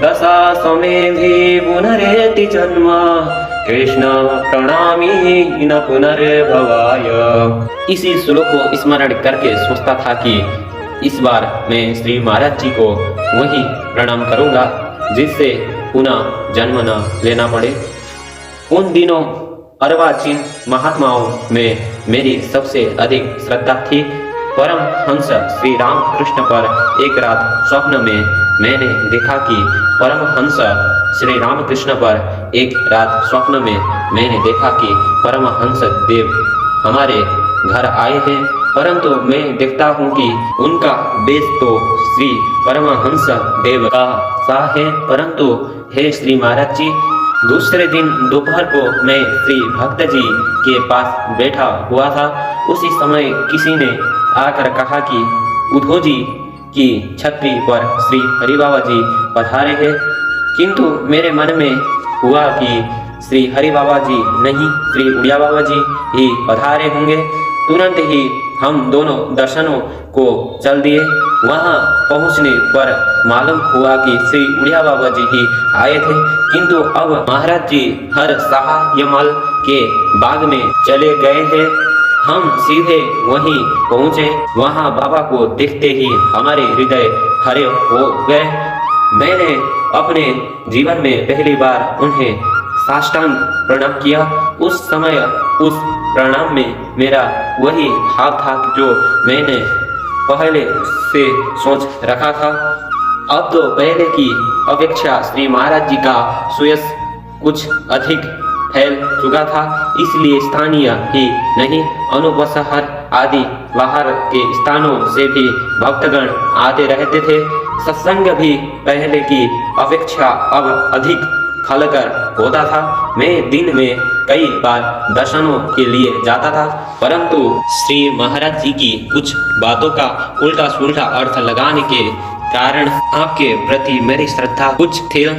दशा स्वमेधि पुनरेति जन्म कृष्ण प्रणामी न पुनर्भवाय। इसी श्लोक को स्मरण करके सोचता था कि इस बार मैं श्री महाराज जी को वही प्रणाम करूंगा जिससे पुनः जन्म न लेना पड़े। उन दिनों अर्वाचीन महात्माओं में मेरी सबसे अधिक श्रद्धा थी। परम हंस श्री रामकृष्ण पर एक रात स्वप्न में मैंने देखा कि परम हंस श्री रामकृष्ण पर एक रात स्वप्न में मैंने देखा कि परम हंस देव हमारे घर आए हैं, परंतु मैं देखता हूँ कि उनका वेश तो श्री परमहंस देव का सा है, परंतु हे श्री महाराज जी, दूसरे दिन दोपहर को मैं श्री भक्त जी के पास बैठा हुआ था। उसी समय किसी ने आकर कहा कि उद्धव जी की छतरी पर श्री हरि बाबा जी पधारे हैं, किंतु मेरे मन में हुआ कि श्री हरि बाबा जी नहीं, श्री उड़िया बाबा जी ही पधारे होंगे। तुरंत ही हम दोनों दर्शनों को चल दिए। वहां पहुंचने पर मालूम हुआ कि श्री उड़िया बाबा जी ही आए थे, किंतु अब महाराज जी हर सहायमल के बाग में चले गए हैं। हम सीधे वहीं पहुंचे। वहां बाबा को देखते ही हमारे हृदय हरे हो गए। मैंने अपने जीवन में पहली बार उन्हें साष्टांग प्रणाम किया। उस समय उस प्रणाम में मेरा वही भाव था जो मैंने पहले से सोच रखा था। अब तो पहले की अपेक्षा श्री महाराज जी का सुयश कुछ अधिक फैल चुका था, इसलिए स्थानीय ही नहीं, अनुपसहर आदि बाहर के स्थानों से भी भक्तगण आते रहते थे। सत्संग भी पहले की अपेक्षा अब अधिक खलकर होता था। मैं दिन में कई बार दर्शनों के लिए जाता था, परंतु श्री महाराज जी की कुछ बातों का उल्टा सुल्टा अर्थ लगाने के कारण आपके प्रति मेरी श्रद्धा कुछ स्थिर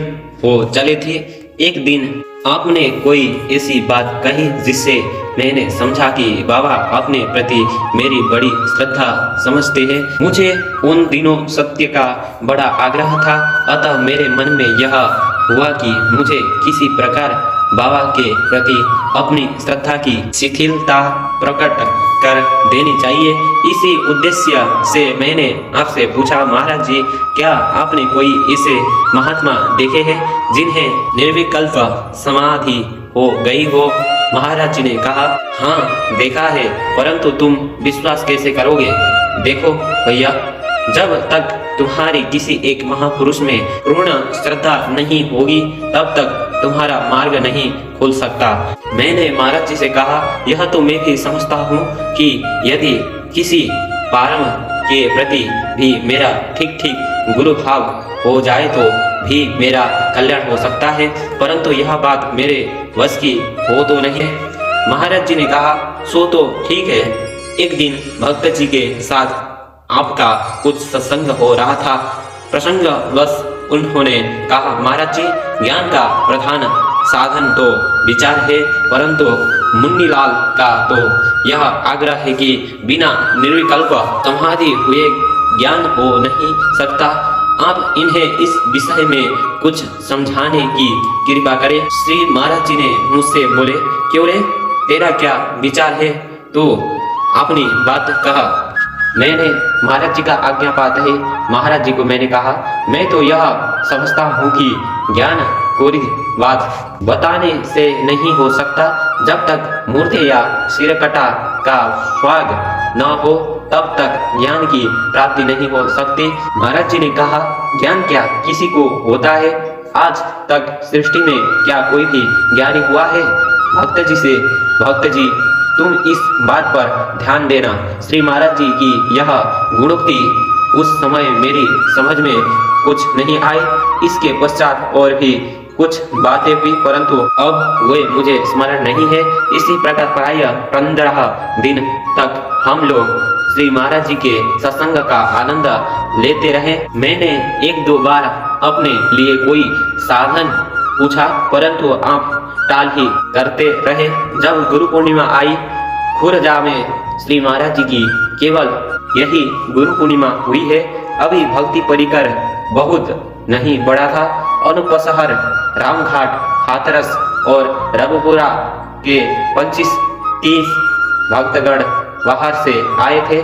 हो चली थी। एक दिन आपने कोई ऐसी बात कही जिससे मैंने समझा कि बाबा अपने प्रति मेरी बड़ी श्रद्धा समझते हैं। मुझे उन दिनों सत्य का बड़ा आग्रह था, अतः मेरे मन में यह हुआ कि मुझे किसी प्रकार बाबा के प्रति अपनी श्रद्धा की शिथिलता प्रकट कर देनी चाहिए। इसी उद्देश्य से मैंने आपसे पूछा महाराज जी, क्या आपने कोई ऐसे महात्मा देखे हैं जिन्हें निर्विकल्प समाधि हो गई हो? महाराज जी ने कहा, हाँ देखा है, परंतु तुम विश्वास कैसे करोगे? देखो भैया, जब तक तुम्हारी किसी एक महापुरुष में पूर्ण श्रद्धा नहीं होगी तब तक तुम्हारा मार्ग नहीं खुल सकता। मैंने महाराज जी से कहा, यह तो मैं भी समझता हूँ कि यदि किसी पारम के प्रति भी मेरा ठीक ठीक गुरु भाव हो जाए तो भी मेरा कल्याण हो सकता है, परंतु यह बात मेरे वश की हो तो नहीं है। महाराज जी ने कहा, सो तो ठीक है। एक दिन भक्त जी के साथ आपका कुछ सत्संग हो रहा था। प्रसंगवश उन्होंने कहा, महाराज जी, ज्ञान का प्रधान साधन तो विचार है, परंतु मुन्नीलाल का तो यह आग्रह है कि बिना निर्विकल्प समाधि हुए ज्ञान हो नहीं सकता। आप इन्हें इस विषय में कुछ समझाने की कृपा करें। श्री महाराज जी ने मुझसे बोले, क्यों रे, तेरा क्या विचार है? तो अपनी बात कहा। मैंने महाराज जी का आज्ञा पाते ही महाराज जी को मैंने कहा, मैं तो यह समझता हूँ कि ज्ञान कोरी बात बताने से नहीं हो सकता। जब तक मूर्ति या सिरकटा का स्वाग न हो तब तक ज्ञान की प्राप्ति नहीं हो सकती। महाराज जी ने कहा, ज्ञान क्या किसी को होता है? आज तक सृष्टि में क्या कोई भी ज्ञानी हुआ है? भक्त जी से, भक्त जी तुम इस बात पर ध्यान देना। श्री महाराज जी की यह गुणोक्ति उस समय मेरी समझ में कुछ नहीं आई। इसके पश्चात और भी कुछ बातें हुई, परंतु अब वे मुझे स्मरण नहीं है। इसी प्रकार प्राय 15 दिन तक हम लोग श्री महाराज जी के सत्संग का आनंद लेते रहे। मैंने 1-2 बार अपने लिए कोई साधन पूछा, परंतु आप टाल ही करते रहे। जब गुरु पूर्णिमा आई, खुरजा में श्री महाराज जी की केवल यही गुरु पूर्णिमा हुई है। अभी भक्ति परिकर बहुत नहीं बढ़ा था। अनुपसहर, रामघाट, हाथरस और रघुपुरा के 25-30 भक्तगण बाहर से आए थे।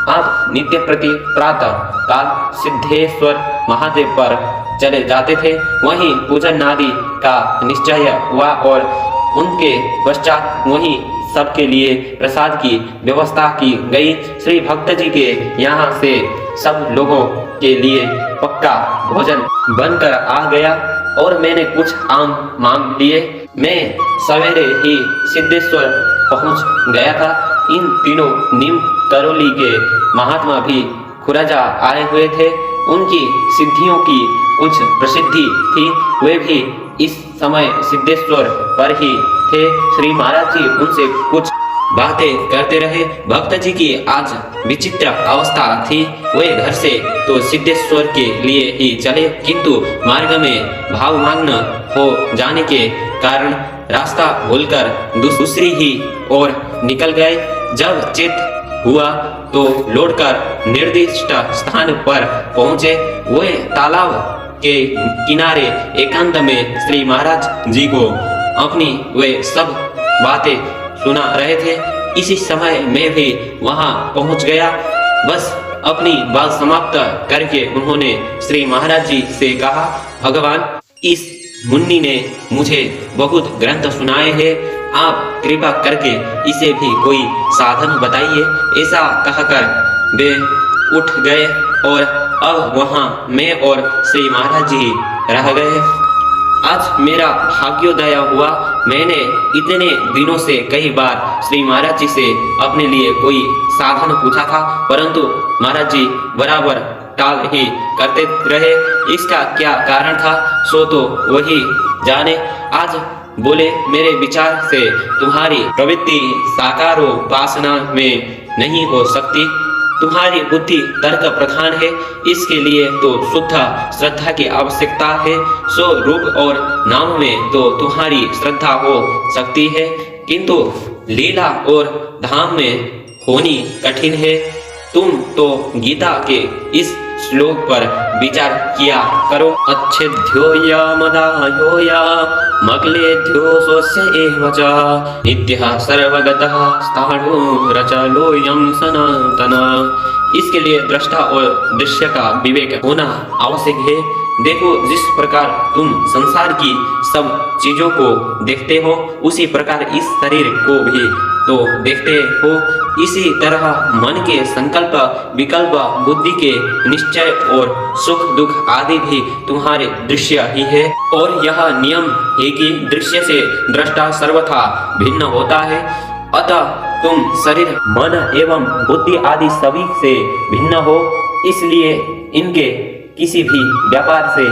आप नित्य प्रति प्रातः काल सिद्धेश्वर महादेव पर चले जाते थे। वहीं पूजन आदि का निश्चय हुआ और उनके पश्चात वहीं सबके लिए प्रसाद की व्यवस्था की गई। श्री भक्त जी के यहाँ से सब लोगों के लिए पक्का भोजन बनकर आ गया और मैंने कुछ आम मांग लिए। मैं सवेरे ही सिद्धेश्वर पहुंच गया था। इन तीनों नीम करोली के महात्मा भी खुराजा आए हुए थे। उनकी सिद्धियों की कुछ प्रसिद्धि थी। वे भी इस समय सिद्धेश्वर पर ही थे। श्री महाराज जी उनसे कुछ बातें करते रहे। भक्त जी की आज विचित्र अवस्था थी। वे घर से तो सिद्धेश्वर के लिए ही चले, किंतु मार्ग में भावमग्न हो जाने के कारण रास्ता भूलकर दूसरी ही ओर निकल गए। जब चेत हुआ तो लौटकर निर्दिष्ट स्थान पर पहुंचे। वे तालाब के किनारे एकांत में श्री महाराज जी को अपनी वे सब बातें सुना रहे थे। इसी समय मैं भी वहां पहुंच गया। बस अपनी बात समाप्त करके उन्होंने श्री महाराज जी से कहा, भगवान, इस मुन्नी ने मुझे बहुत ग्रंथ सुनाए हैं, आप कृपा करके इसे भी कोई साधन बताइए। ऐसा कहकर वे उठ गए और अब वहां मैं और श्री महाराज जी रह गए। आज मेरा भाग्योदय हुआ। मैंने इतने दिनों से कई बार श्री महाराज जी से अपने लिए कोई साधन पूछा था, परंतु महाराज जी बराबर टाल ही करते रहे। इसका क्या कारण था सो तो वही जाने। आज बोले, मेरे विचार से तुम्हारी प्रवृत्ति साकारोपासना में नहीं हो सकती। तुम्हारी बुद्धि तर्क प्रधान है। इसके लिए तो शुद्ध श्रद्धा की आवश्यकता है। सो रूप और नाम में तो तुम्हारी श्रद्धा हो सकती है, किंतु लीला और धाम में होनी कठिन है। तुम तो गीता के इस श्लोक पर विचार किया करो। अच्छेद्योया मदायोया मक्लेद्योऽसोऽस्य एव च नित्यः सर्वगतः स्थाणुरचलोऽयं सनातनः। इसके लिए दृष्टा और दृश्य का विवेक होना आवश्यक है। देखो, जिस प्रकार तुम संसार की सब चीजों को देखते हो, उसी प्रकार इस शरीर को भी तो देखते हो। इसी तरह मन के संकल्प, विकल्प, बुद्धि के निश्चय और सुख दुख आदि भी तुम्हारे दृश्य ही है। और यह नियम है कि दृश्य से दृष्टा सर्वथा भिन्न होता है। अतः तुम शरीर, मन एवं बुद्धि आदि सभी से भिन्न हो। इसलिए इनके किसी भी व्यापार से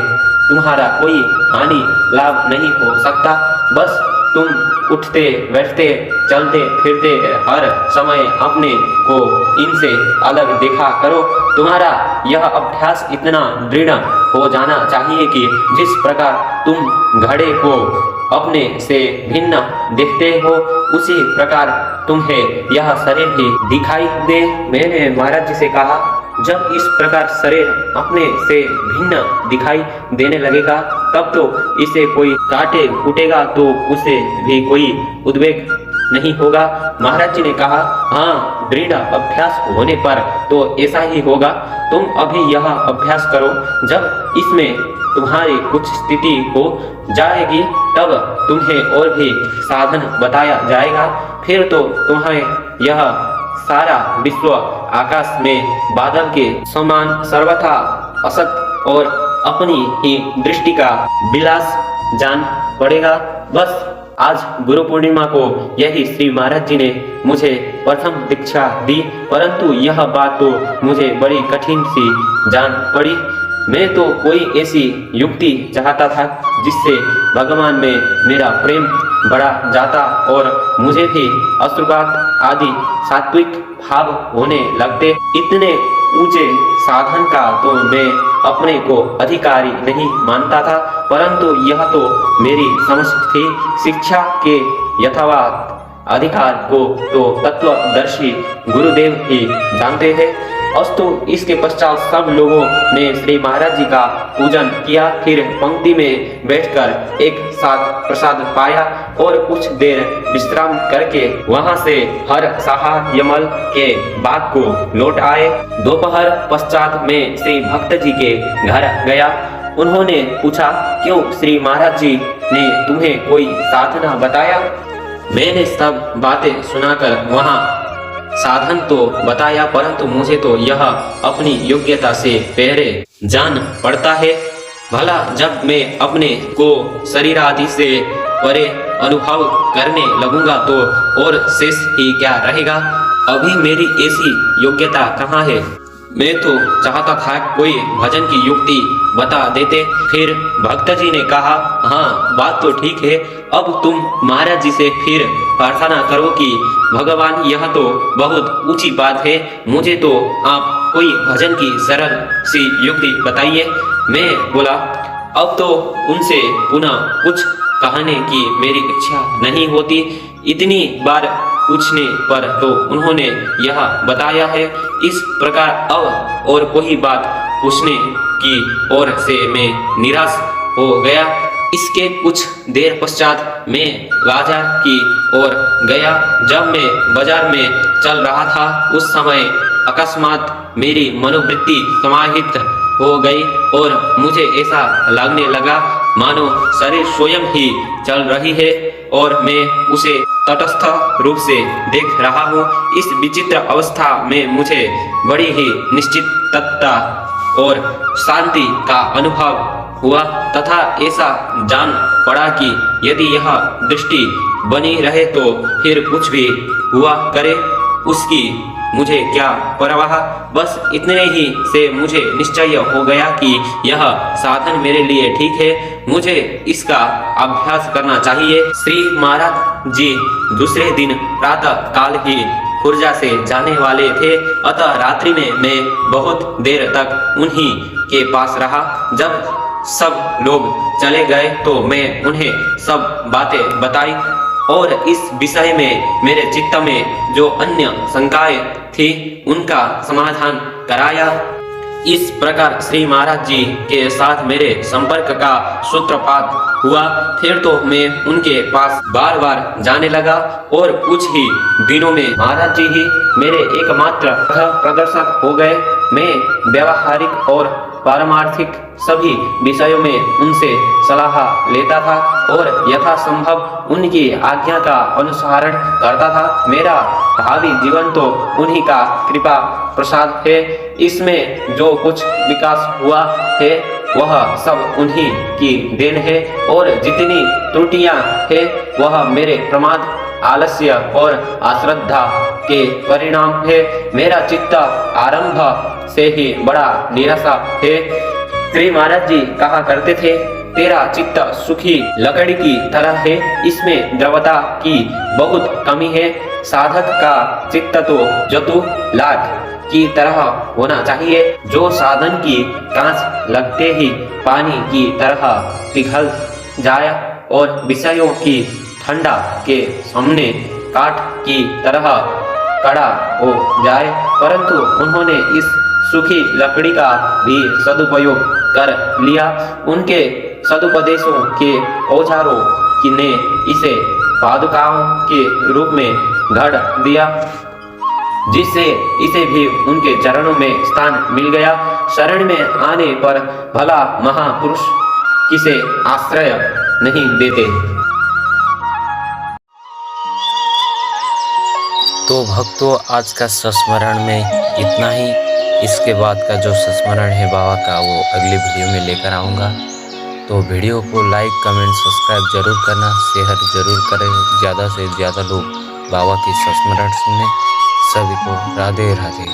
तुम्हारा कोई हानि लाभ नहीं हो सकता। बस तुम उठते बैठते चलते फिरते हर समय अपने को इनसे अलग देखा करो। तुम्हारा यह अभ्यास इतना दृढ़ हो जाना चाहिए कि जिस प्रकार तुम घड़े को अपने से भिन्न देखते हो, उसी प्रकार तुम्हें यह शरीर भी दिखाई दे। मैंने महाराज जी से कहा, जब इस प्रकार शरीर अपने से भिन्न दिखाई देने लगेगा, तब तो इसे कोई काटे कूटेगा तो उसे भी कोई उद्वेग नहीं होगा। महाराज जी ने कहा, हाँ, दृढ़ अभ्यास होने पर तो ऐसा ही होगा। तुम अभी यह अभ्यास करो, जब इसमें तुम्हारी कुछ स्थिति हो जाएगी तब तुम्हें और भी साधन बताया जाएगा। फिर तो तुम्हें यह सारा विश्व आकाश में बादल के समान सर्वथा असत और अपनी ही दृष्टि का विलास जान पड़ेगा। बस आज गुरु पूर्णिमा को यही श्री महाराज जी ने मुझे प्रथम दीक्षा दी, परंतु यह बात तो मुझे बड़ी कठिन सी जान पड़ी। मैं तो कोई ऐसी युक्ति चाहता था जिससे भगवान में मेरा प्रेम बढ़ा जाता और मुझे भी अश्रुपात आदि सात्विक भाव होने लगते। इतने ऊंचे साधन का तो मैं अपने को अधिकारी नहीं मानता था, परंतु यह तो मेरी समझ थी। शिक्षा के यथावत अधिकार को तो तत्वदर्शी गुरुदेव ही जानते हैं। अस्तु, इसके पश्चात सब लोगों ने श्री महाराज जी का पूजन किया। फिर पंक्ति में बैठकर एक साथ प्रसाद पाया और कुछ देर विश्राम करके वहां से हर साहा यमल के बाग को लौट आए। दोपहर पश्चात में श्री भक्त जी के घर गया। उन्होंने पूछा, क्यों श्री महाराज जी ने तुम्हें कोई साधना बताया? मैंने सब बातें सुनाकर वहां साधन तो बताया, परंतु मुझे तो यह अपनी योग्यता से पहले जान पड़ता है। भला जब मैं अपने को शरीर आदि से परे अनुभव करने लगूंगा तो और शेष ही क्या रहेगा? अभी मेरी ऐसी योग्यता कहाँ है? मैं तो चाहता था कोई भजन की युक्ति बता देते। फिर भक्त जी ने कहा, हाँ, बात तो ठीक है। अब तुम महाराज जी से फिर प्रार्थना करो कि भगवान, यह तो बहुत ऊंची बात है, मुझे तो आप कोई भजन की सरल सी युक्ति बताइए। मैं बोला, अब तो उनसे पुनः कुछ कहने की मेरी इच्छा नहीं होती। इतनी बार पूछने पर तो उन्होंने यह बताया है। इस प्रकार अब और कोई बात पूछने की ओर से मैं निराश हो गया। इसके कुछ देर पश्चात मैं बाजार की ओर गया। जब मैं बाजार में चल रहा था, उस समय अकस्मात मेरी मनोवृत्ति समाहित हो गई और मुझे ऐसा लगने लगा मानो शरीर स्वयं ही चल रही है और मैं उसे तटस्थ रूप से देख रहा हूँ। इस विचित्र अवस्था में मुझे बड़ी ही निश्चितता और शांति का अनुभव हुआ तथा ऐसा जान पड़ा कि यदि यह दृष्टि बनी रहे तो फिर कुछ भी हुआ करे, उसकी मुझे क्या परवाह। बस इतने ही से मुझे निश्चय हो गया कि यह साधन मेरे लिए ठीक है, मुझे इसका अभ्यास करना चाहिए। श्री महाराज जी दूसरे दिन प्रातः काल ही खुर्जा से जाने वाले थे, अतः रात्रि में मैं बहुत देर तक उन्हीं के पास रहा। जब सब लोग चले गए तो मैं उन्हें सब बातें बताई और इस विषय में मेरे चित्त में जो अन्य शंकाएं थी उनका समाधान कराया। इस प्रकार श्री महाराज जी के साथ मेरे संपर्क का सूत्रपात हुआ। फिर तो मैं उनके पास बार बार जाने लगा और कुछ ही दिनों में महाराज जी ही मेरे एकमात्र प्रदर्शक हो गए। मैं व्यवहारिक और पारमार्थिक सभी विषयों में उनसे सलाह लेता था और यथासंभव उनकी आज्ञा का अनुसरण करता था। मेरा भावी जीवन तो उन्हीं का कृपा प्रसाद है। इसमें जो कुछ विकास हुआ है वह सब उन्हीं की देन है और जितनी त्रुटियां हैं वह मेरे प्रमाद, आलस्य और अश्रद्धा के परिणाम है। मेरा चित्त आरंभ से ही बड़ा निराशा है। श्री महाराज जी कहा करते थे, तेरा चित्त सूखी लकड़ी की तरह है, इसमें द्रवता की बहुत कमी है। साधक का चित्त तो जतु लाख की तरह होना चाहिए, जो साधन की कांच लगते ही पानी की तरह पिघल जाए और विषयों की ठंडा के सामने काठ की तरह कड़ा हो जाए। परंतु उन्होंने इस सूखी लकड़ी का भी सदुपयोग कर लिया। उनके सदुपदेशों के औजारों ने इसे पादुकाओं के रूप में गढ़ दिया, जिससे इसे भी उनके चरणों में स्थान मिल गया। शरण में आने पर भला महापुरुष किसे आश्रय नहीं देते। तो भक्तों, आज का संस्मरण में इतना ही। इसके बाद का जो संस्मरण है बाबा का वो अगली वीडियो में लेकर आऊँगा। तो वीडियो को लाइक, कमेंट, सब्सक्राइब जरूर करना, शेयर जरूर करें। ज़्यादा से ज़्यादा लोग बाबा की संस्मरण सुने। सभी को राधे राधे।